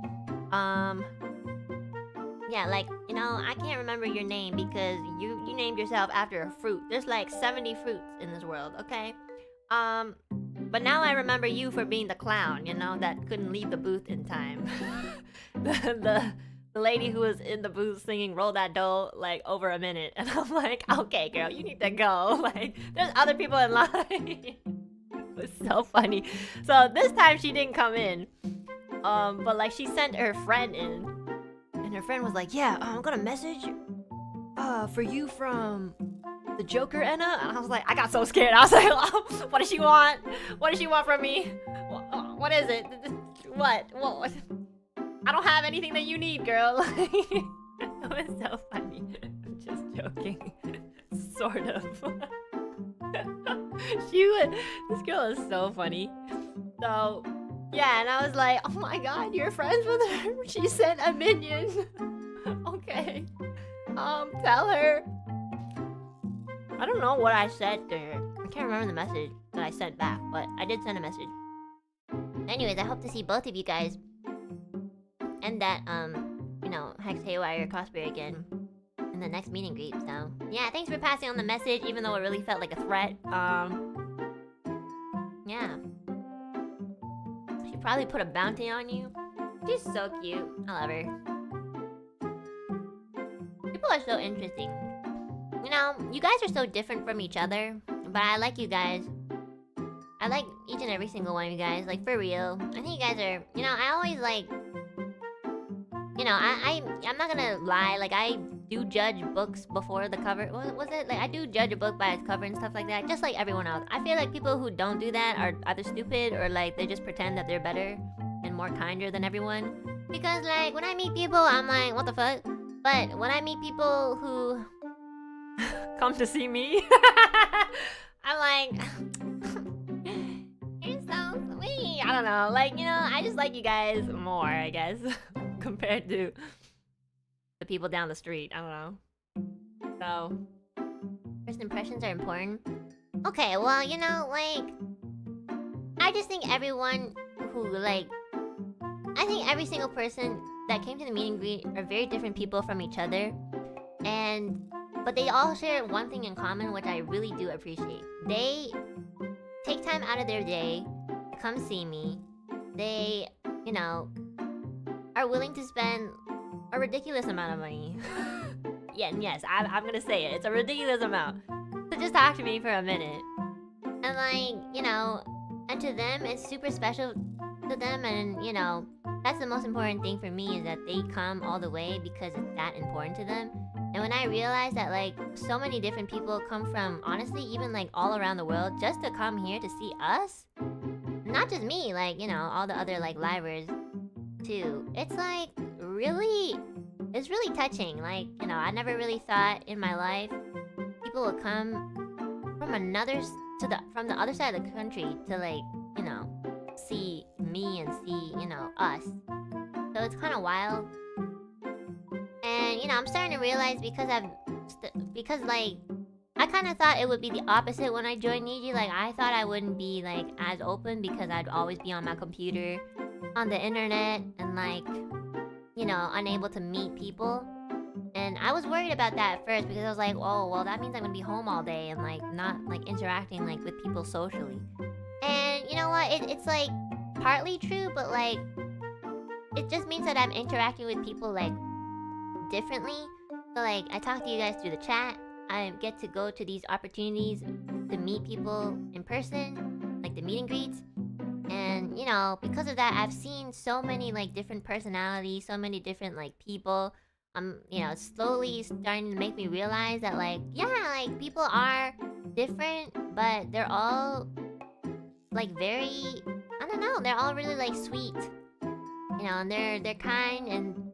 Yeah, like, you know, I can't remember your name because you named yourself after a fruit. There's like 70 fruits in this world, okay? But now I remember you for being the clown, you know, that couldn't leave the booth in time. The lady who was in the booth singing Roll That Dough, like, over a minute. And I'm like, okay, girl, you need to go. Like, there's other people in line. It was so funny. So this time she didn't come in. But, like, she sent her friend in. And her friend was like, yeah, I'm gonna message for you from the Joker, Enna. And I was like, I got so scared. I was like, oh, what does she want? What does she want from me? What is it? What? I don't have anything that you need, girl. It was so funny. I'm just joking. Sort of. This girl is so funny. So, yeah, and I was like, oh my god, you're friends with her? She sent a minion. Okay. Tell her. I don't know what I said to her. I can't remember the message that I sent back, but I did send a message. Anyways, I hope to see both of you guys and that, you know, Hex Haywire cosplay again in the next meet and greet. So, yeah, thanks for passing on the message, even though it really felt like a threat. Yeah. She probably put a bounty on you. She's so cute. I love her. People are so interesting. You know, you guys are so different from each other, but I like you guys. I like each and every single one of you guys, like, for real. I think you guys are, you know, I always, like, you know, I'm not gonna lie, like, I do judge books before the cover. What was it? Like, I do judge a book by its cover and stuff like that, just like everyone else. I feel like people who don't do that are either stupid or, like, they just pretend that they're better and more kinder than everyone. Because, like, when I meet people, I'm like, what the fuck? But when I meet people who come to see me, I'm like, you're so sweet. I don't know, like, you know, I just like you guys more, I guess, compared to the people down the street. I don't know. So, first impressions are important. Okay, well, you know, like, I just think everyone who, like, I think every single person that came to the meet and greet are very different people from each other. But they all share one thing in common, which I really do appreciate. They take time out of their day to come see me. They, you know, are willing to spend a ridiculous amount of money. Yeah, and yes, I'm gonna say it. It's a ridiculous amount. To just talk to me for a minute. And, like, you know, and to them, it's super special to them. And, you know, that's the most important thing for me, is that they come all the way because it's that important to them. And when I realized that, like, so many different people come from, honestly, even, like, all around the world just to come here to see us. Not just me, like, you know, all the other, like, livers, too. It's, like, really... It's really touching. Like, you know, I never really thought in my life people would come from from the other side of the country to, like, you know, see me and see, you know, us. So it's kind of wild. And, you know, I'm starting to realize because like, I kind of thought it would be the opposite when I joined Niji. Like, I thought I wouldn't be, like, as open because I'd always be on my computer, on the internet, and, like, you know, unable to meet people. And I was worried about that at first because I was like, oh, well, that means I'm gonna be home all day and, like, not, like, interacting, like, with people socially. And, you know what? It's, like, partly true, but, like, it just means that I'm interacting with people, like, differently. So, like, I talk to you guys through the chat. I get to go to these opportunities to meet people in person, like the meet and greets. And, you know, because of that, I've seen so many, like, different personalities, so many different, like, people. You know, slowly starting to make me realize that, like, yeah, like, people are different, but they're all like very, I don't know, they're all really like sweet, you know, and they're kind, and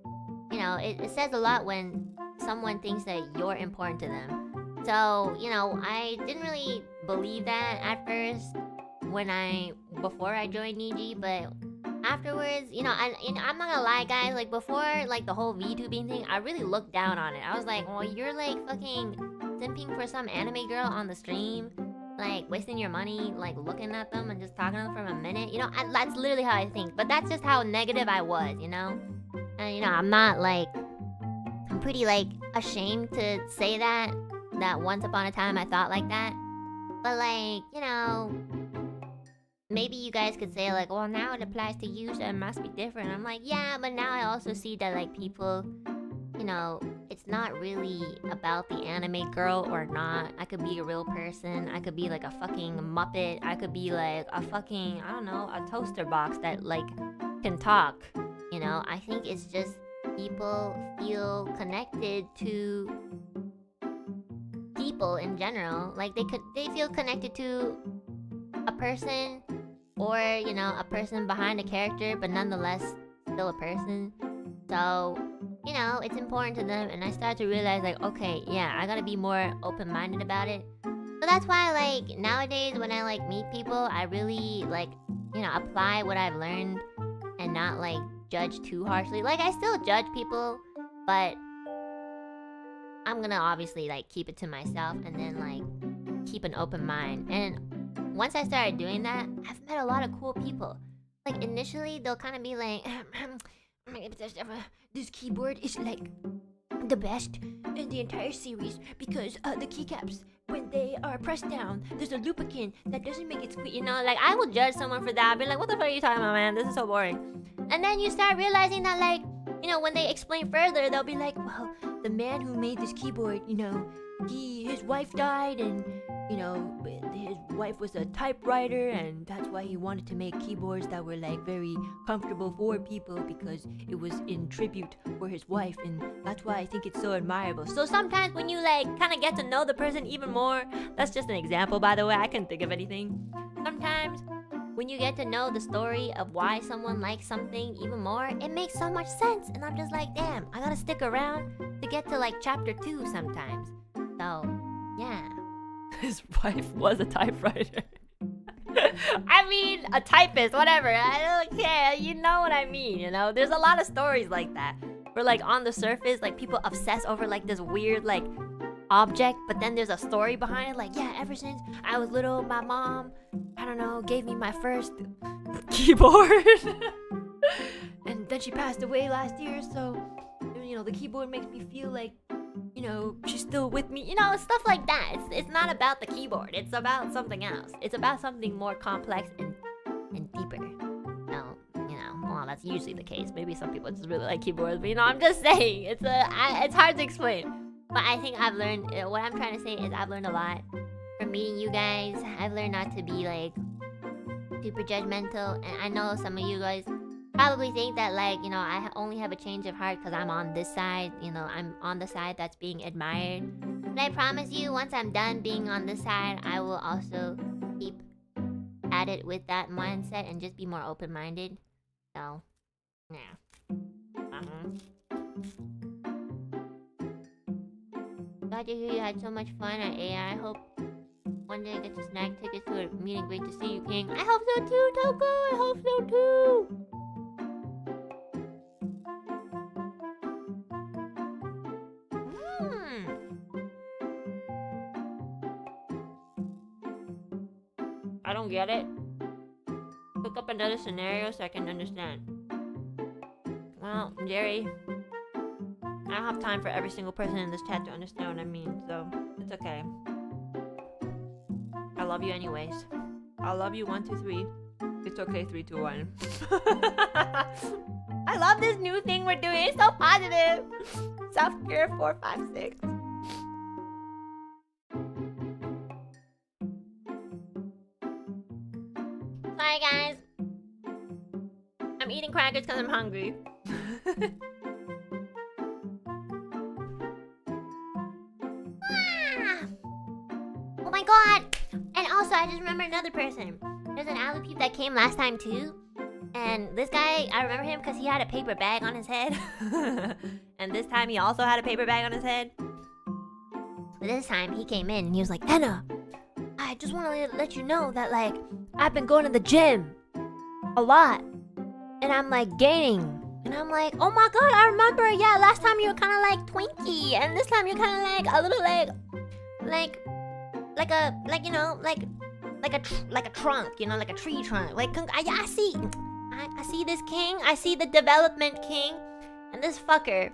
you know, it says a lot when someone thinks that you're important to them. So, you know, I didn't really believe that at first before I joined Niji, but afterwards, you know, I'm not gonna lie, guys, like before like the whole VTubing thing, I really looked down on it. I was like, well, you're like fucking simping for some anime girl on the stream, like wasting your money, like looking at them and just talking to them for a minute. You know, that's literally how I think. But that's just how negative I was, you know. And you know, I'm pretty like ashamed to say that once upon a time I thought like that. But like, you know, maybe you guys could say like, well, now it applies to you, so it must be different. I'm like, yeah, but now I also see that like people, you know, it's not really about the anime girl or not. I could be a real person. I could be like a fucking Muppet. I could be like a fucking, I don't know, a toaster box that like can talk. You know, I think it's just people feel connected to people in general. Like they feel connected to a person, or you know, a person behind a character, but nonetheless still a person. So, you know, it's important to them, and I started to realize like, okay, yeah, I gotta be more open-minded about it. So that's why like nowadays when I like meet people, I really like, you know, apply what I've learned and not like judge too harshly. Like I still judge people, but I'm gonna obviously like keep it to myself and then like keep an open mind. And once I started doing that, I've met a lot of cool people. Like initially they'll kind of be like, this keyboard is like the best in the entire series because the keycaps, when they are pressed down, there's a lubricant that doesn't make it squeak. You know, like I will judge someone for that. I'll be like, what the fuck are you talking about, man? This is so boring. And then you start realizing that like, you know, when they explain further, they'll be like, well, the man who made this keyboard, you know, his wife died, and you know, his wife was a typewriter, and that's why he wanted to make keyboards that were like very comfortable for people, because it was in tribute for his wife, and that's why I think it's so admirable. So sometimes when you like kind of get to know the person even more, that's just an example, by the way, I couldn't think of anything. Sometimes when you get to know the story of why someone likes something even more, it makes so much sense, and I'm just like, damn, I gotta stick around to get to like chapter 2 sometimes. So yeah. His wife was a typewriter. I mean, a typist, whatever. I don't care. You know what I mean, you know? There's a lot of stories like that. Where like on the surface, like people obsess over like this weird like object, but then there's a story behind it. Like, yeah, ever since I was little, my mom, I don't know, gave me my first keyboard. And then she passed away last year, so, you know, the keyboard makes me feel like, you know, she's still with me. You know, stuff like that. It's not about the keyboard. It's about something else. It's about something more complex and deeper. No, you know, well, that's usually the case. Maybe some people just really like keyboards, but you know, I'm just saying, it's hard to explain. But I think I've learned, what I'm trying to say is I've learned a lot from meeting you guys. I've learned not to be like super judgmental, and I know some of you guys probably think that like, you know, I only have a change of heart because I'm on this side, you know, I'm on the side that's being admired. But I promise you, once I'm done being on this side, I will also keep at it with that mindset and just be more open-minded. So, yeah. Glad to hear you had so much fun at AI. I hope one day I get to snag tickets to a meet and greet to see you, King. I hope so too, Toko! I hope so too! I don't get it. Look up another scenario so I can understand. Well, Jerry, I don't have time for every single person in this chat to understand what I mean, so it's okay. I love you anyways. I love you 1, 2, 3. It's okay 3, 2, 1. I love this new thing we're doing. It's so positive. Self-care 4, 5, 6. Sorry guys. I'm eating crackers because I'm hungry. Ah! Oh my god! I just remember another person. There's an Alu peep that came last time too. And this guy, I remember him because he had a paper bag on his head. And this time he also had a paper bag on his head. But this time he came in and he was like, Enna, I just want to let you know that like I've been going to the gym a lot. And I'm like gaining. And I'm like, oh my god, I remember. Yeah, last time you were kind of like Twinkie. And this time you're kind of like a little like a trunk, you know, like a tree trunk. Like, I see this king. I see the development king. And this fucker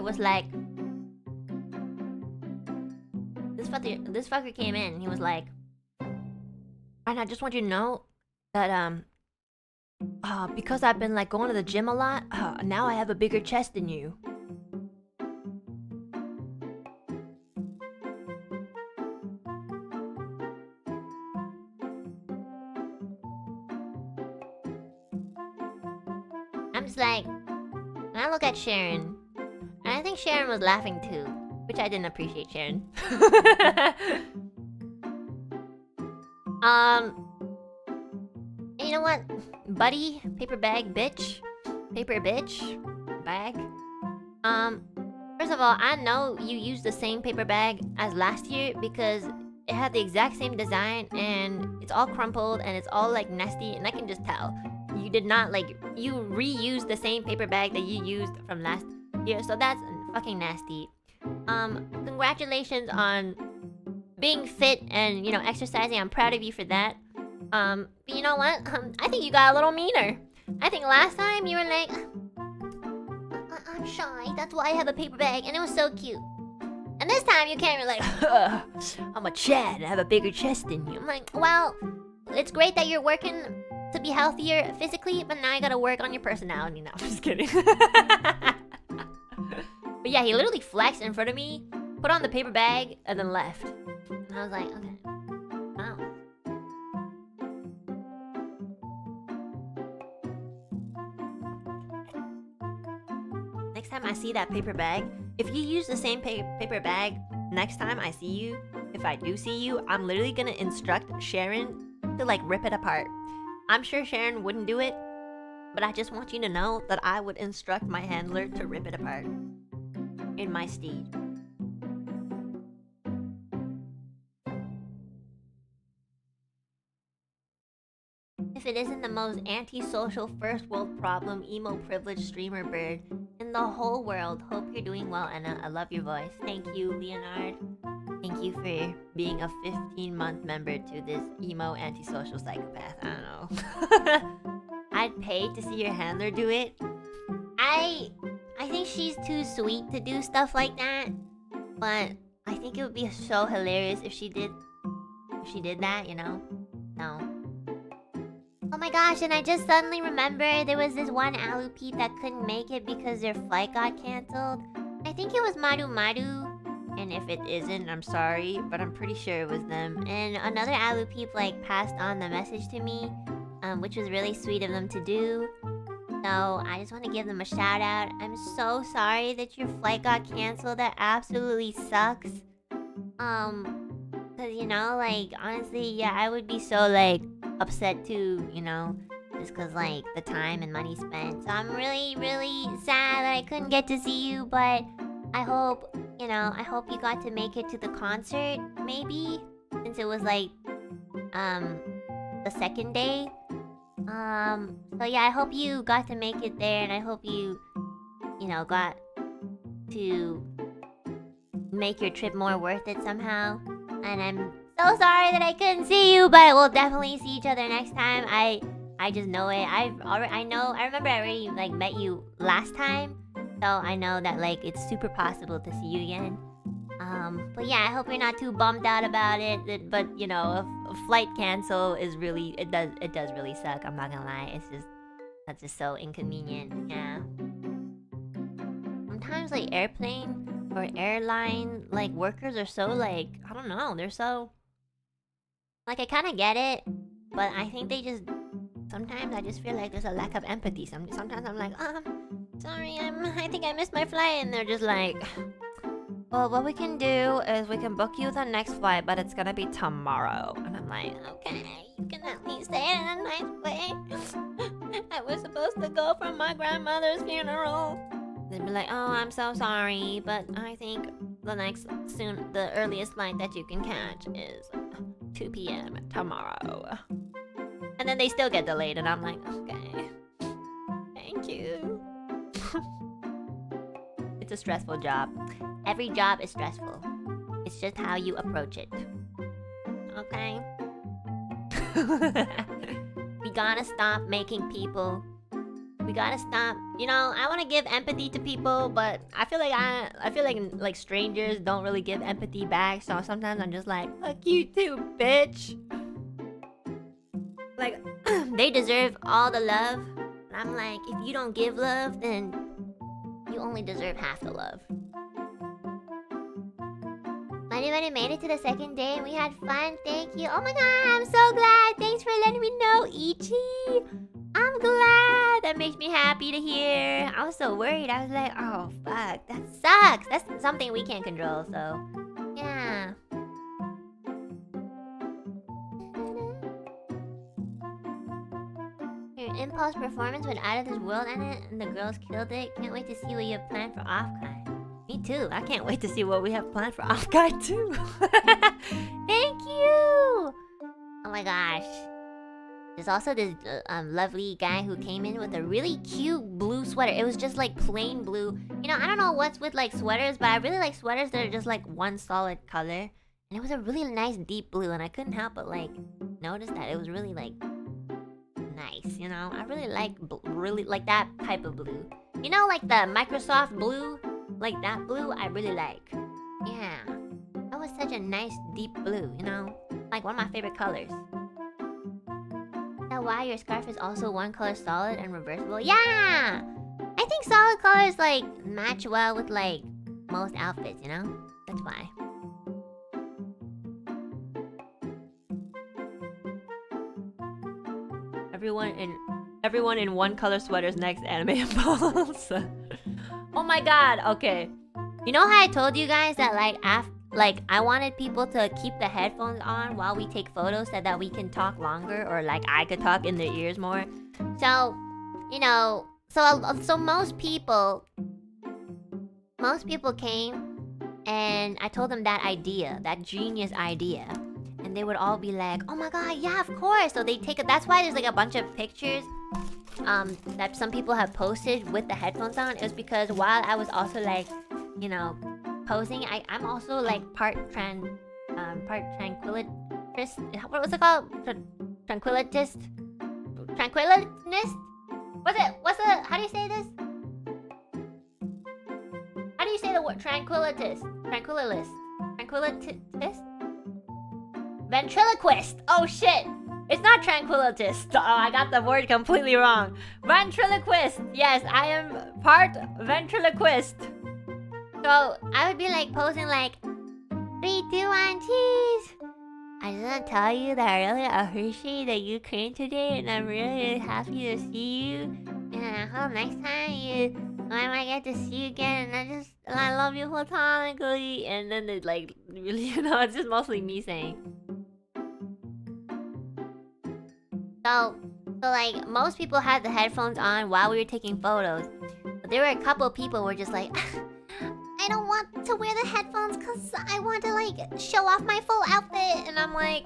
was like, this fucker came in and he was like, and I just want you to know that, because I've been like going to the gym a lot, now I have a bigger chest than you. I'm just like, and I look at Sharon, and I think Sharon was laughing too, which I didn't appreciate Sharon. You know what, buddy, paper bag bitch, paper bitch, bag. First of all, I know you used the same paper bag as last year because it had the exact same design and it's all crumpled and it's all like nasty, and I can just tell. You did not like, you reused the same paper bag that you used from last year, so that's fucking nasty. Congratulations on being fit and, you know, exercising. I'm proud of you for that. But you know what? I think you got a little meaner. I think last time you were like, I'm shy, that's why I have a paper bag, and it was so cute. And this time you can't be like, I'm a Chad and I have a bigger chest than you. I'm like, well, it's great that you're working to be healthier physically, but now you gotta work on your personality now. I'm just kidding. But yeah, he literally flexed in front of me, put on the paper bag, and then left. And I was like, okay. Wow. Next time I see that paper bag, if you use the same paper bag, next time I see you, if I do see you, I'm literally gonna instruct Sharon to like rip it apart. I'm sure Sharon wouldn't do it, but I just want you to know that I would instruct my handler to rip it apart. In my steed. If it isn't the most antisocial first world problem emo privileged streamer bird in the whole world, hope you're doing well, Enna. I love your voice. Thank you, Leonard. Thank you for being a 15-month member to this emo antisocial psychopath. I don't know. I'd pay to see your handler do it. I think she's too sweet to do stuff like that, but I think it would be so hilarious if she did that, you know? No. Oh my gosh, and I just suddenly remembered there was this one Alu peep that couldn't make it because their flight got cancelled. I think it was Maru Maru, and if it isn't, I'm sorry, but I'm pretty sure it was them. And another Alu peep like passed on the message to me, which was really sweet of them to do. So I just want to give them a shout out. I'm so sorry that your flight got canceled. That absolutely sucks. Cause you know, like honestly, yeah, I would be so like upset too, you know, just cause like the time and money spent. So I'm really, really sad that I couldn't get to see you, but I hope, you know, I hope you got to make it to the concert, maybe, since it was like, the second day. So yeah, I hope you got to make it there, and I hope you know, got to make your trip more worth it somehow. And I'm so sorry that I couldn't see you, but we'll definitely see each other next time. I just know it. I remember I already like met you last time, so I know that like it's super possible to see you again. But yeah, I hope you're not too bummed out about it. But you know, a flight cancel is really, it does really suck. I'm not gonna lie. That's just so inconvenient. Yeah. Sometimes like airplane or airline like workers are so like, I don't know, they're so like, I kind of get it, but I think they just, sometimes I just feel like there's a lack of empathy. Sometimes I'm like, sorry, I think I missed my flight, and they're just like, well, what we can do is we can book you the next flight, but it's gonna be tomorrow. And I'm like, okay, you can at least say it in a nice way. I was supposed to go for my grandmother's funeral. They'd be like, oh, I'm so sorry, but I think the earliest flight that you can catch is 2 p.m. tomorrow. And then they still get delayed, and I'm like, okay, thank you. It's a stressful job. Every job is stressful. It's just how you approach it. Okay? We gotta stop making people. We gotta stop. You know, I want to give empathy to people, but I feel like strangers don't really give empathy back. So sometimes I'm just like, fuck you too, bitch. Like, they deserve all the love. And I'm like, if you don't give love, then you only deserve half the love. Anybody made it to the second day and we had fun. Thank you. Oh my god, I'm so glad. Thanks for letting me know, Ichi. I'm glad. That makes me happy to hear. I was so worried. I was like, oh fuck, that sucks. That's something we can't control, so yeah. Your impulse performance went out of this world and the girls killed it. Can't wait to see what you have planned for Off-Kai. Me too. I can't wait to see what we have planned for Off-Kai too. Thank you! Oh my gosh. There's also this lovely guy who came in with a really cute blue sweater. It was just like plain blue. You know, I don't know what's with like sweaters, but I really like sweaters that are just like one solid color. And it was a really nice deep blue, and I couldn't help but like notice that it was really like nice, you know? I really like that type of blue. You know, like the Microsoft blue? Like that blue, I really like. Yeah. That was such a nice deep blue, you know? Like one of my favorite colors. Is that why your scarf is also one color solid and reversible? Yeah! I think solid colors like match well with like most outfits, you know? That's why. Everyone in one color sweaters next anime impulse. Oh my god, okay. You know how I told you guys that like I wanted people to keep the headphones on while we take photos so that we can talk longer, or like I could talk in their ears more. So, you know, so most people came and I told them that idea, that genius idea. And they would all be like, oh my god, yeah, of course. So they that's why there's like a bunch of pictures that some people have posted with the headphones on. It was because while I was also like, you know, posing, I'm also like part tranquilitist. What was it called? Tranquilitist? Tranquilitist? How do you say this? How do you say the word tranquilitist? Tranquilitist? Ventriloquist! Oh shit! It's not tranquilitist. Oh, I got the word completely wrong. Ventriloquist! Yes, I am part ventriloquist. So, I would be like posing like 3, 2, 1, cheese! I just want to tell you that I really appreciate that you came today, and I'm really happy to see you. And I hope next time I might get to see you again, and I love you platonically. And then they like, really, you know, it's just mostly me saying. So like, most people had the headphones on while we were taking photos. But there were a couple of people who were just like, I don't want to wear the headphones because I want to like show off my full outfit. And I'm like,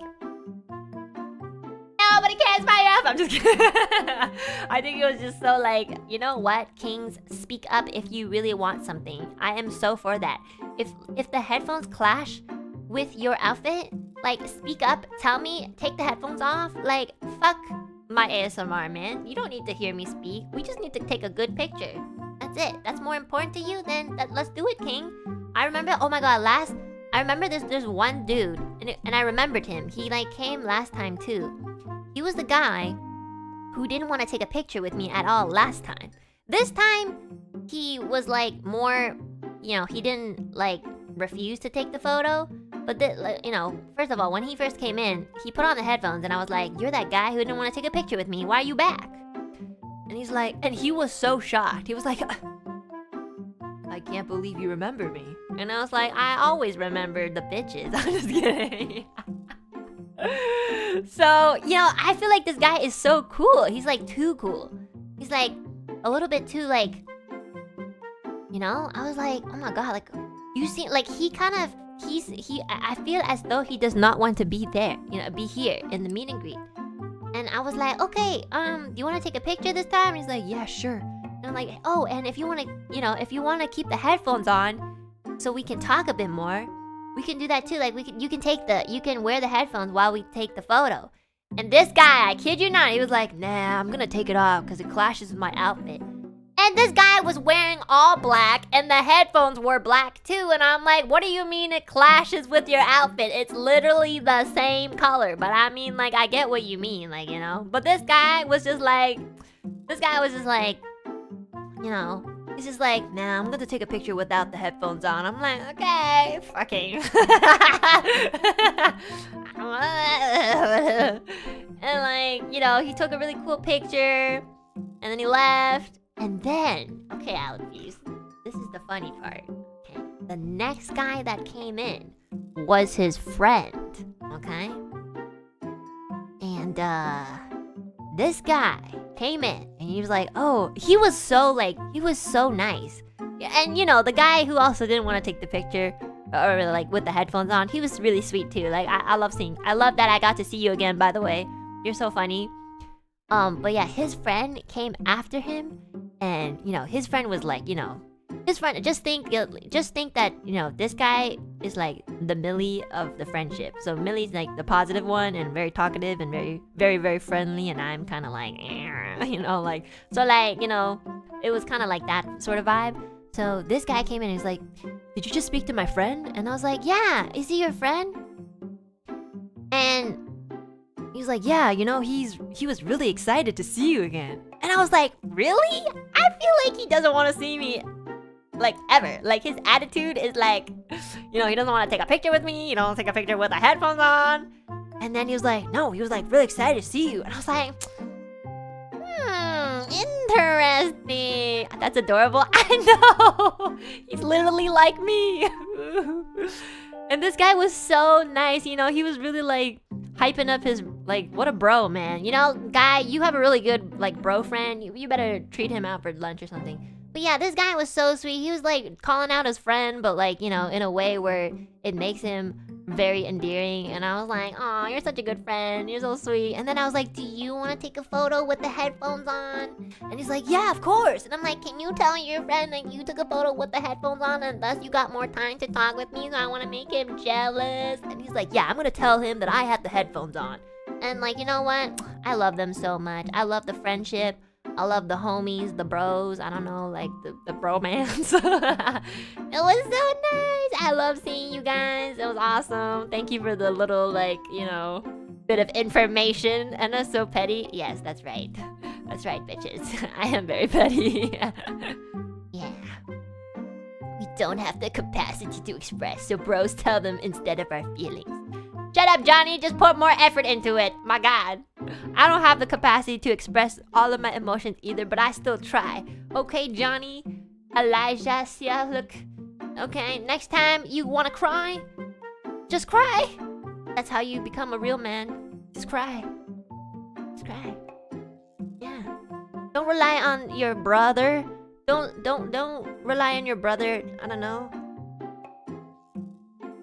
nobody cares about your outfit. I'm just kidding. I think it was just so like, you know what, Kings, speak up if you really want something. I am so for that. If the headphones clash with your outfit, like, speak up, tell me, take the headphones off. Like, fuck my ASMR, man. You don't need to hear me speak. We just need to take a good picture. That's it. That's more important to you than let's do it, King. I remember, oh my god, I remember there's one dude, and I remembered him. He like came last time too. He was the guy who didn't want to take a picture with me at all last time. This time, he was like more, you know, he didn't like refuse to take the photo. But, you know, first of all, when he first came in, he put on the headphones and I was like, you're that guy who didn't want to take a picture with me. Why are you back? And he's like, and he was so shocked. He was like, I can't believe you remember me. And I was like, I always remember the bitches. I'm just kidding. So, you know, I feel like this guy is so cool. He's like too cool. He's like a little bit too like, you know, I was like, oh my god, like you see, like he kind of, I feel as though he does not want to be there, you know, be here in the meet and greet. And I was like, okay, do you want to take a picture this time? And he's like, yeah, sure. And I'm like, oh, and if you want to, you know, if you want to keep the headphones on so we can talk a bit more, we can do that too. Like you can wear the headphones while we take the photo. And this guy, I kid you not, he was like, nah, I'm gonna take it off because it clashes with my outfit. And this guy was wearing all black and the headphones were black too. And I'm like, what do you mean it clashes with your outfit? It's literally the same color. But I mean, like, I get what you mean, like, you know. But this guy was just like, you know, he's just like, nah, I'm gonna take a picture without the headphones on. I'm like, okay, fucking. And like, you know, he took a really cool picture and then he left. And then, okay, Alex, this is the funny part. Okay, the next guy that came in was his friend. Okay, and this guy came in and he was like, oh, he was so nice. And you know, the guy who also didn't want to take the picture or like with the headphones on, he was really sweet too. Like I love that I got to see you again, by the way. You're so funny. But yeah, his friend came after him, and you know, his friend was like, you know, his friend just think that, you know, this guy is like the Millie of the friendship. So Millie's like the positive one and very talkative and very, very, very friendly, and I'm kind of like, you know, like, so like, you know, it was kind of like that sort of vibe. So this guy came in and he's like, did you just speak to my friend? And I was like, yeah, is he your friend? And he's like, yeah, you know, he was really excited to see you again. And I was like, really? I feel like he doesn't want to see me, like, ever. Like, his attitude is like, you know, he doesn't want to take a picture with me. You know, take a picture with the headphones on. And then he was like, no, he was like really excited to see you. And I was like, interesting. That's adorable. I know. He's literally like me. And this guy was so nice. You know, he was really like hyping up his, like, what a bro, man. You know, guy, you have a really good, like, bro friend. You better treat him out for lunch or something. But yeah, this guy was so sweet. He was like calling out his friend, but like, you know, in a way where it makes him very endearing. And I was like, oh, you're such a good friend. You're so sweet. And then I was like, do you want to take a photo with the headphones on? And he's like, yeah, of course. And I'm like, can you tell your friend that you took a photo with the headphones on and thus you got more time to talk with me, so I want to make him jealous? And he's like, yeah, I'm going to tell him that I had the headphones on. And like, you know what? I love them so much. I love the friendship. I love the homies, the bros, I don't know, like the bromance. It was so nice. I love seeing you guys. It was awesome. Thank you for the little, like, you know, bit of information. And that's so petty. Yes, that's right. That's right, bitches. I am very petty. Yeah. We don't have the capacity to express, so bros tell them instead of our feelings. Shut up, Johnny. Just put more effort into it. My God. I don't have the capacity to express all of my emotions either, but I still try. Okay, Johnny? Elijah, look. Okay, next time you want to cry, just cry. That's how you become a real man. Just cry. Just cry. Yeah. Don't rely on your brother. Don't rely on your brother. I don't know.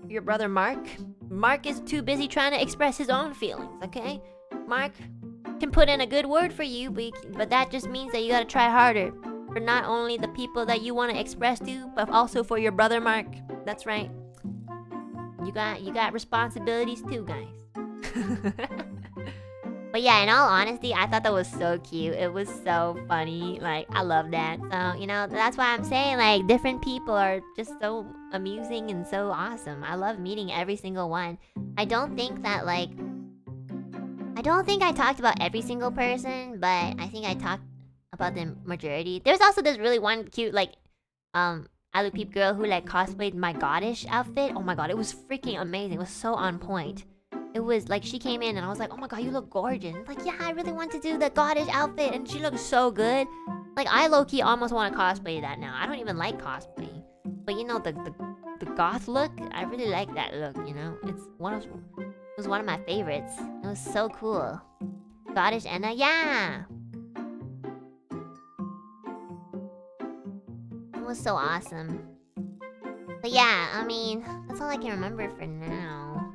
Your brother Mark. Mark is too busy trying to express his own feelings, okay? Mark can put in a good word for you, but that just means that you gotta try harder for not only the people that you want to express to, but also for your brother Mark. That's right. You got responsibilities too, guys. But yeah, in all honesty, I thought that was so cute. It was so funny. Like, I love that. So, you know, that's why I'm saying, like, different people are just so amusing and so awesome. I love meeting every single one. I don't think I talked about every single person, but I think I talked about the majority. There's also this really one cute, like, Alouette girl who, like, cosplayed my Goddish outfit. Oh my god, it was freaking amazing. It was so on point. It was like, she came in and I was like, oh my god, you look gorgeous. Like, yeah, I really want to do the Goddish outfit, and she looked so good. Like, I low-key almost want to cosplay that now. I don't even like cosplaying. But you know, the goth look, I really like that look, you know? It was one of my favorites. It was so cool. Goddess Enna, yeah! It was so awesome. But yeah, I mean, that's all I can remember for now.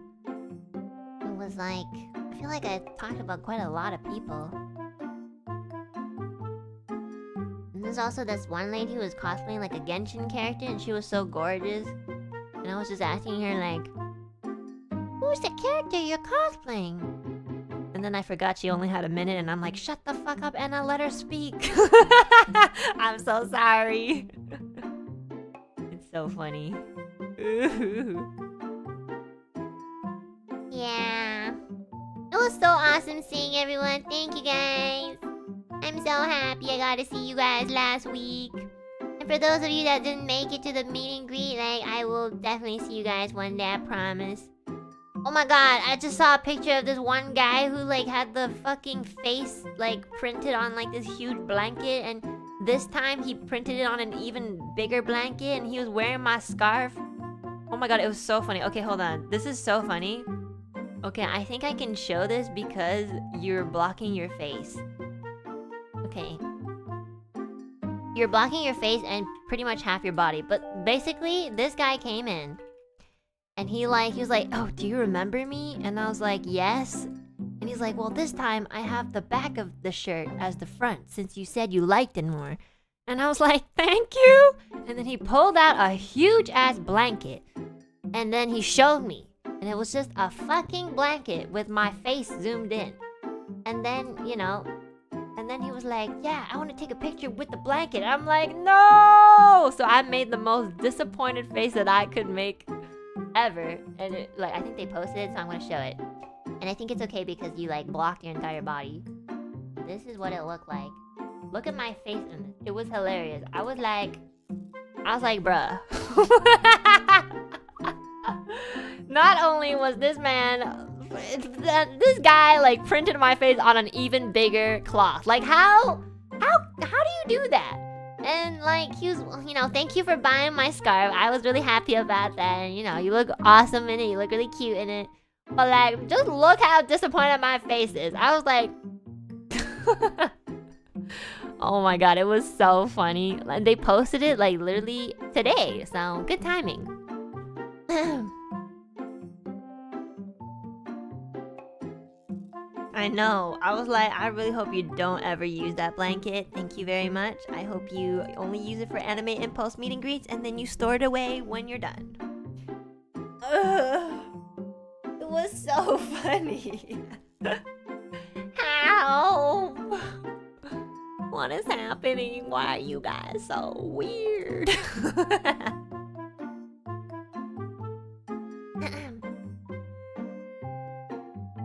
It was like, I feel like I talked about quite a lot of people. And there's also this one lady who was cosplaying like a Genshin character, and she was so gorgeous. And I was just asking her like, who's the character you're cosplaying? And then I forgot she only had a minute, and I'm like, shut the fuck up, Enna, let her speak. I'm so sorry. It's so funny. Yeah. It was so awesome seeing everyone. Thank you guys. I'm so happy I got to see you guys last week. And for those of you that didn't make it to the meet and greet, like, I will definitely see you guys one day, I promise. Oh my god, I just saw a picture of this one guy who like had the fucking face like printed on like this huge blanket, and this time he printed it on an even bigger blanket, and he was wearing my scarf. Oh my god, it was so funny. Okay, hold on. This is so funny. Okay, I think I can show this because you're blocking your face. Okay. You're blocking your face and pretty much half your body, but basically this guy came in. And he was like, oh, do you remember me? And I was like, yes. And he's like, well, this time I have the back of the shirt as the front, since you said you liked it more. And I was like, thank you. And then he pulled out a huge ass blanket. And then he showed me. And it was just a fucking blanket with my face zoomed in. And then, you know, and then he was like, yeah, I want to take a picture with the blanket. I'm like, no. So I made the most disappointed face that I could make ever, and it, like, I think they posted it, so I'm gonna show it. And I think it's okay because you like blocked your entire body. This is what it looked like. Look at my face in it. It was hilarious. I was like, bruh. Not only was this guy like printed my face on an even bigger cloth. Like how do you do that? And like, he was, you know, thank you for buying my scarf. I was really happy about that. And you know, you look awesome in it. You look really cute in it. But like, just look how disappointed my face is. I was like, oh my god, it was so funny. And they posted it like literally today. So good timing. I know. I was like, I really hope you don't ever use that blanket. Thank you very much. I hope you only use it for anime impulse meet and greets, and then you store it away when you're done. It was so funny. How? What is happening? Why are you guys so weird?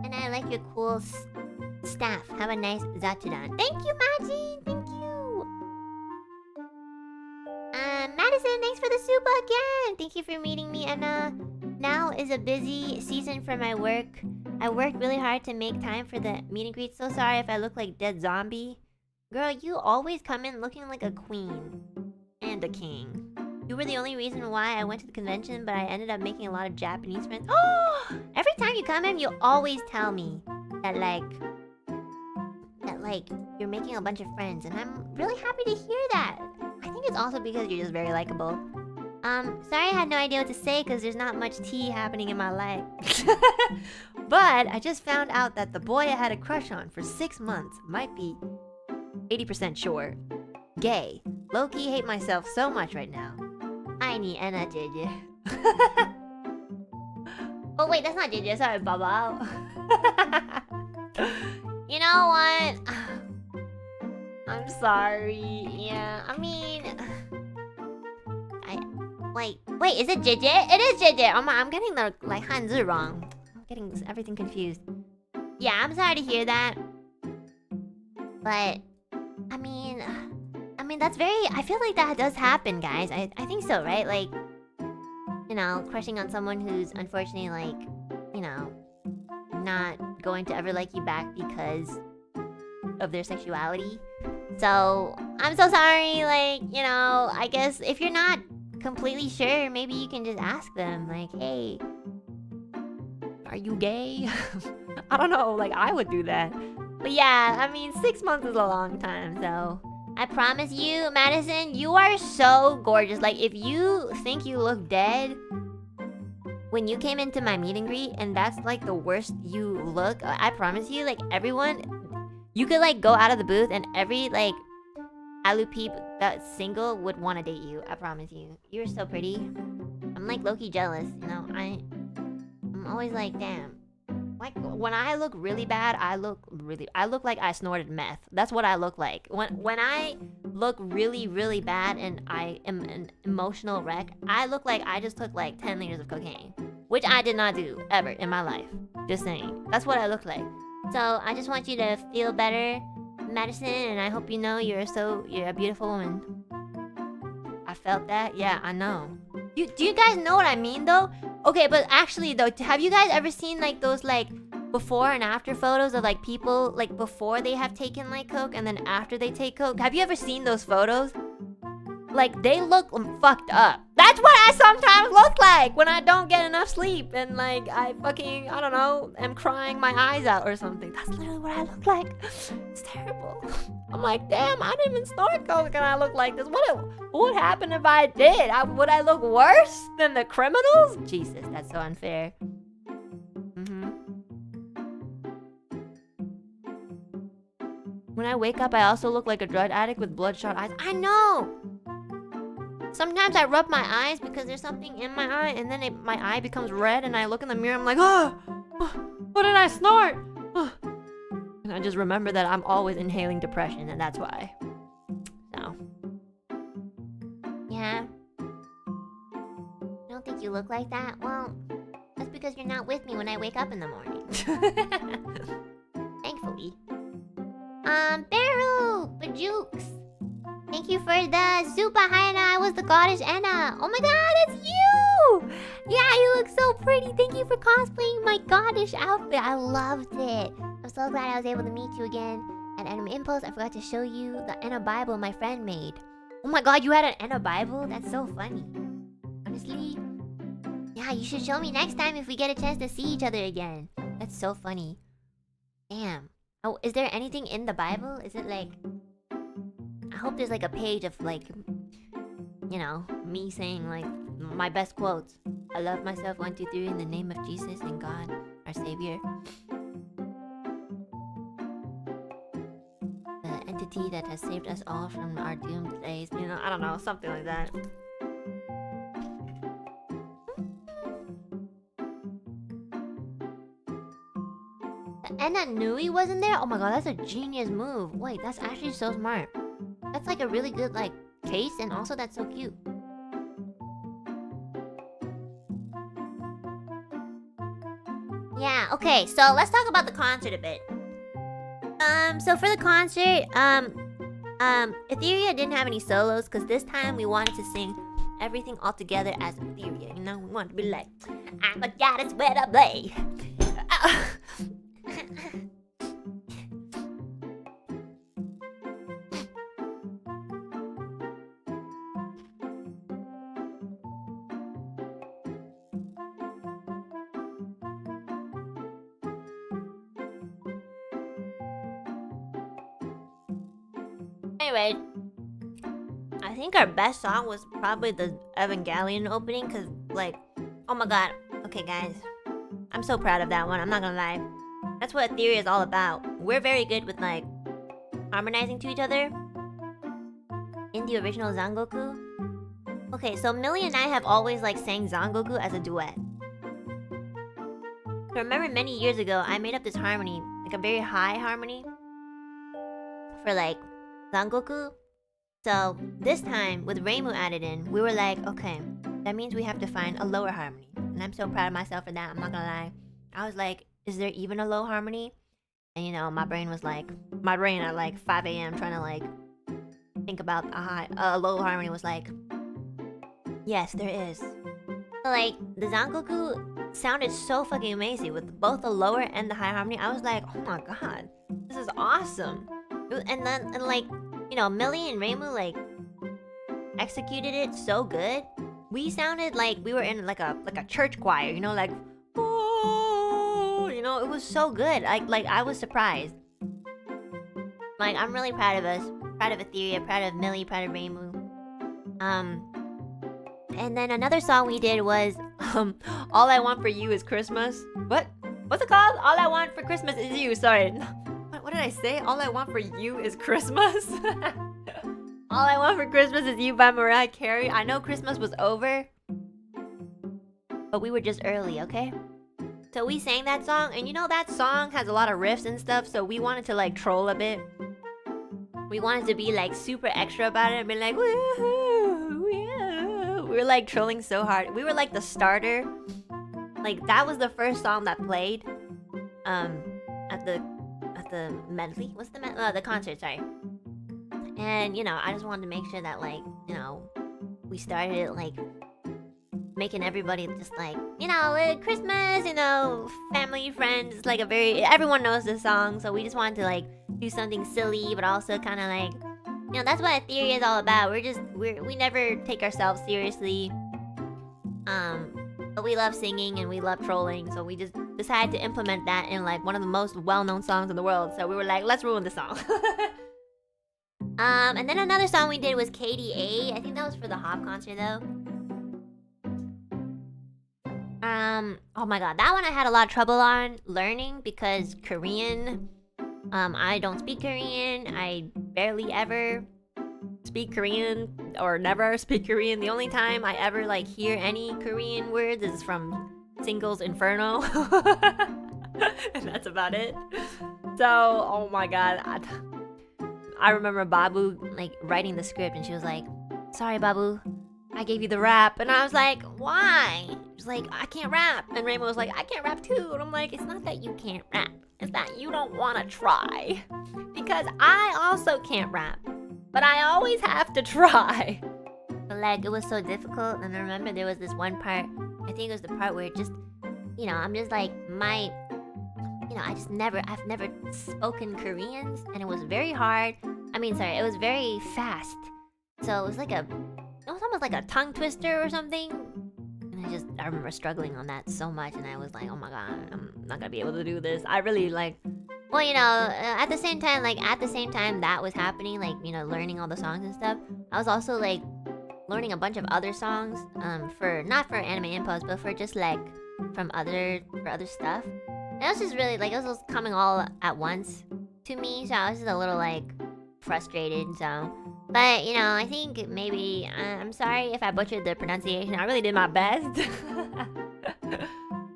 And I like your cool staff. Have a nice ZATSUDAN. Thank you, Maji! Thank you! Madison, thanks for the soup again! Thank you for meeting me, Enna. Now is a busy season for my work. I worked really hard to make time for the meet and greet. So sorry if I look like dead zombie. Girl, you always come in looking like a queen. And a king. You were the only reason why I went to the convention, but I ended up making a lot of Japanese friends. Oh! Every time you come in, you always tell me that you're making a bunch of friends, and I'm really happy to hear that. I think it's also because you're just very likable. Sorry I had no idea what to say because there's not much tea happening in my life. But I just found out that the boy I had a crush on for 6 months might be 80% sure gay. Low-key hate myself so much right now. I need Enna JJ. Oh wait, that's not JJ, sorry, Baba. You know what? I'm sorry. Yeah, I mean, wait, is it JJ? It is JJ. I'm getting the like Hanzi wrong. I'm getting everything confused. Yeah, I'm sorry to hear that. But I mean, that's very. I feel like that does happen, guys. I think so, right? Like, you know, crushing on someone who's unfortunately like, you know, not going to ever like you back because of their sexuality. So I'm so sorry. Like, you know, I guess if you're not completely sure, maybe you can just ask them, like, hey, Are you gay? I don't know, like I would do that. But yeah, I mean 6 months is a long time, so I promise you, Madison, you are so gorgeous. Like, if you think you look dead when you came into my meet and greet, and that's like the worst you look, I promise you, like everyone, you could like go out of the booth and every like Alouette that's single would want to date you. I promise you. You're so pretty. I'm like low-key jealous, you know. I'm always like, damn. Like when I look really bad, I look like I snorted meth. That's what I look like. When I look really, really bad and I am an emotional wreck, I look like I just took like 10 liters of cocaine. Which I did not do ever in my life. Just saying. That's what I look like. So I just want you to feel better, Madison, and I hope you know you're a beautiful woman. I felt that. Yeah, I know. Do you guys know what I mean though? Okay, but actually though, have you guys ever seen like those like before and after photos of like people like before they have taken like coke and then after they take coke? Have you ever seen those photos? Like they look fucked up. That's what I sometimes look like when I don't get enough sleep and like I don't know, am crying my eyes out or something. That's literally what I look like. It's terrible. I'm like, damn, I didn't even snort coke and I look like this. What would happen if I did? Would I look worse than the criminals? Jesus, that's so unfair. When I wake up, I also look like a drug addict with bloodshot eyes. I know! Sometimes I rub my eyes because there's something in my eye, and then my eye becomes red, and I look in the mirror, I'm like, oh, what did I snort? And I just remember that I'm always inhaling depression, and that's why. So. Yeah. I don't think you look like that. Well, that's because you're not with me when I wake up in the morning. Thankfully. Beru! Bajukes! Thank you for the super. Hi, Enna. I was the goddess Enna. Oh my god, it's you! Yeah, you look so pretty. Thank you for cosplaying my goddess outfit. I loved it. I'm so glad I was able to meet you again. At Anime Impulse, I forgot to show you the Enna Bible my friend made. Oh my god, you had an Enna Bible? That's so funny. Honestly. Yeah, you should show me next time if we get a chance to see each other again. That's so funny. Damn. Oh, is there anything in the Bible? Is it like... I hope there's like a page of like, you know, me saying like my best quotes. I love myself 1, 2, 3 in the name of Jesus and God, our Savior. The entity that has saved us all from our doomed days. You know, I don't know, something like that. Enna knew he wasn't there? Oh my god, that's a genius move. Wait, that's actually so smart. That's like a really good like case, and also that's so cute. Yeah, okay, so let's talk about the concert a bit. So for the concert, Ethyria didn't have any solos because this time we wanted to sing everything all together as Ethyria. You know, we wanted to be like, I'm a goddess where to play. Anyway, I think our best song was probably the Evangelion opening, cause like, oh my god. Okay guys, I'm so proud of that one, I'm not gonna lie. That's what Ethyria is all about. We're very good with like harmonizing to each other in the original Zangoku. Okay, so Millie and I have always like sang Zangoku as a duet. So remember many years ago, I made up this harmony, like a very high harmony for like Zangoku. So this time with Reimu added in, we were like, okay, that means we have to find a lower harmony. And I'm so proud of myself for that, I'm not gonna lie. I was like, is there even a low harmony? And you know, my brain at like 5 a.m. trying to like think about a low harmony was like, yes, there is. So like the Zangoku sounded so fucking amazing with both the lower and the high harmony. I was like, oh my god, this is awesome. And like, you know, Millie and Reimu like executed it so good we sounded like we were in like a church choir, you know, like, oh, you know, it was so good. Like I was surprised. Like, I'm really proud of us. Proud of Ethyria, proud of Millie, proud of Reimu. And then another song we did was All I Want for You is Christmas. What? What's it called? All I Want for Christmas is You. Sorry. What did I say? All I Want for You is Christmas? All I Want for Christmas is You by Mariah Carey. I know Christmas was over, but we were just early, okay? So we sang that song, and you know that song has a lot of riffs and stuff, so we wanted to like troll a bit. We wanted to be like super extra about it and be like, woohoo, yeah. We were like trolling so hard. We were like the starter. Like that was the first song that played at the medley. What's the concert, sorry. And you know, I just wanted to make sure that like, you know, we started it like making everybody just like, you know, Christmas, you know, family, friends, like everyone knows this song, so we just wanted to like do something silly, but also kind of like, you know, that's what Ethyria is all about. We never take ourselves seriously, but we love singing and we love trolling, so we just decided to implement that in like one of the most well-known songs in the world. So we were like, let's ruin the song. And then another song we did was KDA. I think that was for the Hop concert though. Oh my god, that one I had a lot of trouble on learning because Korean. I don't speak Korean. I barely ever speak Korean or never speak Korean. The only time I ever like hear any Korean words is from Singles Inferno. And that's about it. So, oh my god. I remember Babu like writing the script and she was like, sorry Babu, I gave you the rap. And I was like, why? She was like, I can't rap. And Reimu was like, I can't rap too. And I'm like, it's not that you can't rap. It's that you don't want to try. Because I also can't rap. But I always have to try. But like, it was so difficult. And I remember there was this one part, I think it was the part where it just, you know, I'm just like, I've never spoken Koreans. And it was very hard. It was very fast. So it was almost like a tongue twister or something. And I remember struggling on that so much. And I was like, oh my god, I'm not gonna be able to do this. I really like... Well, you know, at the same time that was happening, like, you know, learning all the songs and stuff, I was also like learning a bunch of other songs, not for anime impos, but for just like for other stuff. And it was just really like, it was coming all at once to me, so I was just a little like frustrated. So, but you know, I think maybe I'm sorry if I butchered the pronunciation. I really did my best.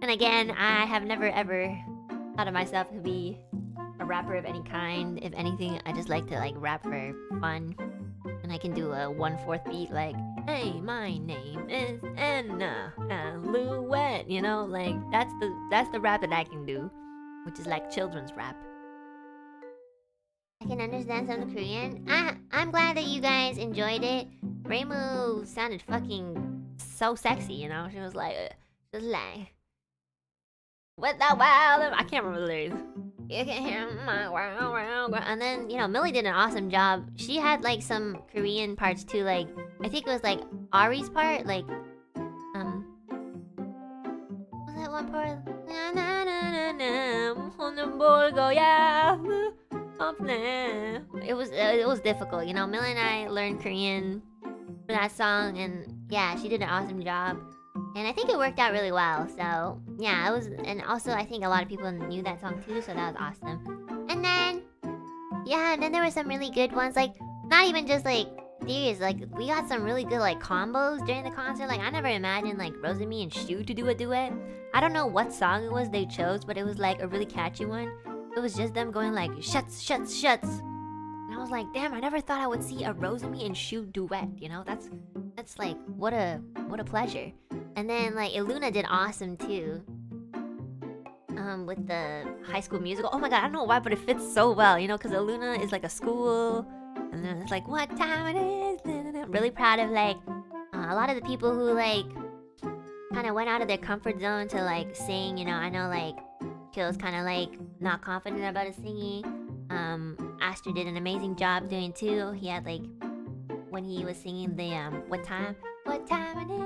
And again, I have never ever thought of myself to be a rapper of any kind. If anything, I just like to like rap for fun, and I can do a 1/4 beat like, hey, my name is Enna Alouette, you know, like that's the rap that I can do, which is like children's rap. I can understand some Korean. I'm glad that you guys enjoyed it. Reimu sounded fucking so sexy, you know. She was like, with the wild, I can't remember the lyrics. You can hear my wow. And then, you know, Millie did an awesome job. She had like some Korean parts too, like I think it was like Ari's part, like what's that one part? It was difficult, you know. Millie and I learned Korean for that song, and yeah, she did an awesome job. And I think it worked out really well, so yeah, it was, and also I think a lot of people knew that song too, so that was awesome. And then, yeah, and then there were some really good ones, like, not even just like, serious, like, we got some really good like combos during the concert. Like, I never imagined like Rosemi and Shu to do a duet. I don't know what song it was they chose, but it was like a really catchy one. It was just them going like, shuts, shuts, shuts. And I was like, damn, I never thought I would see a Rosemi and Shu duet, you know? That's like, what a pleasure. And then like Iluna did awesome too. With the High School Musical. Oh my god, I don't know why, but it fits so well, you know, because Iluna is like a school, and then it's like, what time it is? I'm really proud of like a lot of the people who like kind of went out of their comfort zone to like sing, you know. I know like Kill's kind of like not confident about his singing. Aster did an amazing job doing too. He had like, when he was singing the what time what time is it?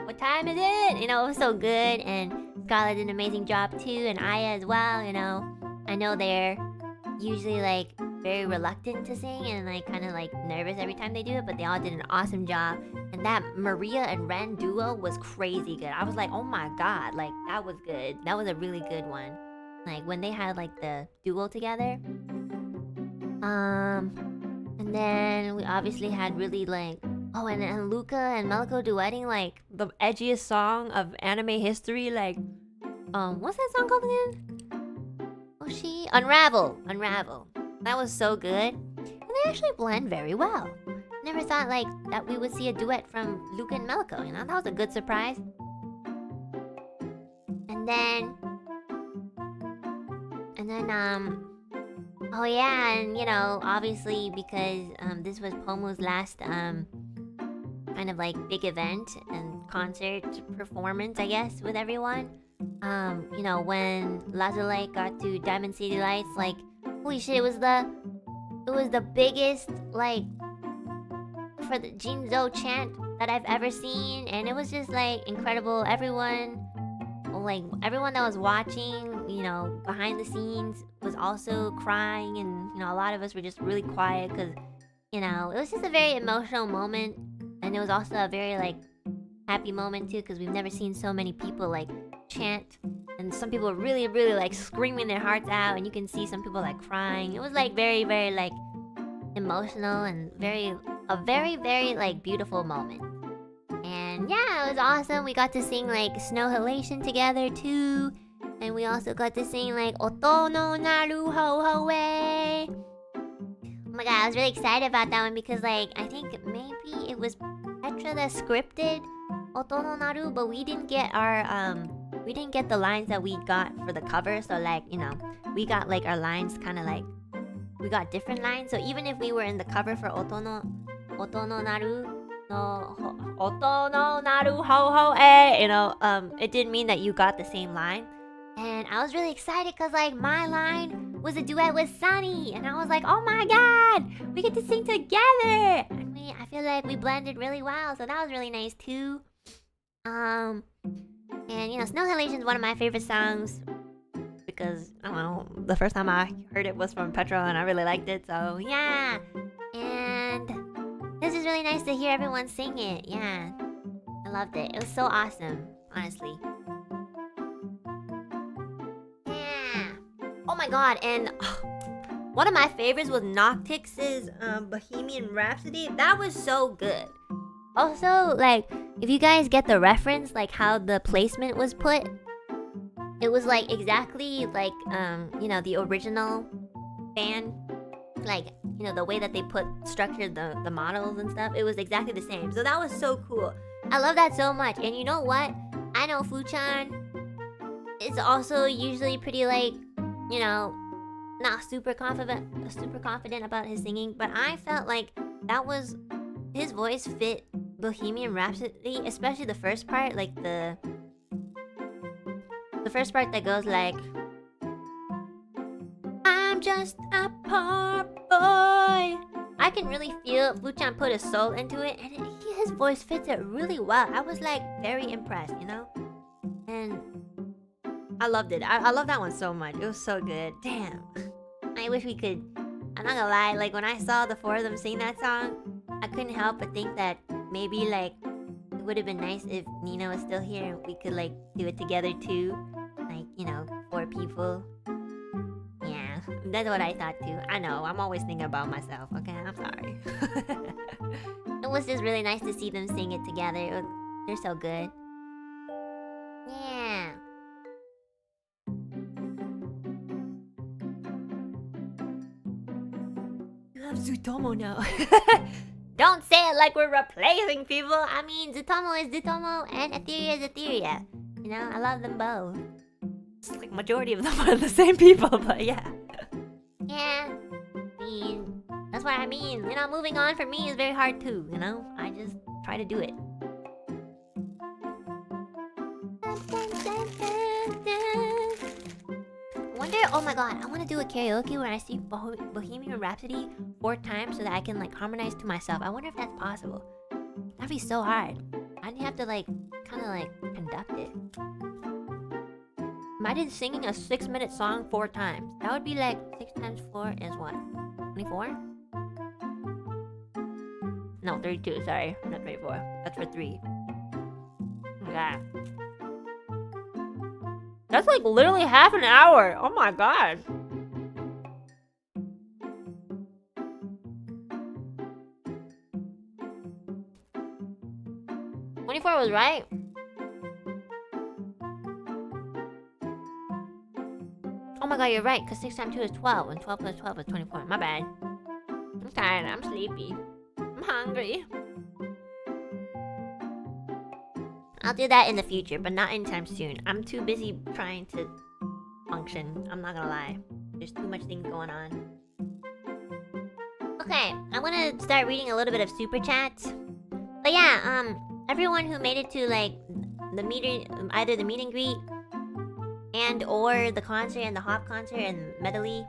What time is it? You know, it was so good, and Scarlett did an amazing job too, and Aya as well. You know, I know they're usually like very reluctant to sing and like kind of like nervous every time they do it, but they all did an awesome job. And that Maria and Ren duo was crazy good. I was like, oh my god, like that was good. That was a really good one. Like when they had like the duo together. And then we obviously had really like and Luca and Meliko duetting like The edgiest song of anime history, like what's that song called again? Oh, Unravel. That was so good. And they actually blend very well. Never thought like that we would see a duet from Luca and Meliko, you know? That was a good surprise. And then oh yeah, and you know, obviously because this was Pomu's last kind of like big event and concert performance, I guess, with everyone. You know, when Lazulite got to Diamond City Lights, like holy shit, it was the biggest like for the Jinzo chant that I've ever seen, and it was just like incredible. Everyone that was watching, you know, behind the scenes was also crying, and you know, a lot of us were just really quiet because, you know, it was just a very emotional moment, and it was also a very like happy moment too because we've never seen so many people like chant, and some people were really like screaming their hearts out, and you can see some people like crying. It was like very like emotional and a very like beautiful moment. And yeah, it was awesome. We got to sing like Snow Halation together too, and we also got to sing like Oto no Naru Ho Ho E. Oh my god, I was really excited about that one because like I think maybe it was Petra that scripted Oto no Naru, but we didn't get the lines that we got for the cover. So like, you know, we got like our lines kind of like, we got different lines. So even if we were in the cover for Oto no Naru ho ho e, you know, it didn't mean that you got the same line. And I was really excited because like my line was a duet with Sunny, and I was like, oh my god, we get to sing together. And I feel like we blended really well, so that was really nice too. And you know, Snow Halation is one of my favorite songs because I don't know, the first time I heard it was from Petra and I really liked it, so yeah. And this is really nice to hear everyone sing it. Yeah, I loved it. It was so awesome, honestly. Yeah. Oh my god, and one of my favorites was Noctix's Bohemian Rhapsody. That was so good. Also, like, if you guys get the reference, like how the placement was put, it was like exactly like you know, the original band. Like, you know, the way that they structured the models and stuff, it was exactly the same. So that was so cool. I love that so much. And you know what? I know Fuchan is also usually pretty like, you know, not super confident about his singing, but I felt like his voice fit Bohemian Rhapsody, especially the first part, like the first part that goes like, I'm just a poor boy. I can really feel Fuchan put his soul into it, and his voice fits it really well. I was like very impressed, you know? And I loved it. I love that one so much. It was so good. Damn. I wish we could. I'm not gonna lie, like when I saw the four of them sing that song, I couldn't help but think that maybe like it would have been nice if Nina was still here and we could like do it together too. Like, you know, 4 people. Yeah, that's what I thought too. I know, I'm always thinking about myself, okay? I'm sorry. It was just really nice to see them sing it together. They're so good. Yeah. you have Zutomo now. Don't say it like we're replacing people. I mean, Zutomo is Zutomo and Ethyria is Ethyria. You know, I love them both. It's like majority of them are the same people, but yeah. Yeah. I mean, that's what I mean. You know, moving on for me is very hard too, you know? I just try to do it. Oh my god, I want to do a karaoke where I see Bohemian Rhapsody 4 times so that I can like harmonize to myself. I wonder if that's possible. That'd be so hard. I'd have to like, kind of like conduct it. Imagine singing a 6-minute song 4 times. That would be like 6 times 4 is what? 24? No, 32. Sorry, not 24. That's for 3. Yeah. That's like literally half an hour. Oh my god. Was right. Oh my god, you're right, because 6 times 2 is 12, and 12 plus 12 is 24. My bad. I'm tired, I'm sleepy. I'm hungry. I'll do that in the future, but not anytime soon. I'm too busy trying to function. I'm not gonna lie. There's too much things going on. Okay, I'm gonna start reading a little bit of super chats. But yeah, everyone who made it to like the either the meet and greet and or the concert and the hop concert and medley.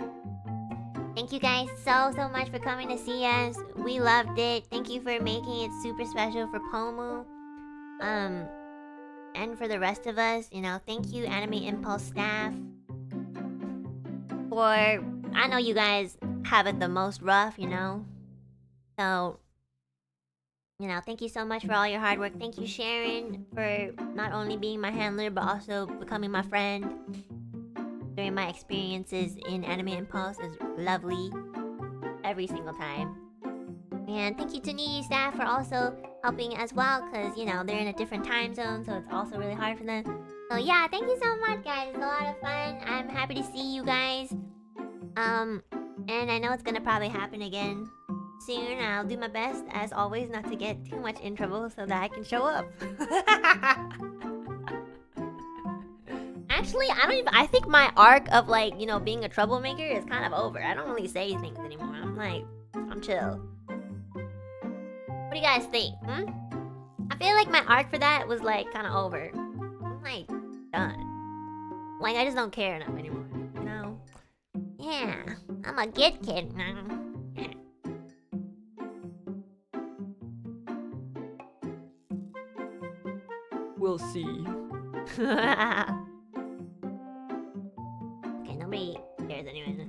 Thank you guys so much for coming to see us. We loved it. Thank you for making it super special for Pomu. And for the rest of us, you know, thank you Anime Impulse staff. For I know you guys have it the most rough, you know. So you know, thank you so much for all your hard work. Thank you, Sharon, for not only being my handler, but also becoming my friend during my experiences in Anime Impulse. Is lovely every single time. And thank you to NIJI staff for also helping as well, because, you know, they're in a different time zone, so it's also really hard for them. So yeah, thank you so much, guys. It's a lot of fun. I'm happy to see you guys. And I know it's gonna probably happen again soon. I'll do my best, as always, not to get too much in trouble so that I can show up. Actually, I think my arc of like, you know, being a troublemaker is kind of over. I don't really say things anymore. I'm chill. What do you guys think? I feel like my arc for that was like kind of over. I'm like done. Like I just don't care enough anymore, you know? Yeah, I'm a good kid now. We'll see. Okay, nobody cares anyway.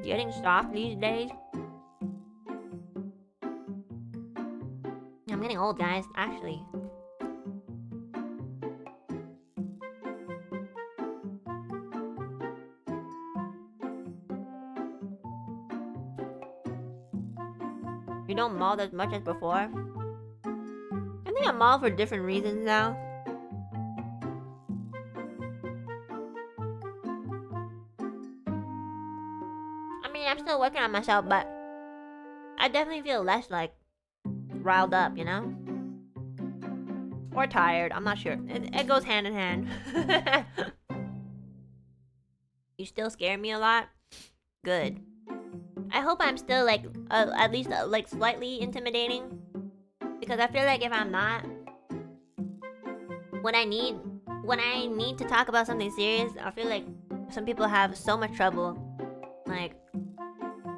Getting soft these days. I'm getting old, guys, actually. You don't maul as much as before. I think I maul for different reasons now. I mean, I'm still working on myself, but I definitely feel less like riled up, you know? Or tired, I'm not sure. It goes hand in hand. You still scare me a lot? Good. I hope I'm still like at least like slightly intimidating, because I feel like if I'm not, when I need to talk about something serious, I feel like some people have so much trouble like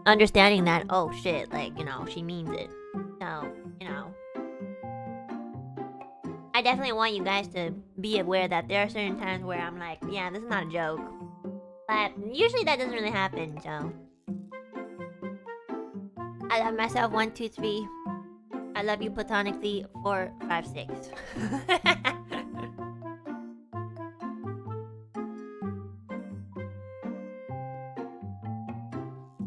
understanding that, oh shit, like, you know, she means it. So, you know, I definitely want you guys to be aware that there are certain times where I'm like, yeah, this is not a joke, but usually that doesn't really happen. So I love myself 1, 2, 3. I love you platonically 4, 5, 6.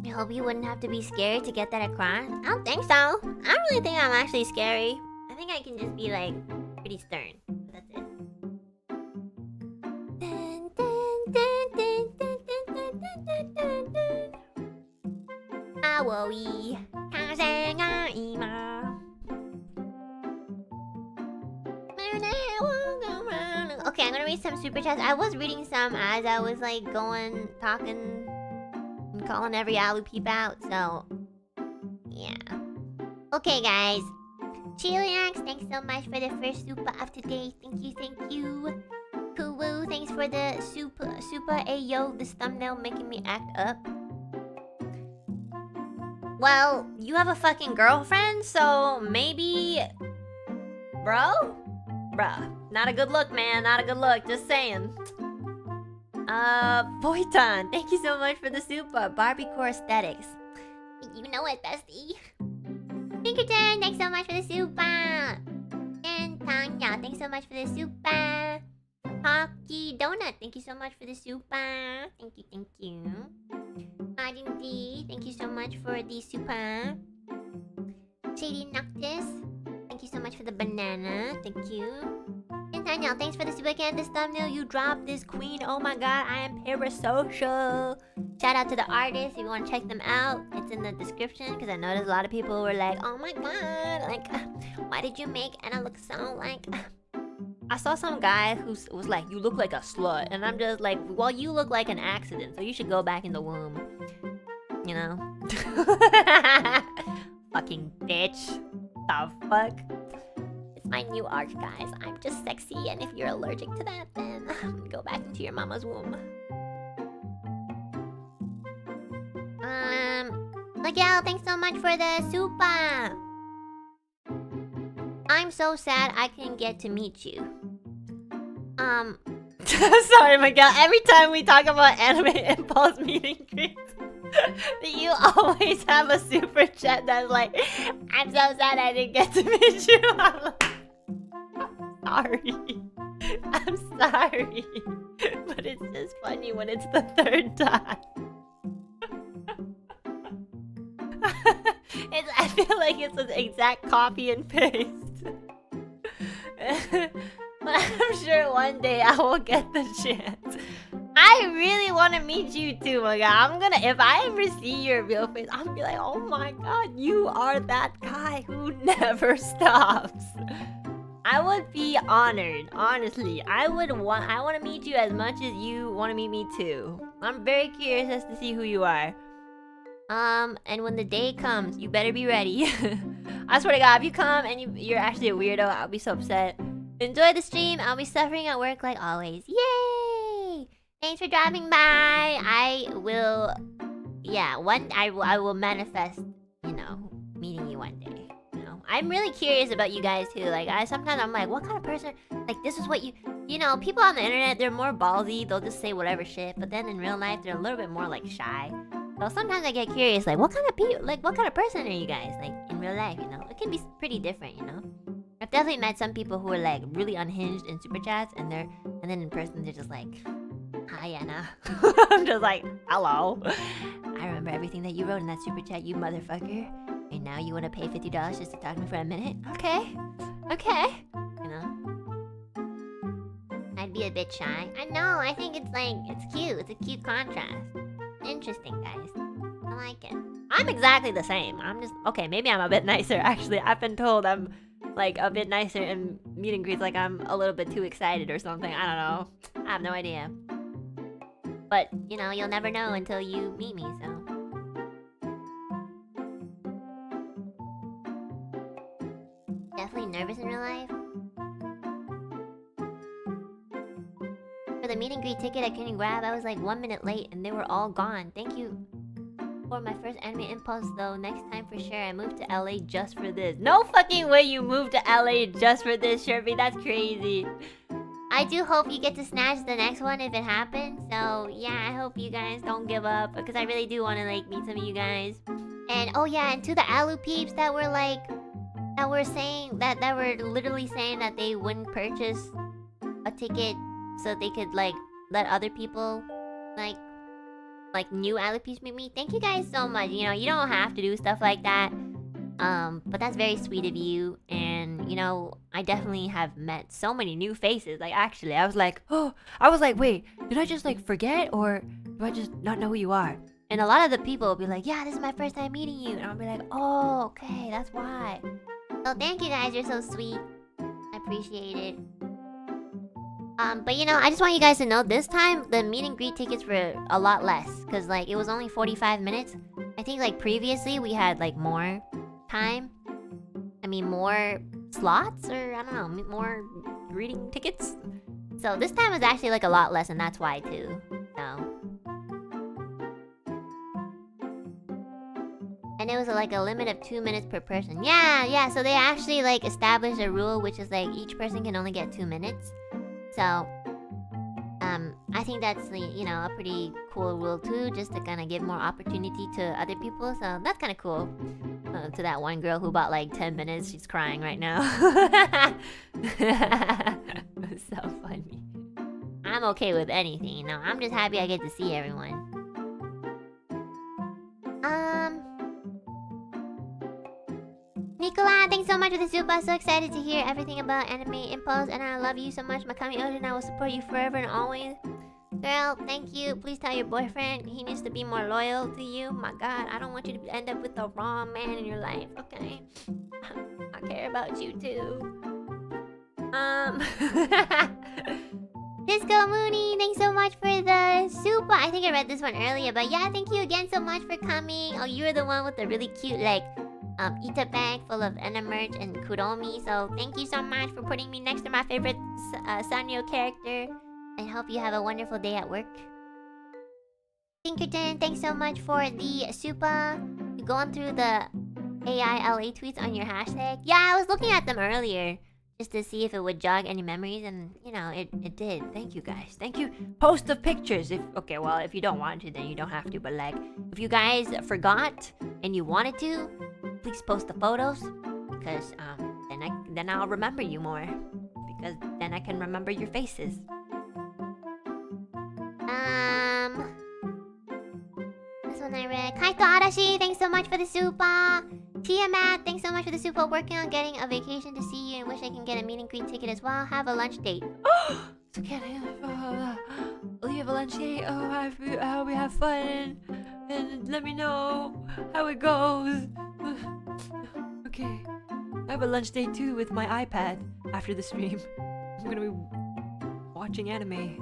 I hope you wouldn't have to be scared to get that across. I don't think so. I don't really think I'm actually scary. I think I can just be like pretty stern. That's it. Aoi. Okay, I'm gonna read some super chats. I was reading some as I was like talking, and calling every Alu peep out, so yeah. Okay, guys. Chiliax, thanks so much for the first super of today. Thank you. Kuwu, thanks for the super. Ayo, this thumbnail making me act up. Well, you have a fucking girlfriend, so maybe... Bro? Bruh. Not a good look, man. Not a good look. Just saying. Boyton, thank you so much for the super. Barbiecore Aesthetics. You know it, bestie. Pinkerton, thanks so much for the super. And Tanya, thanks so much for the super. Hockey Donut, thank you so much for the super. Thank you, thank you. Martin D, thank you so much for the super. Shady Noctis, thank you so much for the banana. Thank you. And Daniel, thanks for the super can. This thumbnail you dropped, this queen. Oh my god, I am parasocial. Shout out to the artists if you want to check them out. It's in the description because I noticed a lot of people were like, oh my god, like, why did you make Anna look so like... I saw some guy who was like, you look like a slut. And I'm just like, well, you look like an accident, so you should go back in the womb. You know? Fucking bitch. The fuck? It's my new arc, guys. I'm just sexy, and if you're allergic to that, then go back into your mama's womb. Miguel, thanks so much for the super. I'm so sad I couldn't get to meet you. Sorry, Miguel. Every time we talk about anime impulse meeting greets, you always have a super chat that's like, I'm so sad I didn't get to meet you. I'm sorry. I'm sorry. But it's just funny when it's the third time. I feel like it's an exact copy and paste. But I'm sure one day I will get the chance. I really want to meet you too, my guy. I'm gonna, if I ever see your real face, I'm gonna be like, oh my god, you are that guy who never stops. I would be honored, honestly. I want to meet you as much as you want to meet me too. I'm very curious as to see who you are. And when the day comes, you better be ready. I swear to God, if you come and you're actually a weirdo, I'll be so upset. Enjoy the stream. I'll be suffering at work like always. Yay! Thanks for dropping by. I will, yeah, I will manifest, you know, meeting you one day. You know, I'm really curious about you guys too. Like, sometimes I'm like, what kind of person? Like, this is what you know, people on the internet, they're more ballsy. They'll just say whatever shit. But then in real life, they're a little bit more like shy. So sometimes I get curious, like, what kind of people, like, what kind of person are you guys, like, in real life, you know? It can be pretty different, you know? I've definitely met some people who are, like, really unhinged in super chats, and then in person, they're just like, hi, Anna. I'm just like, hello. I remember everything that you wrote in that super chat, you motherfucker. And now you want to pay $50 just to talk to me for a minute? Okay. Okay. You know? I'd be a bit shy. I know, I think it's, like, it's cute. It's a cute contrast. Interesting, guys. I like it. I'm exactly the same. I'm just... Okay, maybe I'm a bit nicer, actually. I've been told I'm, like, a bit nicer in meet and greets. Like, I'm a little bit too excited or something. I don't know. I have no idea. But, you know, you'll never know until you meet me, so... Definitely nervous in real life. For the meet and greet ticket I couldn't grab, I was like 1 minute late and they were all gone. Thank you for my first anime impulse though. Next time for sure. I moved to LA just for this. No fucking way you moved to LA just for this, Sherby. That's crazy. I do hope you get to snatch the next one if it happens. So yeah, I hope you guys don't give up because I really do want to like meet some of you guys. And oh yeah, and to the Alu peeps that were like, that were saying that were literally saying that they wouldn't purchase a ticket so they could like let other people like new Alopecia meet me. Thank you guys so much. You know, you don't have to do stuff like that. But that's very sweet of you. And you know, I definitely have met so many new faces. Like actually, I was like, wait, did I just like forget or do I just not know who you are? And a lot of the people will be like, yeah, this is my first time meeting you. And I'll be like, oh, okay, that's why. So thank you guys, you're so sweet. I appreciate it. But you know, I just want you guys to know this time the meet and greet tickets were a lot less. Cause like it was only 45 minutes. I think like previously we had like more time. I mean more slots or I don't know, more greeting tickets. So this time was actually like a lot less and that's why too. So And it was like a limit of 2 minutes per person. Yeah, so they actually like established a rule which is like each person can only get 2 minutes. So I think that's you know, a pretty cool rule too, just to kind of give more opportunity to other people. So that's kind of cool. To that one girl who bought like 10 minutes, she's crying right now. It's so funny. I'm okay with anything, you know. I'm just happy I get to see everyone. Nicola, thanks so much for the super. So excited to hear everything about Anime Impulse, and I love you so much, Makami Oden, and I will support you forever and always. Girl, thank you. Please tell your boyfriend he needs to be more loyal to you. My god, I don't want you to end up with the wrong man in your life, okay? I care about you too. Disco Mooney, thanks so much for the super. I think I read this one earlier, but yeah, thank you again so much for coming. Oh, you were the one with the really cute, like, Ita bag full of Enna merch and Kuromi. So thank you so much for putting me next to my favorite Sanyo character. I hope you have a wonderful day at work. Pinkerton, thanks so much for the super. You going through the AILA tweets on your hashtag? Yeah, I was looking at them earlier just to see if it would jog any memories, and you know, it did. Thank you guys. Thank you. Post the pictures. Okay, well, if you don't want to, then you don't have to. But like, if you guys forgot and you wanted to, please post the photos, because then I'll remember you more, because then I can remember your faces. This one I read. Kaito Arashi, thanks so much for the super. Tiamat, thanks so much for the super. Working on getting a vacation to see you and wish I can get a meet and greet ticket as well. Have a lunch date. So can will you have a lunch date? Oh, I hope we have fun, and let me know how it goes. Okay, I have a lunch date too with my iPad after the stream. I'm gonna be watching anime,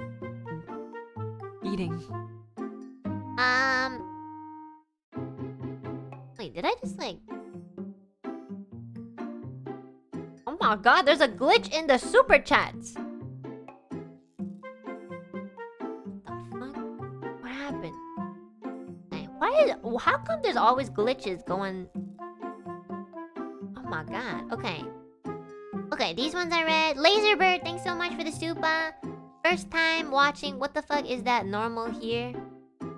eating. Wait, did I just like... Oh my god, there's a glitch in the super chats! What the fuck? What happened? Hey, how come there's always glitches going... Oh my god, okay. Okay, these ones I read. Laserbird, thanks so much for the super. First time watching. What the fuck is that normal here?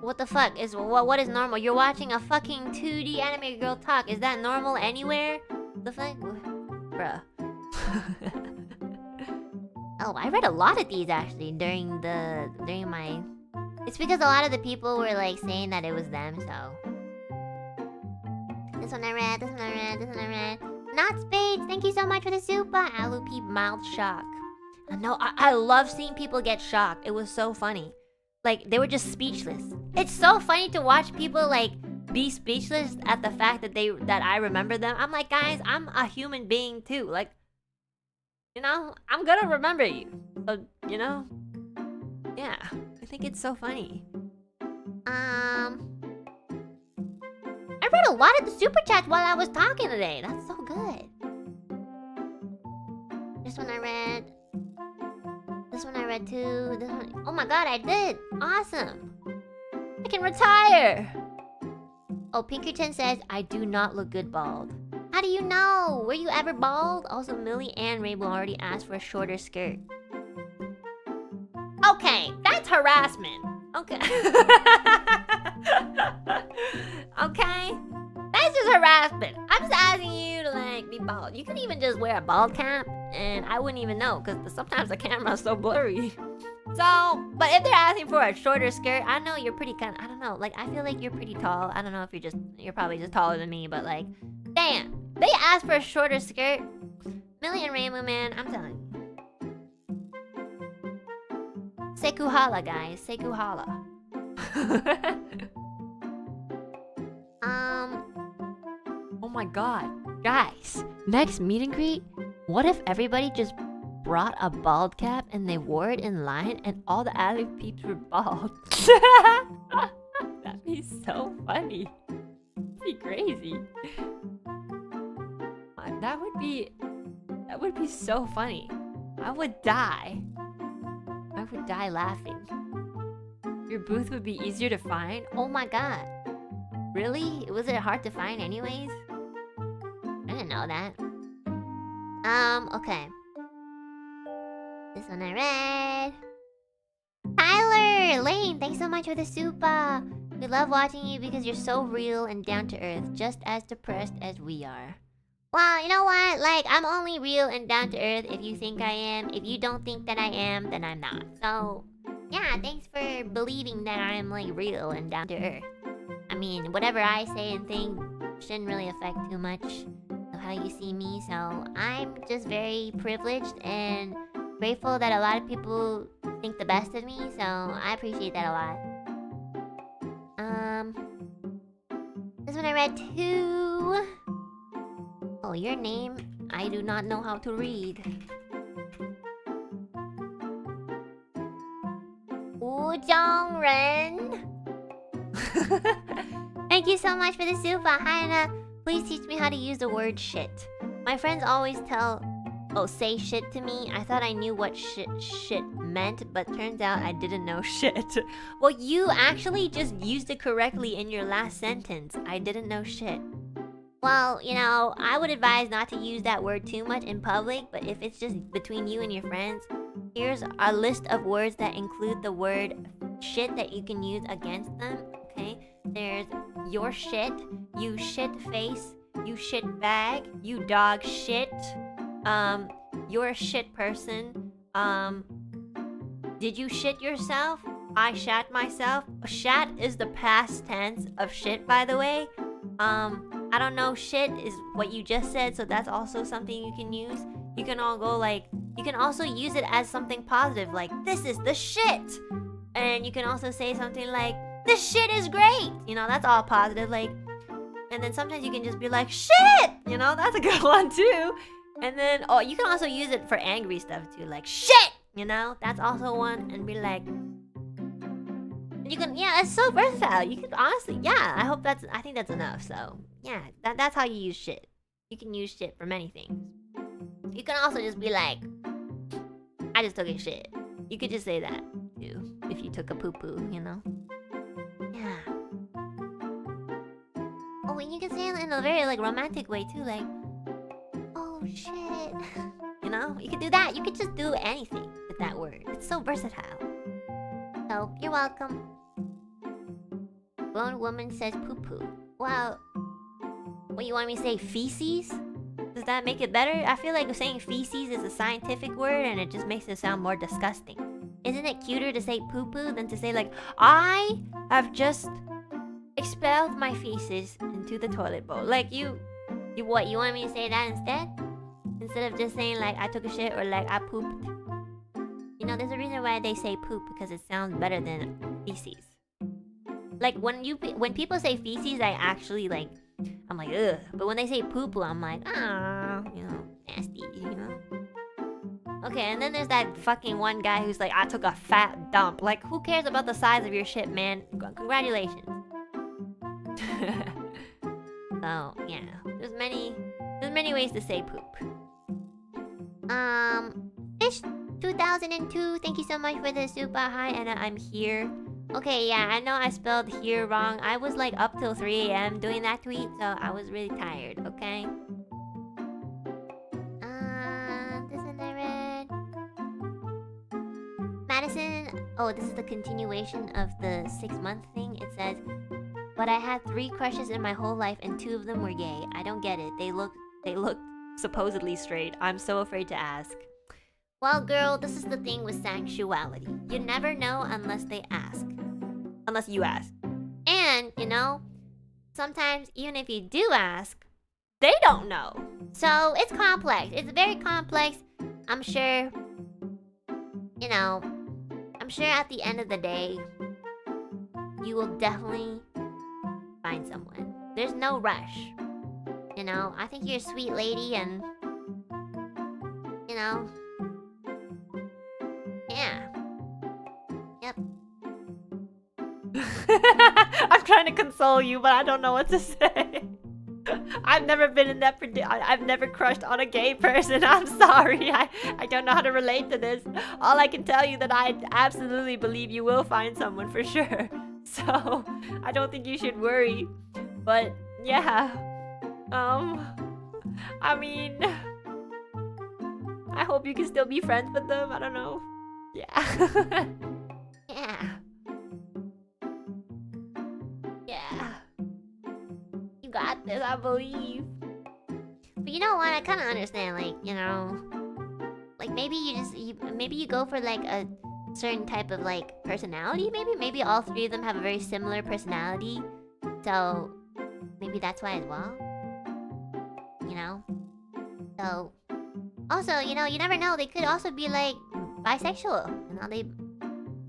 What the fuck is what is normal? You're watching a fucking 2D anime girl talk. Is that normal anywhere? The fuck? Bruh. Oh, I read a lot of these actually during my... It's because a lot of the people were like saying that it was them, so... This one I read, this one I read, this one I read. Not Spades, thank you so much for the super. Alu Peep mouth shock. No, I love seeing people get shocked. It was so funny. Like, they were just speechless. It's so funny to watch people, like, be speechless at the fact that I remember them. I'm like, guys, I'm a human being too. Like, you know, I'm gonna remember you. So, you know? Yeah, I think it's so funny. I read a lot of the super chats while I was talking today. That's so good. This one I read. This one I read too. This one... Oh my god, I did! Awesome! I can retire! Oh, Pinkerton says, I do not look good bald. How do you know? Were you ever bald? Also, Millie and Reimu already asked for a shorter skirt. Okay, that's harassment. Okay. Okay? That's just harassment. I'm just asking you to, like, be bald. You could even just wear a bald cap, and I wouldn't even know, because sometimes the camera's so blurry. So, but if they're asking for a shorter skirt, I know you're pretty I don't know, like, I feel like you're pretty tall. I don't know if you're probably just taller than me, but, like, damn. They asked for a shorter skirt. Millie and Reimu, man, I'm telling you. Sekuhala, guys. Sekuhala. Oh my god. Guys, next meet and greet, what if everybody just brought a bald cap and they wore it in line and all the alley peeps were bald? That'd be so funny. That'd be crazy. That would be so funny. I would die. I would die laughing. Your booth would be easier to find? Oh my god. Really? Was it hard to find anyways? I didn't know that. Okay. This one I read. Tyler! Lane, thanks so much for the super. We love watching you because you're so real and down to earth, just as depressed as we are. Well, you know what? Like, I'm only real and down to earth if you think I am. If you don't think that I am, then I'm not. So, yeah, thanks for believing that I'm, like, real and down to earth. I mean, whatever I say and think shouldn't really affect too much of how you see me. So, I'm just very privileged and grateful that a lot of people think the best of me. So, I appreciate that a lot. This one I read too. Oh, your name? I do not know how to read. Wu Zhongren. Thank you so much for the super. Hi, Anna. Please teach me how to use the word shit. My friends always say shit to me. I thought I knew what shit meant, but turns out I didn't know shit. Well, you actually just used it correctly in your last sentence. I didn't know shit. Well, you know, I would advise not to use that word too much in public, but if it's just between you and your friends, here's a list of words that include the word shit that you can use against them, okay? There's your shit, you shit face, you shit bag, you dog shit, you're a shit person, did you shit yourself? I shat myself. Shat is the past tense of shit, by the way. I don't know, shit is what you just said, so that's also something you can use. You can all go like, you can also use it as something positive, like, this is the shit! And you can also say something like, this shit is great! You know, that's all positive, like, and then sometimes you can just be like, shit! You know, that's a good one too. And then, oh, you can also use it for angry stuff too, like, shit! You know, that's also one, and be like, you can, yeah, it's so versatile. You can honestly, yeah, I think that's enough. So, yeah, that's how you use shit. You can use shit for many things. You can also just be like, I just took a shit. You could just say that, too, if you took a poo-poo, you know? Yeah. Oh, and you can say it in a very, like, romantic way, too, like, oh, shit. You know? You could do that. You could just do anything with that word. It's so versatile. So, you're welcome. Grown woman says poo-poo. Well, what, you want me to say feces? Does that make it better? I feel like saying feces is a scientific word and it just makes it sound more disgusting. Isn't it cuter to say poo-poo than to say like, I have just expelled my feces into the toilet bowl? Like you what, you want me to say that instead? Instead of just saying like, I took a shit or like, I pooped. You know, there's a reason why they say poop, because it sounds better than feces. Like, when people say feces, I actually, like, I'm like, ugh. But when they say poo-poo, I'm like, ah, you know, nasty, you know? Okay, and then there's that fucking one guy who's like, I took a fat dump. Like, who cares about the size of your shit, man? Congratulations. So, yeah. There's many ways to say poop. Fish 2002, thank you so much for the super. Hi, Anna, I'm here. Okay, yeah, I know I spelled here wrong. I was like up till 3 AM doing that tweet, so I was really tired, okay? This one I read. Madison, oh, this is the continuation of the 6-month thing. It says, but I had 3 crushes in my whole life and 2 of them were gay. I don't get it. They looked supposedly straight. I'm so afraid to ask. Well, girl, this is the thing with sexuality. You never know unless they ask. Unless you ask. And, you know, sometimes even if you do ask, they don't know. So, it's complex. It's very complex. I'm sure, you know, I'm sure at the end of the day, you will definitely find someone. There's no rush. You know, I think you're a sweet lady and, you know, yeah. Yep. I'm trying to console you, but I don't know what to say. I've never been in that I've never crushed on a gay person. I'm sorry. I don't know how to relate to this. All I can tell you that I absolutely believe you will find someone for sure. So, I don't think you should worry. But yeah. I mean, I hope you can still be friends with them. I don't know. Yeah. Yeah. Yeah. You got this, I believe. But you know what? I kind of understand. Like, you know, like maybe maybe you go for like a certain type of like personality. Maybe all three of them have a very similar personality. So maybe that's why as well. You know. So also, you know, you never know. They could also be like bisexual. You know, they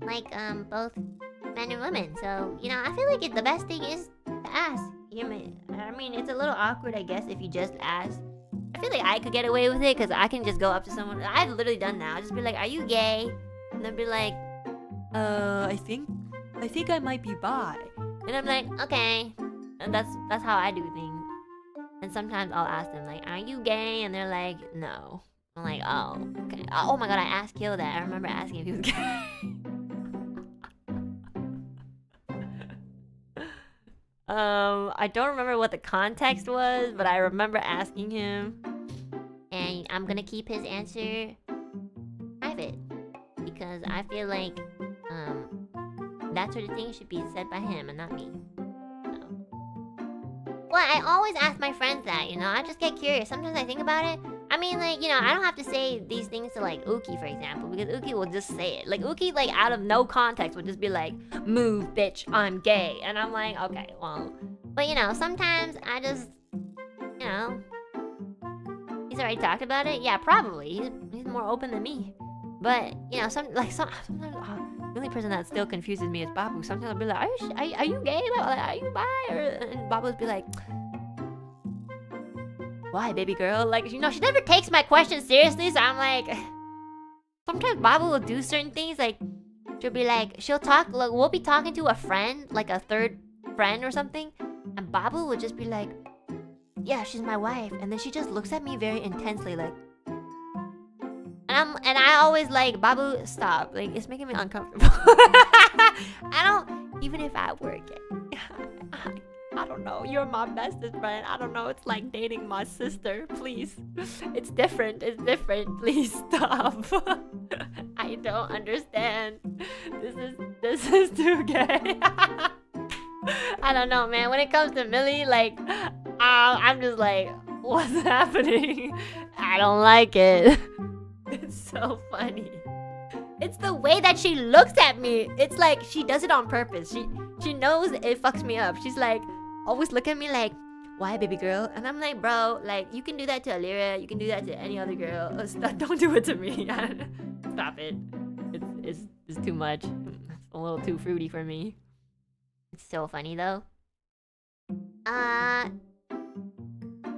like both men and women. So you know, I feel like the best thing is to ask. I mean, it's a little awkward, I guess, if you just ask. I feel like I could get away with it because I can just go up to someone. I've literally done that. I'll just be like, "Are you gay?" And they'll be like, I think I might be bi. and I'm like, "Okay." And that's how I do things. And sometimes I'll ask them like, "Are you gay?" And they're like, "No." I'm like, "Oh, okay." Oh my god, I asked Kill that. I remember asking if he was gay. I don't remember what the context was, but I remember asking him. And I'm gonna keep his answer private. Because I feel like that sort of thing should be said by him and not me. So. Well, I always ask my friends that, you know, I just get curious. Sometimes I think about it. I mean, like, you know, I don't have to say these things to, like, Uki, for example, because Uki will just say it. Like, Uki, like, out of no context would just be like, "Move, bitch, I'm gay." And I'm like, okay, well. But, you know, sometimes I just, you know, he's already talked about it? Yeah, probably. He's more open than me. But, you know, sometimes, the only person that still confuses me is Babu. Sometimes I'll be like, are you gay? Like, are you bi? And Babu would be like, "Why, baby girl?" Like, you know, she never takes my question seriously, so I'm like... Sometimes Babu will do certain things, like... She'll be like... She'll talk... Like, we'll be talking to a friend, like a third friend or something, and Babu will just be like... "Yeah, she's my wife." And then she just looks at me very intensely, like... And I always like, "Babu, stop. Like, it's making me uncomfortable." I don't... Even if I were gay... I don't know. You're my bestest friend. I don't know. It's like dating my sister. Please. It's different. It's different. Please stop. I don't understand. This is too gay. I don't know, man. When it comes to Millie, like, I'm just like, what's happening? I don't like it. It's so funny. It's the way that she looks at me. It's like she does it on purpose. She knows it fucks me up. She's like, always look at me like, "Why, baby girl?" And I'm like, bro, like, you can do that to Ethyria. You can do that to any other girl. Don't do it to me. Stop it. It's too much. It's a little too fruity for me. It's so funny, though.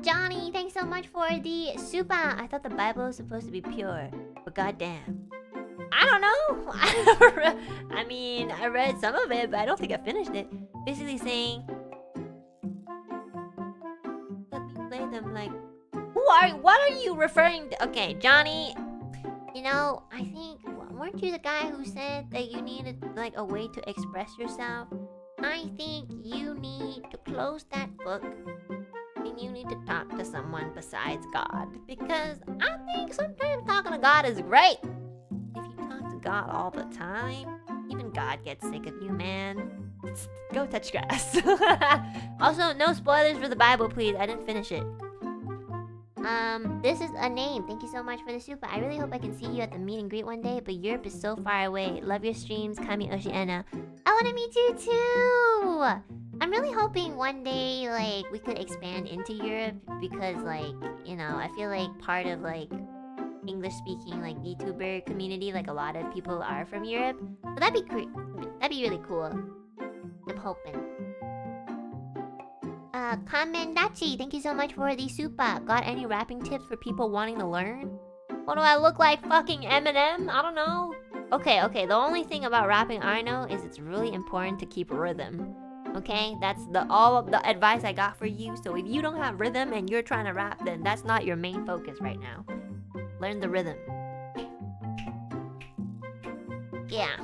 Johnny, thanks so much for the super. I thought the Bible was supposed to be pure, but goddamn. I don't know. I mean, I read some of it, but I don't think I finished it. Basically saying... them like, what are you referring to? Okay, Johnny, you know, I think, weren't you the guy who said that you needed like a way to express yourself? I think you need to close that book and you need to talk to someone besides God, because I think sometimes talking to God is great. If you talk to God all the time, even God gets sick of you, man. Go touch grass. Also, no spoilers for the Bible, please. I didn't finish it. This is a name. Thank you so much for the super. I really hope I can see you at the meet and greet one day, but Europe is so far away. Love your streams, Kami Oceana. I want to meet you too. I'm really hoping one day, like, we could expand into Europe because, like, you know, I feel like part of, like, English-speaking, like, VTuber community, like, a lot of people are from Europe. So that'd be really cool. I'm hoping. Commendachi, thank you so much for the super. Got any rapping tips for people wanting to learn? What do I look like, fucking Eminem? I don't know. Okay, the only thing about rapping I know is it's really important to keep rhythm. Okay? That's all of the advice I got for you. So if you don't have rhythm and you're trying to rap, then that's not your main focus right now. Learn the rhythm. Yeah.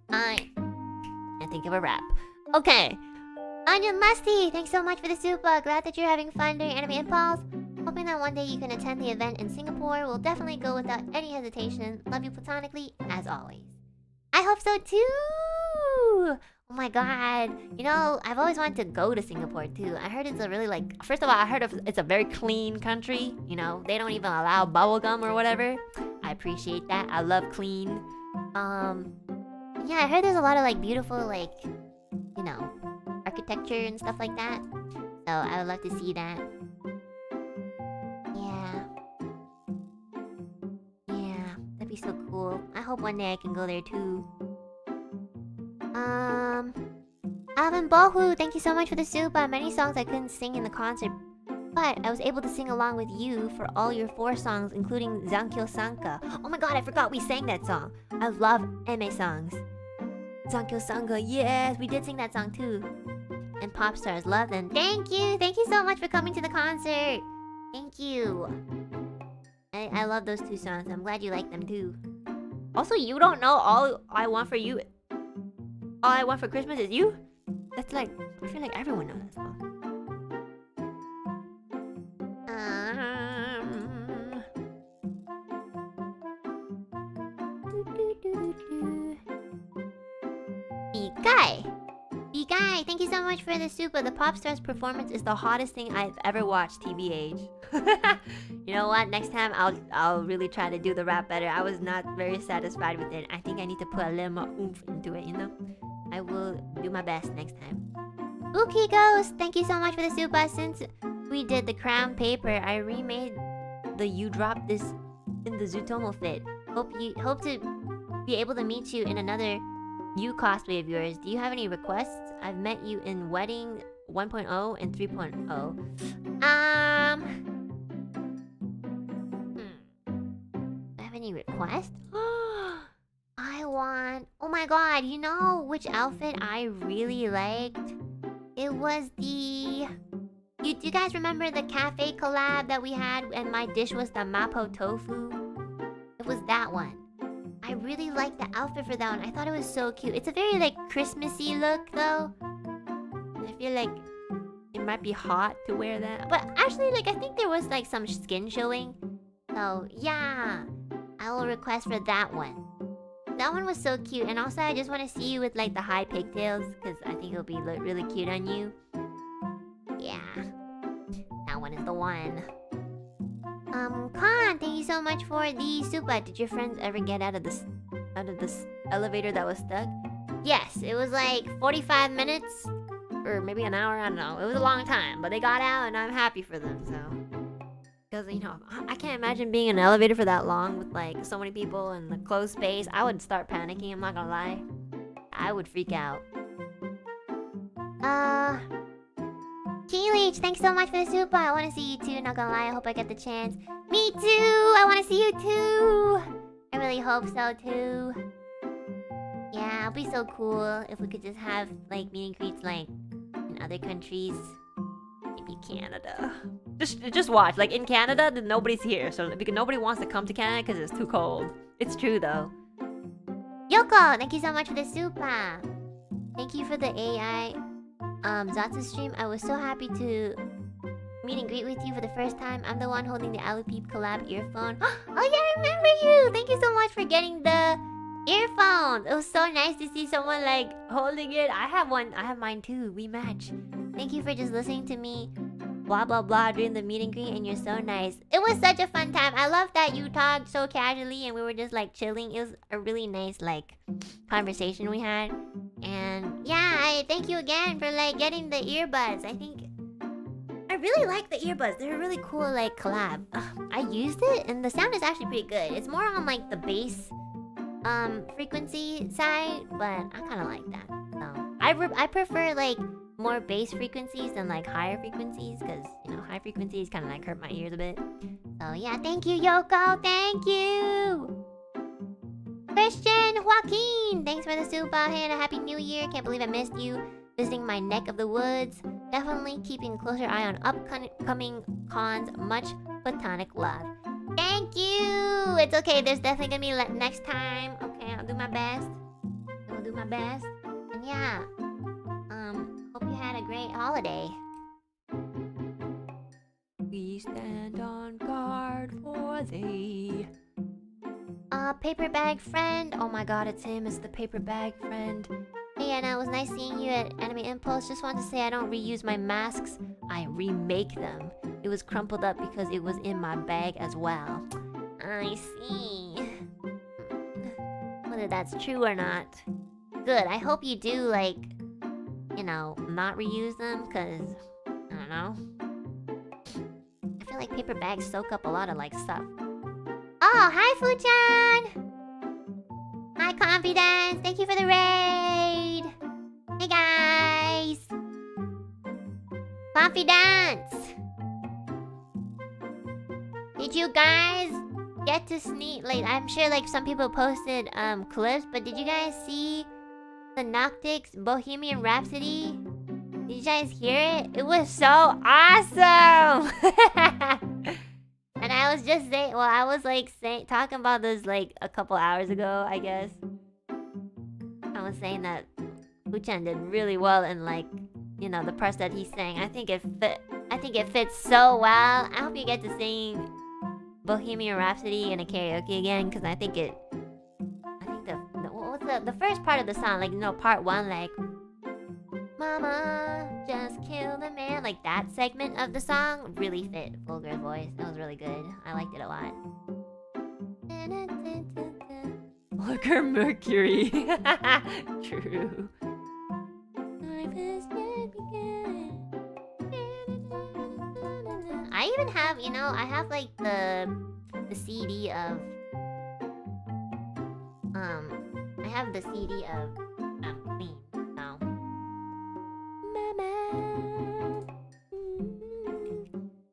I think of a rap. Okay. Onion Lusty, thanks so much for the super. Glad that you're having fun during Anime Impulse. Hoping that one day you can attend the event in Singapore. We'll definitely go without any hesitation. Love you platonically, as always. I hope so too! Oh my god. You know, I've always wanted to go to Singapore too. I heard it's a really like... First of all, I heard it's a very clean country. You know, they don't even allow bubblegum or whatever. I appreciate that. I love clean. Yeah, I heard there's a lot of like beautiful like... You know, architecture and stuff like that. So I would love to see that. Yeah, that'd be so cool. I hope one day I can go there too. Alvin Bohu, thank you so much for the super. Many songs I couldn't sing in the concert, but I was able to sing along with you for all your 4 songs, including Zankyo Sanka. Oh my god, I forgot we sang that song. I love anime songs. Zankyo Sanka, yes, we did sing that song too. And Pop Stars, love them. Thank you so much for coming to the concert. Thank you. I love those 2 songs. I'm glad you like them too. Also, you don't know All I Want For You. All I Want For Christmas Is You? That's like, I feel like everyone knows that song. Guy, thank you so much for the super. The Pop Stars performance is the hottest thing I've ever watched, TBH. You know what? Next time I'll really try to do the rap better. I was not very satisfied with it. I think I need to put a little more oomph into it, you know? I will do my best next time. Uki Ghost, thank you so much for the super. Since we did the crown paper, I remade the You Drop This in the Zutomo fit. Hope to be able to meet you in another You cosplay of yours. Do you have any requests? I've met you in Wedding 1.0 and 3.0. I have any requests? I want... Oh my god, you know which outfit I really liked? It was the... Do you guys remember the cafe collab that we had and my dish was the Mapo Tofu? It was that one. I really liked the outfit for that one. I thought it was so cute. It's a very like Christmassy look though. I feel like it might be hot to wear that. But actually, like, I think there was like some skin showing. So yeah, I will request for that one. That one was so cute. And also I just want to see you with like the high pigtails, because I think it'll be really cute on you. Yeah, that one is the one. Khan, thank you so much for the super. Did your friends ever get out of this elevator that was stuck? Yes, it was like 45 minutes or maybe an hour. I don't know. It was a long time, but they got out, and I'm happy for them. So, because you know, I can't imagine being in an elevator for that long with like so many people and the closed space. I would start panicking. I'm not gonna lie. I would freak out. Keelage, thanks so much for the super. I want to see you too, not gonna lie. I hope I get the chance. Me too! I want to see you too! I really hope so too. Yeah, it'll be so cool if we could just have like meet and greets like in other countries. Maybe Canada. Just watch. Like in Canada, nobody's here. So because nobody wants to come to Canada because it's too cold. It's true though. Yoko, thank you so much for the super. Thank you for the AI Zatsu stream. I was so happy to meet and greet with you for the first time. I'm the one holding the Alupeep collab earphone. Oh yeah, I remember you! Thank you so much for getting the earphones. It was so nice to see someone like holding it. I have one. I have mine too. We match. Thank you for just listening to me blah blah blah during the meet and greet, and you're so nice. It was such a fun time. I love that you talked so casually and we were just like chilling. It was a really nice like conversation we had. And yeah, I thank you again for like getting the earbuds. I think I really like the earbuds. They're a really cool like collab. I used it and the sound is actually pretty good. It's more on like the bass frequency side, but I kind of like that. So I prefer like more bass frequencies than like higher frequencies, because you know high frequencies kind of like hurt my ears a bit. So yeah, thank you Yoko, thank you. Christian Joaquin, thanks for the super and a happy new year. Can't believe I missed you visiting my neck of the woods. Definitely keeping a closer eye on upcoming cons. Much platonic love. Thank you. It's okay, there's definitely gonna be next time. Okay, I'll do my best. I'll do my best. And yeah, hope you had a great holiday. We stand on guard for thee. Paper bag friend. Oh my god, it's him. It's the paper bag friend. Hey Anna, it was nice seeing you at Anime Impulse. Just wanted to say I don't reuse my masks. I remake them. It was crumpled up because it was in my bag as well. I see. Whether that's true or not. Good. I hope you do, like, you know, not reuse them, because, I don't know. I feel like paper bags soak up a lot of, like, stuff. Oh, hi, Fu-chan! Hi, Confidence! Thank you for the raid! Hey, guys! Confidence! Did you guys get to sneak... Like, I'm sure, like, some people posted, clips, but did you guys see the Noctics Bohemian Rhapsody? Did you guys hear it? It was so awesome! And I was just saying, well, I was like talking about this like a couple hours ago, I guess. I was saying that Fu-chan did really well in, like, you know, the parts that he sang. I think it fits so well. I hope you get to sing Bohemian Rhapsody in a karaoke again, because I think the first part of the song, like, you know, part one, like, Mama just killed a man, like that segment of the song really fit Vulgar's voice. It was really good. I liked it a lot. Vulgar Mercury. True. I even have, you know, I have like the CD of I have the CD of Queen.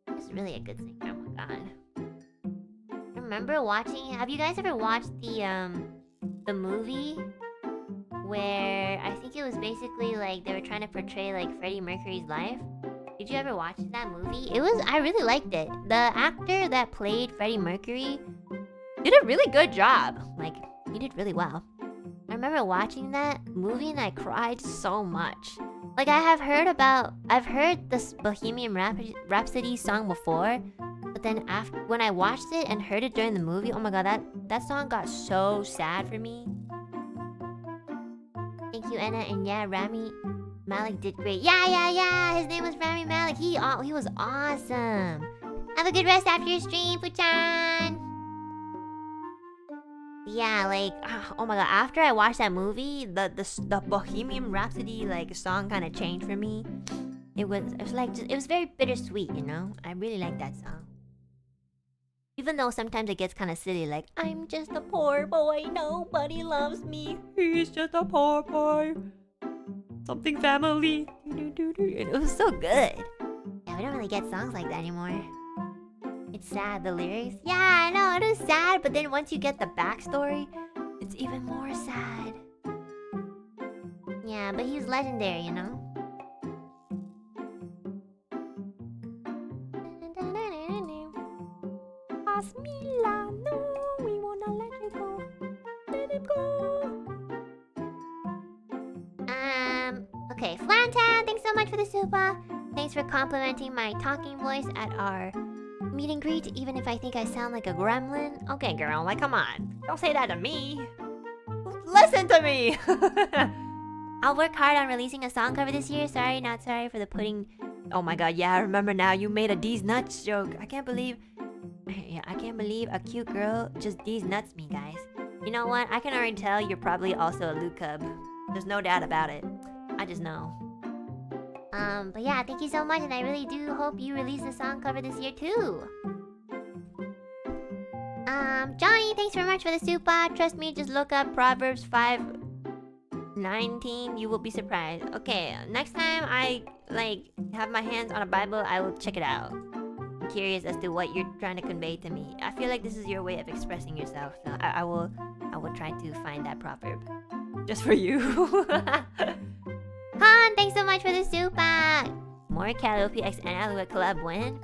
So it's really a good singer. Oh my god. I remember watching. Have you guys ever watched the movie where I think it was basically like they were trying to portray like Freddie Mercury's life? Did you ever watch that movie? I really liked it. The actor that played Freddie Mercury did a really good job. Like, he did really well. I remember watching that movie and I cried so much. Like, I've heard this Bohemian Rhapsody song before, but then when I watched it and heard it during the movie, oh my god, that song got so sad for me. Thank you, Enna, and yeah, Rami Malek did great. Yeah, his name was Rami Malek. He was awesome. Have a good rest after your stream, Fuchan. Yeah, like, oh my god, after I watched that movie, the Bohemian Rhapsody like song kind of changed for me. It was very bittersweet, you know. I really like that song. Even though sometimes it gets kind of silly, like, I'm just a poor boy, nobody loves me. He's just a poor boy. Something family. It was so good. Yeah, we don't really get songs like that anymore. It's sad, the lyrics. Yeah, I know, it is sad, but then once you get the backstory, it's even more sad. Yeah, but he's legendary, you know? We wanna let you go. Let it go. Okay, Flantan, thanks so much for the super. Thanks for complimenting my talking voice at our meet and greet, even if I think I sound like a gremlin. Okay, girl, like, come on. Don't say that to me. Listen to me. I'll work hard on releasing a song cover this year. Sorry, not sorry for the pudding. Oh my god, yeah, I remember now. You made a D's nuts joke. I can't believe a cute girl just D's nuts me, guys. You know what? I can already tell you're probably also a Luke Cub. There's no doubt about it. I just know. But yeah, thank you so much, and I really do hope you release a song cover this year too. Johnny, thanks very much for the super. Trust me, just look up Proverbs 5:19. You will be surprised. Okay, next time I like have my hands on a Bible, I will check it out. I'm curious as to what you're trying to convey to me. I feel like this is your way of expressing yourself, so I will try to find that proverb just for you. Han, thanks so much for the super. More Calliope x Enna Alouette collab win.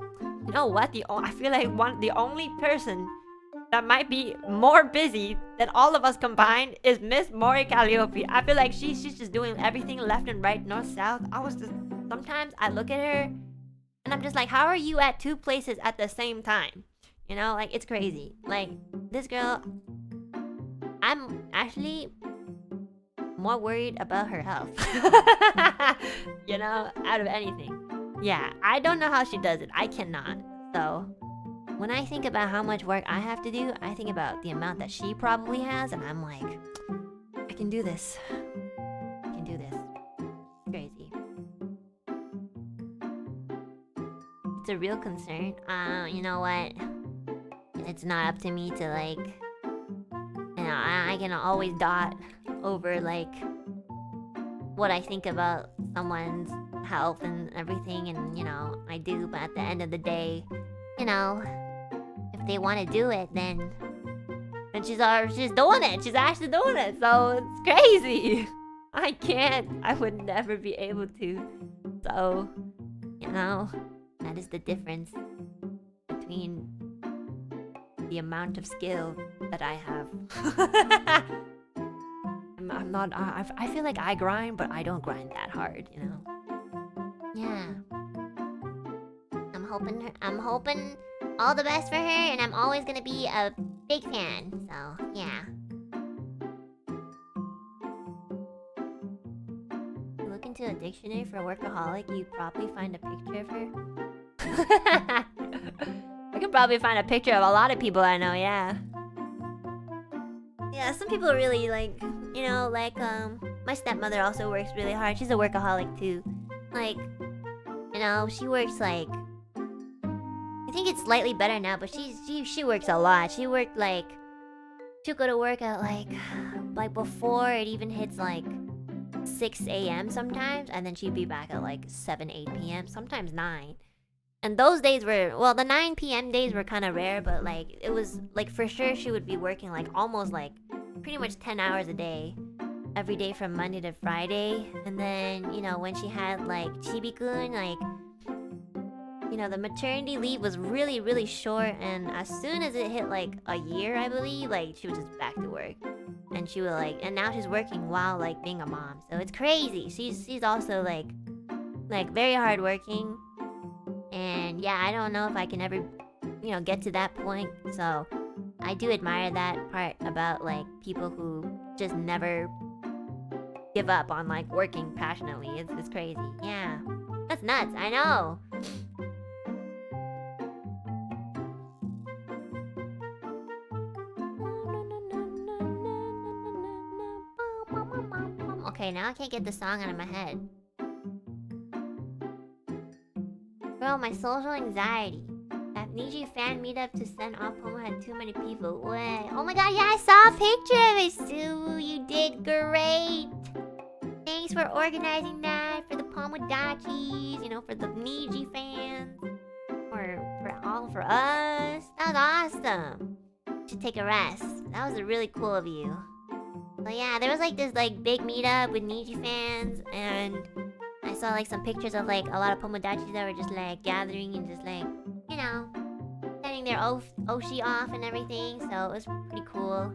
You know what? I feel like the only person that might be more busy than all of us combined is Miss Mori Calliope. I feel like she's just doing everything left and right, north, south. I was just sometimes I look at her and I'm just like, how are you at 2 places at the same time? You know, like, it's crazy. Like, this girl, I'm actually more worried about her health. You know, out of anything. Yeah, I don't know how she does it. I cannot. So, when I think about how much work I have to do, I think about the amount that she probably has, and I'm like, I can do this. I can do this. Crazy. It's a real concern. You know what? It's not up to me to, like, you know, I can always dot over, like, what I think about someone's health and everything, and, you know, I do, but at the end of the day, you know, if they want to do it, then she's doing it. She's actually doing it, so it's crazy. I can't. I would never be able to. So, you know, that is the difference between the amount of skill that I have. I'm not. I feel like I grind, but I don't grind that hard. You know. Yeah. I'm hoping all the best for her, and I'm always gonna be a big fan. So yeah. Look into a dictionary for workaholic. You probably find a picture of her. I could probably find a picture of a lot of people I know. Yeah. Yeah. Some people really like. You know, like my stepmother also works really hard. She's a workaholic too. Like, you know, she works like, I think it's slightly better now, but she works a lot. She worked like, she'll go to work at like before it even hits like 6 a.m. sometimes, and then she'd be back at like 7, 8 p.m. sometimes 9. And those days were, well, the 9 p.m. days were kind of rare, but like it was like for sure she would be working like almost like pretty much 10 hours a day every day from Monday to Friday. And then, you know, when she had like Chibi-kun, like, you know, the maternity leave was really, really short, and as soon as it hit like a year, I believe, like she was just back to work. And she was like, and now she's working while like being a mom. So it's crazy. She's also like very hardworking. And yeah, I don't know if I can ever, you know, get to that point. So I do admire that part about like people who just never give up on like working passionately. It's crazy. Yeah. That's nuts. I know. Okay, now I can't get the song out of my head. Bro, my social anxiety. That Niji fan meetup to send off Pomo had too many people. What? Oh my god, yeah, I saw a picture of it, Sue. You did great. Thanks for organizing that for the Pomodachis, you know, for the Niji fans. For us. That was awesome. Should take a rest. That was really cool of you. So yeah, there was like this like big meetup with Niji fans, and I saw like some pictures of like a lot of Pomodachis that were just like gathering and just like, you know, sending their Oshi off and everything. So it was pretty cool.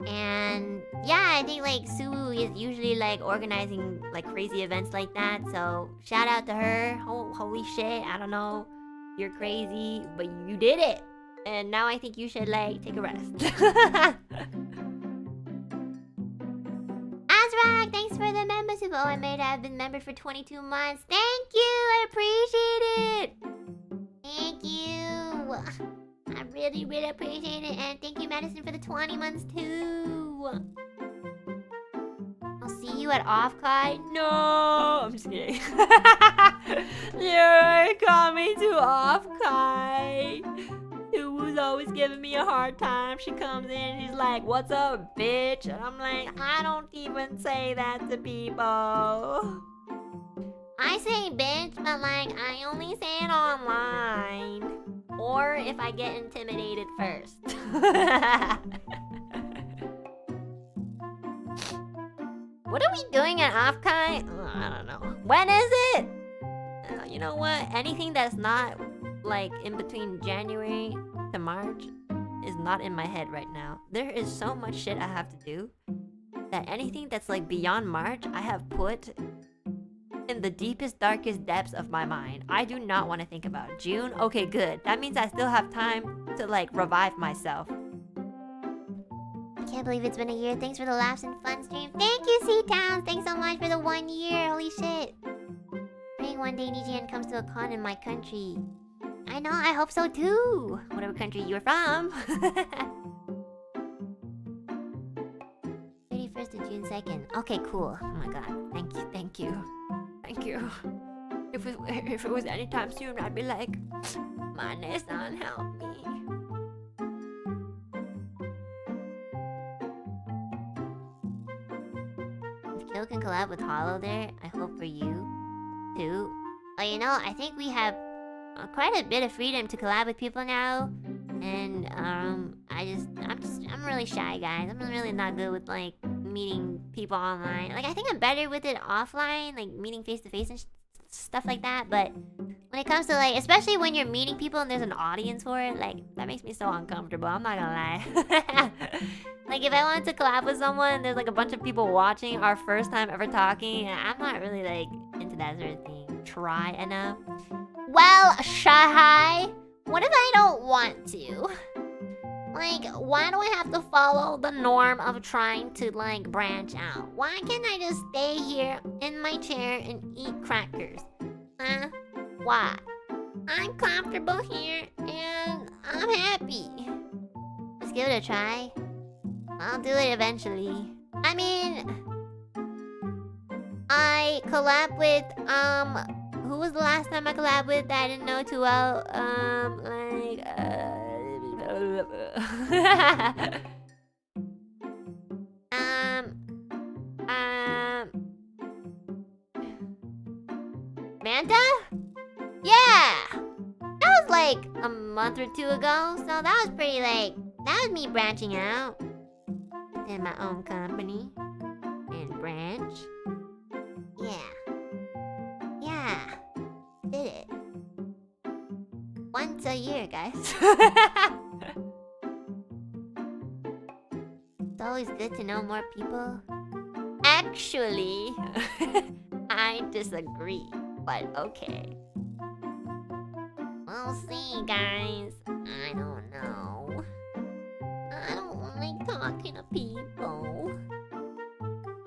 And yeah, I think like Sue is usually like organizing like crazy events like that. So shout out to her. Holy shit, I don't know. You're crazy, but you did it. And now I think you should like take a rest. Azrak, thanks for the membership. Oh, I made I've been member for 22 months. Thank you, I appreciate it. Thank you. I really, really appreciate it. And thank you, Madison, for the 20 months too. I'll see you at Offkai. No, I'm just kidding. You're coming to Offkai. Who was always giving me a hard time. She comes in, she's like, "What's up, bitch?" And I'm like, I don't even say that to people. I say bitch, but like, I only say it online. Or if I get intimidated first. What are we doing at Offkai? I don't know. When is it? You know what? Anything that's not like in between January to March is not in my head right now. There is so much shit I have to do that anything that's like beyond March, I have put in the deepest, darkest depths of my mind. I do not want to think about June. Okay, good. That means I still have time to like revive myself. I can't believe it's been a year. Thanks for the laughs and fun stream. Thank you, C-Towns. Thanks so much for the 1 year. Holy shit. Praying one day Nijian comes to a con in my country. I know, I hope so too. Whatever country you're from. 31st of June 2nd. Okay, cool. Oh my god. Thank you, thank you. Thank you. If it was anytime soon, I'd be like, Mane-san, help me. If Kill can collab with Hollow there, I hope for you too. Oh, you know, I think we have quite a bit of freedom to collab with people now. And I'm really shy, guys. I'm really not good with like meeting people online. Like I think I'm better with it offline, like meeting face to face and stuff like that. But when it comes to like, especially when you're meeting people and there's an audience for it, like that makes me so uncomfortable. I'm not gonna lie. Like if I wanted to collab with someone and there's like a bunch of people watching our first time ever talking, I'm not really like into that sort of thing. Try, Enna. Well, Shahai, what if I don't want to? Like, why do I have to follow the norm of trying to, like, branch out? Why can't I just stay here in my chair and eat crackers? Huh? Why? I'm comfortable here and I'm happy. Let's give it a try. I'll do it eventually. I mean, I collab with, who was the last time I collabed with that I didn't know too well? Manta? Yeah! That was like a month or two ago, so that was pretty like, that was me branching out. In my own company. And branch. Yeah. Yeah. Did it. Once a year, guys. It's always good to know more people. Actually, I disagree, but okay. We'll see, guys. I don't know. I don't like talking to people.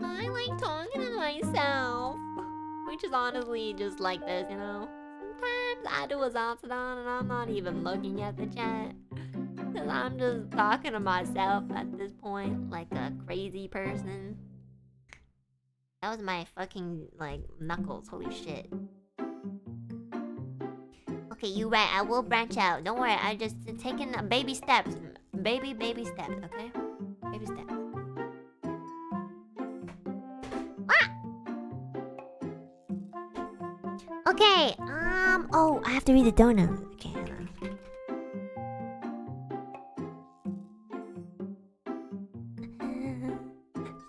I like talking to myself. Which is honestly just like this, you know? Sometimes I do a ZATSUDAN and I'm not even looking at the chat. Cause I'm just talking to myself at this point like a crazy person. That was my fucking, like, knuckles. Holy shit. Okay, you right. I will branch out. Don't worry. I just taking baby steps. Baby steps, okay? Baby steps. Ah! Okay, oh, I have to read the donut. Okay, hold on.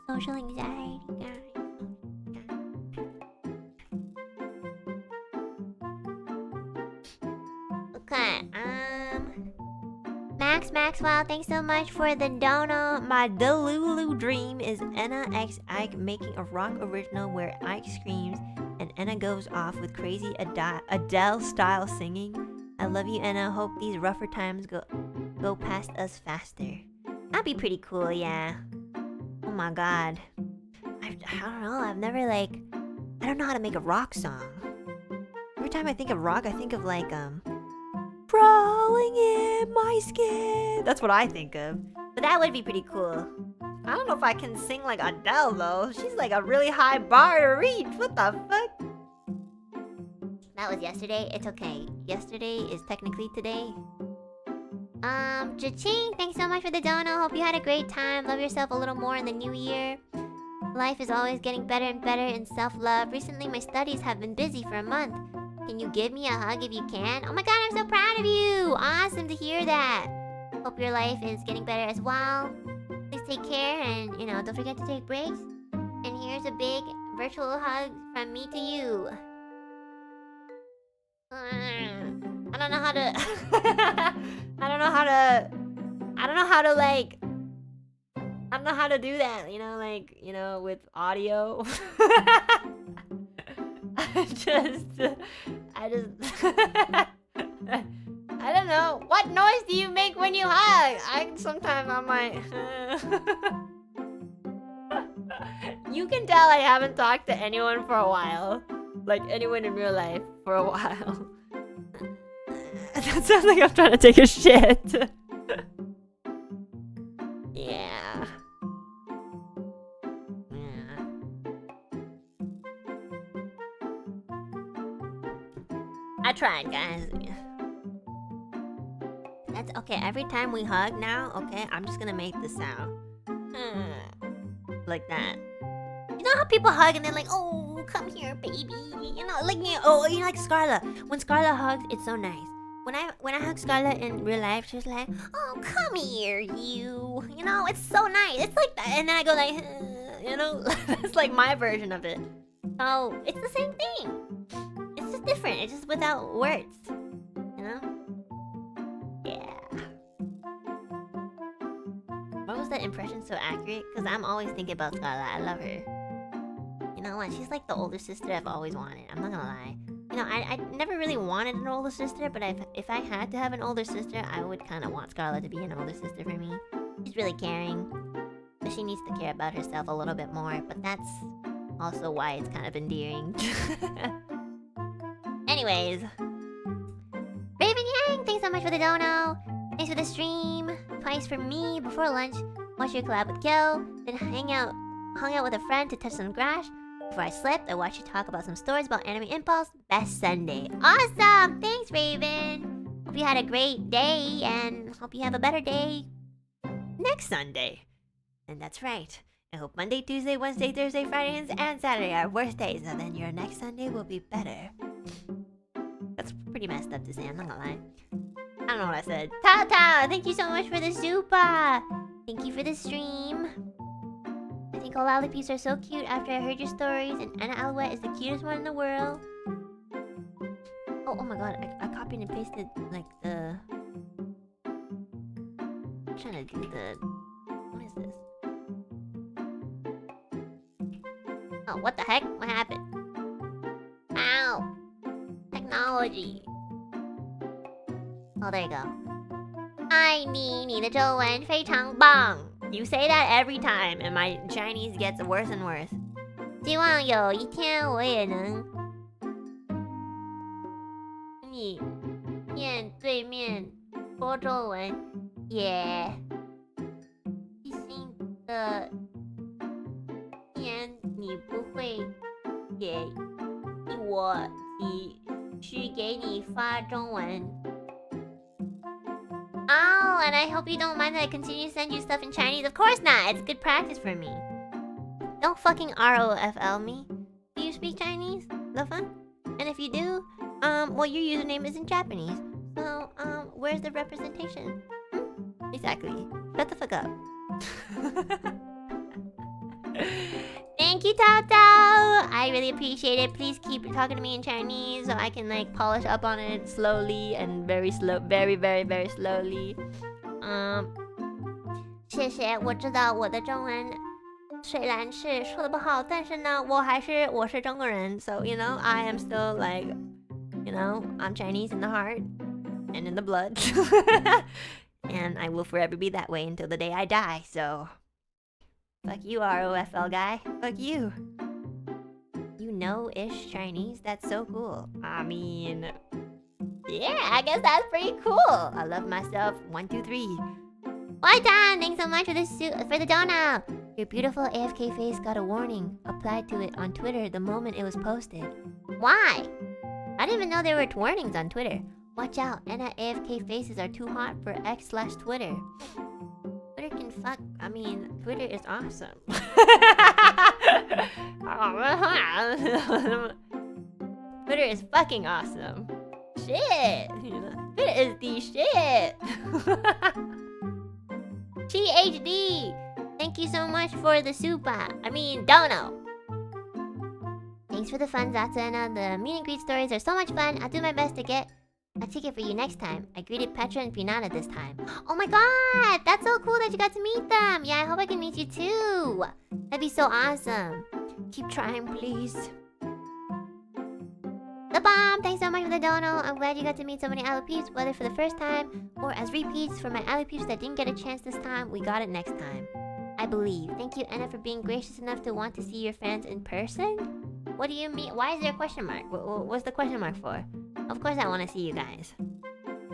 Social anxiety, guys. Okay, Maxwell, thanks so much for the dono. My Delulu dream is Enna x Ike making a rock original where Ike screams and Enna goes off with crazy Adele-style singing. I love you, Enna. Hope these rougher times go past us faster. That'd be pretty cool, yeah. Oh my god. I don't know. I've never, like... I don't know how to make a rock song. Every time I think of rock, I think of, like, crawling in my skin. That's what I think of. But that would be pretty cool. I don't know if I can sing like Adele, though. She's like a really high bar to reach. What the fuck? That was yesterday. It's okay. Yesterday is technically today. Cha-ching, thanks so much for the dono. Hope you had a great time. Love yourself a little more in the new year. Life is always getting better and better in self-love. Recently, my studies have been busy for a month. Can you give me a hug if you can? Oh my god, I'm so proud of you! Awesome to hear that. Hope your life is getting better as well. Please take care and, you know, don't forget to take breaks. And here's a big virtual hug from me to you. I don't know how to... I don't know how to do that, you know, like, you know, with audio. I don't know. What noise do you make when you hug? Sometimes I'm like... You can tell I haven't talked to anyone for a while. Like anyone in real life for a while. That sounds like I'm trying to take a shit. Yeah. I tried, guys. That's okay. Every time we hug now, okay, I'm just gonna make this sound. Like that. You know how people hug and they're like, oh, come here, baby. You know, like me. Oh, you know, like Scarla. When Scarla hugs, it's so nice. When I hug Scarla in real life, she's like, oh, come here, you. You know, it's so nice. It's like that. And then I go like, you know, it's like my version of it. So it's the same thing. It's just different. It's just without words. You know? Yeah. Why was that impression so accurate? Because I'm always thinking about Scarla. I love her. You know what? She's like the older sister I've always wanted. I'm not gonna lie. You know, I never really wanted an older sister, but if I had to have an older sister, I would kind of want Scarla to be an older sister for me. She's really caring, but she needs to care about herself a little bit more, but that's also why it's kind of endearing. Anyways. Raven Yang, thanks so much for the dono. Thanks for the stream. Twice for me before lunch. Watch your collab with Gil. Then hung out with a friend to touch some grass. Before I slept, I watched you talk about some stories about Anime Impulse. Best Sunday. Awesome! Thanks, Raven. Hope you had a great day, and hope you have a better day next Sunday. And that's right. I hope Monday, Tuesday, Wednesday, Thursday, Friday, and Saturday are worse days, and then your next Sunday will be better. That's pretty messed up to say, I'm not gonna lie. I don't know what I said. Tao, thank you so much for the super. Thank you for the stream. I think all Lollipees are so cute after I heard your stories, and Enna Alouette is the cutest one in the world. Oh my god, I copied and pasted, like, the... I'm trying to do the... What is this? Oh, what the heck? What happened? Ow! Technology. Oh, there you go. 爱你，你的中文非常棒。You say that every time, and my Chinese gets worse and worse. 希望有一天我也能跟你面对面说中文，也细心的念你不会给我继续给你发中文。Oh, and I hope you don't mind that I continue to send you stuff in Chinese. Of course not. It's good practice for me. Don't fucking ROFL me. Do you speak Chinese? Lufan? And if you do, well, your username is in Japanese. So, where's the representation? Exactly. Shut the fuck up. Thank you, Tao Tao. I really appreciate it. Please keep talking to me in Chinese so I can like polish up on it slowly and very slow, very slowly. 谢谢，我知道我的中文虽然是说的不好，但是呢，我是中国人 so you know I am still like, you know, I'm Chinese in the heart and in the blood, and I will forever be that way until the day I die. So. Fuck you, ROFL guy. Fuck you. You know-ish Chinese? That's so cool. I mean... Yeah, I guess that's pretty cool. I love myself. 1, 2, 3. Why, Dan? Thanks so much for the donut. Your beautiful AFK face got a warning applied to it on Twitter the moment it was posted. Why? I didn't even know there were warnings on Twitter. Watch out. Enna AFK faces are too hot for X/Twitter. Twitter can fuck. I mean, Twitter is awesome. Twitter is fucking awesome. Shit. Twitter is the shit. THD. Thank you so much for the super. I mean, dono. Thanks for the fun, ZATSUDAN. The meet and greet stories are so much fun. I'll do my best to get a ticket for you next time. I greeted Petra and Pinana this time. Oh my god! That's so cool that you got to meet them! Yeah, I hope I can meet you too! That'd be so awesome. Keep trying, please. Mom, thanks so much for the dono. I'm glad you got to meet so many Aloe peeps, whether for the first time or as repeats. For my Aloe peeps that didn't get a chance this time, we got it next time, I believe. Thank you, Enna, for being gracious enough to want to see your fans in person. What do you mean? Why is there a question mark? What's the question mark for? Of course I want to see you guys.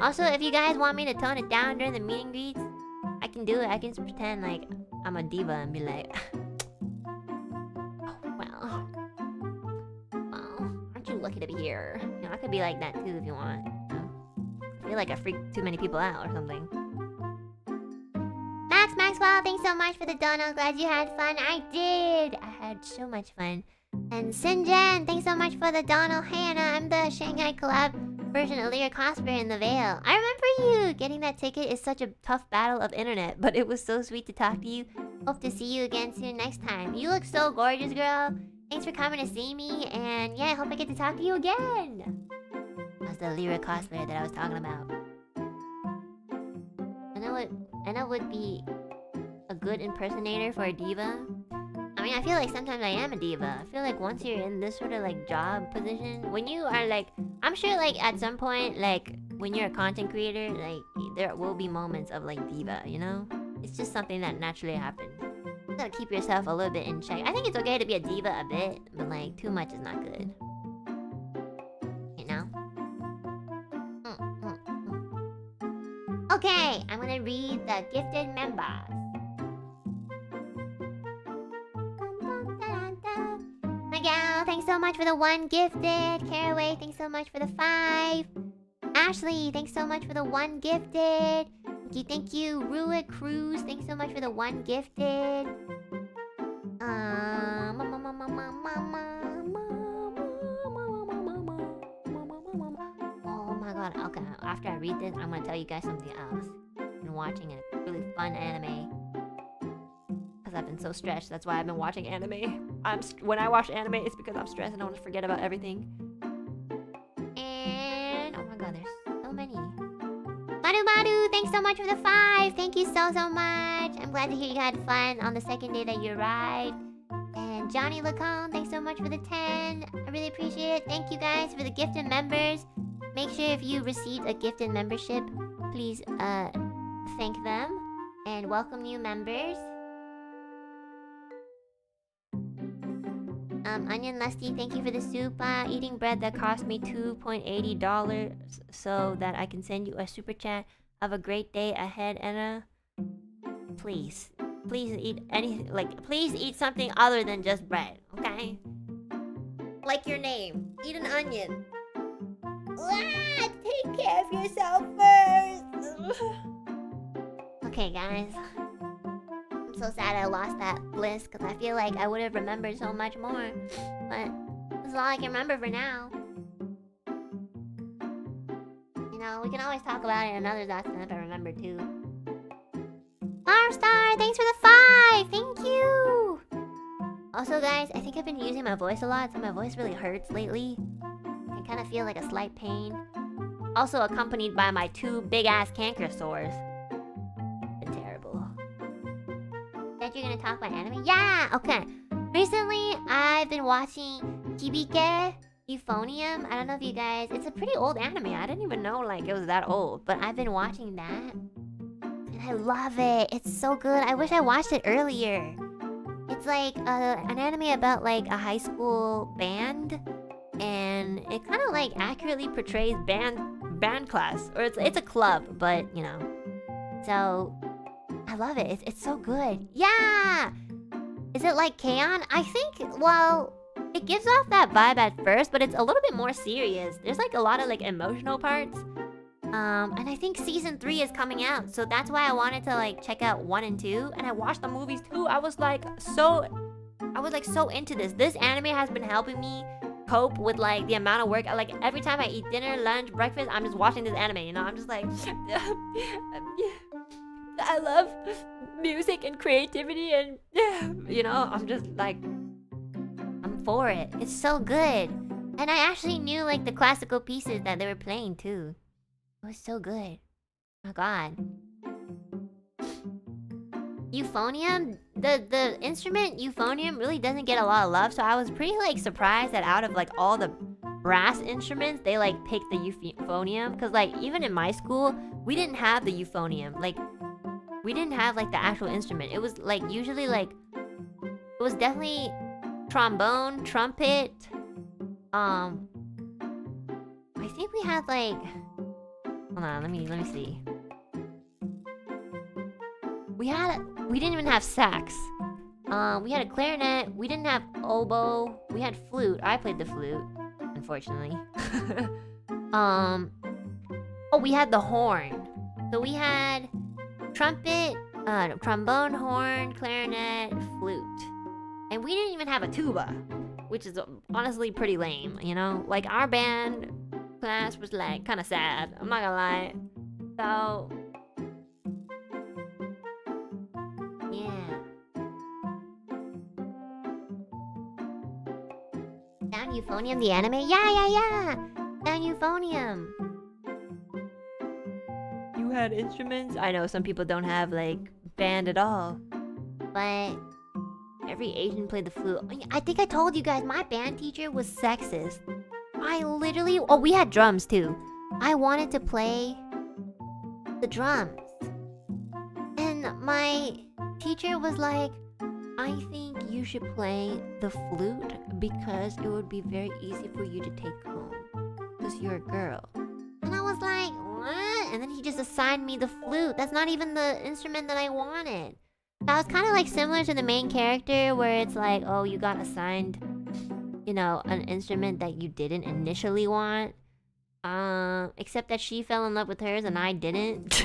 Also, if you guys want me to tone it down during the meet and greets, I can do it. I can just pretend like I'm a diva and be like, oh, well, aren't you lucky to be here? You know, I could be like that too if you want. You know? I feel like I freaked too many people out or something. Maxwell, thanks so much for the dono. Glad you had fun. I did. I had so much fun. And Sinjan, thanks so much for the dono. Hey Anna, I'm the Shanghai collab version of Lyra cosplayer in the Veil. I remember you! Getting that ticket is such a tough battle of internet, but it was so sweet to talk to you. Hope to see you again soon next time. You look so gorgeous, girl. Thanks for coming to see me, and yeah, I hope I get to talk to you again. That was the Lyra cosplayer that I was talking about. Anna would be a good impersonator for a diva. I mean, I feel like sometimes I am a diva. I feel like once you're in this sort of like job position, when you are like, I'm sure like at some point, like when you're a content creator, like there will be moments of like diva, you know? It's just something that naturally happens. You gotta keep yourself a little bit in check. I think it's okay to be a diva a bit, but like too much is not good. You know? Okay, I'm gonna read the gifted members. Miguel, thanks so much for the 1 gifted. Caraway, thanks so much for the 5. Ashley, thanks so much for the 1 gifted. Thank you. Ruick Cruz, thanks so much for the 1 gifted. Oh my god, okay. After I read this, I'm gonna tell you guys something else. I've been watching a really fun anime. Because I've been so stressed, that's why I've been watching anime. When I watch anime, it's because I'm stressed and I want to forget about everything. And oh my god, there's so many. Madu, thanks so much for the 5. Thank you so much. I'm glad to hear you had fun on the second day that you arrived. And Johnny Lacone, thanks so much for the 10. I really appreciate it. Thank you guys for the gifted members. Make sure if you received a gifted membership, please thank them and welcome new members. Onion Lusty, thank you for the soup. Eating bread that cost me $2.80 so that I can send you a super chat. Have a great day ahead, Enna. Please eat anything. Like, please eat something other than just bread, okay? Like your name. Eat an onion. Take care of yourself first. Okay, guys. I'm so sad I lost that bliss because I feel like I would have remembered so much more. But this is all I can remember for now. You know, we can always talk about it in another ZATSUDAN if I remember too. Farstar, thanks for the 5! Thank you! Also guys, I think I've been using my voice a lot, so my voice really hurts lately. I kind of feel like a slight pain. Also accompanied by my 2 big-ass canker sores. Been terrible. That you're gonna talk about anime? Yeah! Okay. Recently, I've been watching Hibike Euphonium. I don't know if you guys... It's a pretty old anime. I didn't even know like it was that old. But I've been watching that. And I love it. It's so good. I wish I watched it earlier. It's like an anime about like a high school band. And it kind of like accurately portrays band class. Or it's a club, but you know. So... I love it. It's so good. Yeah! Is it like K-On? I think, well, it gives off that vibe at first, but it's a little bit more serious. There's like a lot of like emotional parts. And I think season 3 is coming out, so that's why I wanted to like check out 1 and 2. And I watched the movies too. I was like so into this. This anime has been helping me cope with like the amount of work. Like every time I eat dinner, lunch, breakfast, I'm just watching this anime, you know? I'm just like... I love music and creativity and, you know, I'm just like, I'm for it. It's so good. And I actually knew like the classical pieces that they were playing too. It was so good. Oh my god. Euphonium? The instrument euphonium really doesn't get a lot of love, so I was pretty like surprised that out of like all the brass instruments, they like pick the euphonium. Cause like even in my school, we didn't have the euphonium. Like we didn't have like the actual instrument. It was like usually like it was definitely trombone, trumpet. I think we had like hold on, let me see. We didn't even have sax. We had a clarinet. We didn't have oboe. We had flute. I played the flute, unfortunately. Oh, we had the horn. So we had trumpet, trombone, horn, clarinet, flute. And we didn't even have a tuba, which is honestly pretty lame, you know? Like, our band class was, like, kind of sad. I'm not gonna lie. So... yeah. Down Euphonium, the anime? Yeah! Down Euphonium. You had instruments? I know some people don't have, like, band at all. But every Asian played the flute. I think I told you guys, my band teacher was sexist. I literally... oh, we had drums, too. I wanted to play the drums. And my teacher was like, I think you should play the flute because it would be very easy for you to take home. Because you're a girl. And I was like, what? And then he just assigned me the flute. That's not even the instrument that I wanted. That was kind of like similar to the main character where it's like, oh, you got assigned, you know, an instrument that you didn't initially want. Except that she fell in love with hers and I didn't.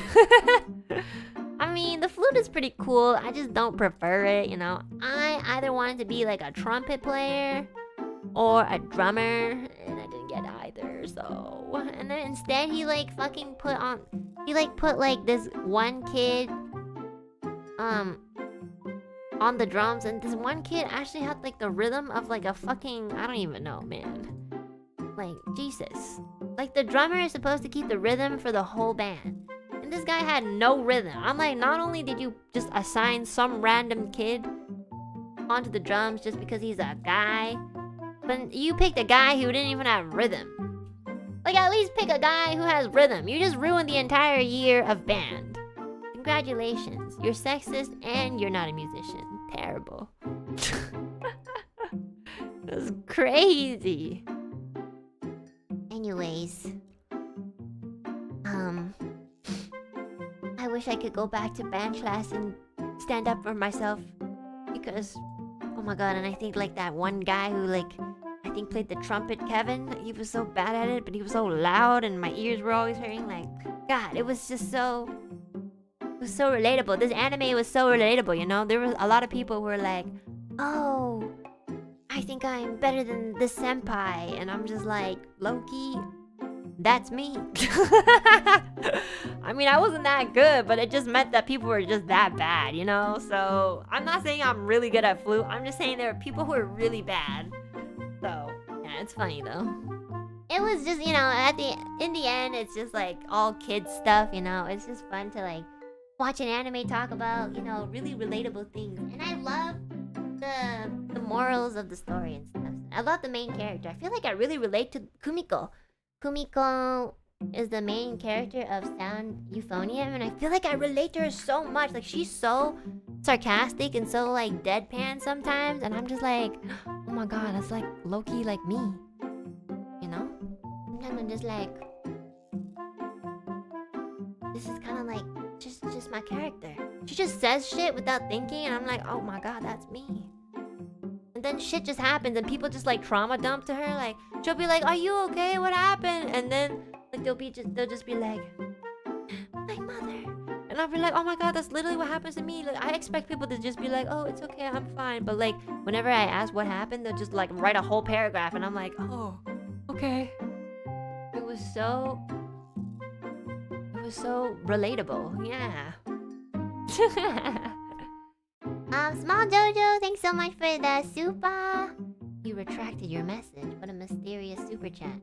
I mean, the flute is pretty cool. I just don't prefer it, you know. I either wanted to be like a trumpet player or a drummer, and I didn't get either, so... and then instead he like fucking put like this one kid on the drums, and this one kid actually had like the rhythm of like a fucking... I don't even know, man. Like, Jesus. Like, the drummer is supposed to keep the rhythm for the whole band. And this guy had no rhythm. I'm like, not only did you just assign some random kid onto the drums just because he's a guy, but you picked a guy who didn't even have rhythm. Like, at least pick a guy who has rhythm. You just ruined the entire year of band. Congratulations. You're sexist and you're not a musician. Terrible. That's crazy. Anyways. I wish I could go back to band class and stand up for myself. Because, oh my god, and I think like that one guy who like, I think played the trumpet, Kevin. He was so bad at it, but he was so loud and my ears were always hurting. Like, god, it was just so... it was so relatable. This anime was so relatable, you know? There was a lot of people who were like, oh, I think I'm better than this senpai. And I'm just like, low-key, that's me. I mean, I wasn't that good, but it just meant that people were just that bad, you know? So, I'm not saying I'm really good at flute. I'm just saying there are people who are really bad. So, yeah, it's funny though. It was just, you know, in the end, it's just like all kids stuff, you know? It's just fun to like watch an anime talk about, you know, really relatable things. And I love the morals of the story and stuff. I love the main character. I feel like I really relate to Kumiko. Kumiko is the main character of Sound Euphonium, and I feel like I relate to her so much. Like, she's so sarcastic and so like deadpan sometimes, and I'm just like, oh my god, that's like low-key like me, you know? Sometimes I'm just like, this is kind of like just my character. She just says shit without thinking, and I'm like, oh my god, that's me. And then shit just happens, and people just like trauma dump to her. Like, she'll be like, are you okay? What happened? And then like they'll just be like, my mother. And I'll be like, oh my god, that's literally what happens to me. Like, I expect people to just be like, oh, it's okay, I'm fine. But like, whenever I ask what happened, they'll just like write a whole paragraph, and I'm like, oh, okay. It was so relatable, yeah. Small Jojo, thanks so much for the super. You retracted your message. What a mysterious super chat.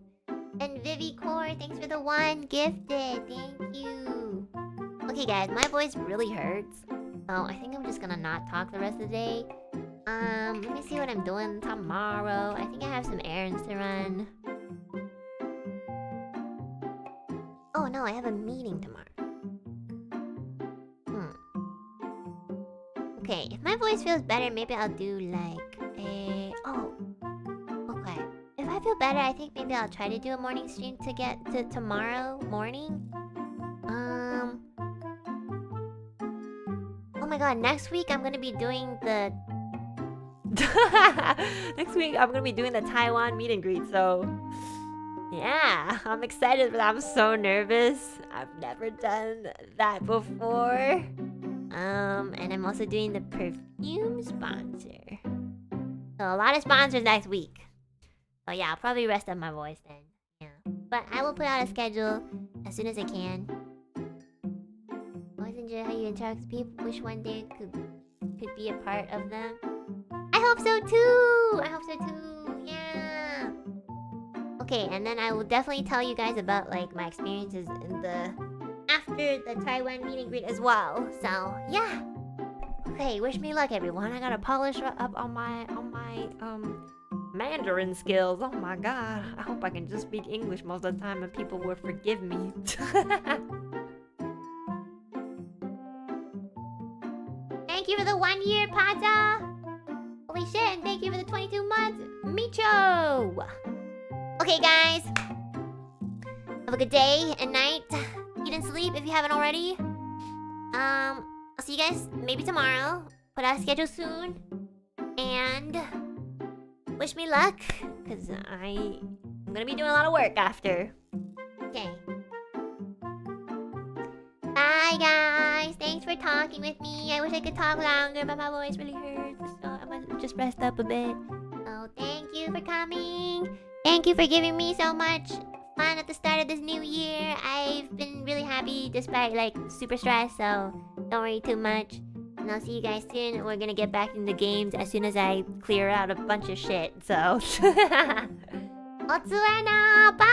And Vivi Core, thanks for the one gifted. Thank you. Okay, guys, my voice really hurts, so I think I'm just gonna not talk the rest of the day. Let me see what I'm doing tomorrow. I think I have some errands to run. no, I have a meeting tomorrow. Okay, if my voice feels better, maybe I'll do like a... Oh, okay. If I feel better, I think maybe I'll try to do a morning stream to get to tomorrow morning. Oh my god, next week I'm gonna be doing the... Next week, I'm gonna be doing the Taiwan meet and greet, so... Yeah, I'm excited, but I'm so nervous. I've never done that before. And I'm also doing the perfume sponsor. So a lot of sponsors next week. So yeah, I'll probably rest up my voice then. Yeah. But I will put out a schedule as soon as I can. Always enjoy how you interact with people. Wish one day could be a part of them. I hope so too! I hope so too, yeah! Okay, and then I will definitely tell you guys about like my experiences in the... after the Taiwan meet and greet as well. So, yeah! Okay, wish me luck everyone. I gotta polish up on my Mandarin skills. Oh my god. I hope I can just speak English most of the time and people will forgive me. Thank you for the 1 year, Pata! Holy shit, and thank you for the 22 months, Micho! Okay, guys. Have a good day and night. Eat and sleep if you haven't already. I'll see you guys maybe tomorrow. Put out a schedule soon. And wish me luck, because I'm gonna be doing a lot of work after. Okay. Bye, guys. Thanks for talking with me. I wish I could talk longer, but my voice really hurts. So I'm gonna just rest up a bit. Oh, thank you for coming. Thank you for giving me so much fun at the start of this new year. I've been really happy despite like super stressed, so don't worry too much. And I'll see you guys soon. We're gonna get back into games as soon as I clear out a bunch of shit, so... Otsuena! Bye!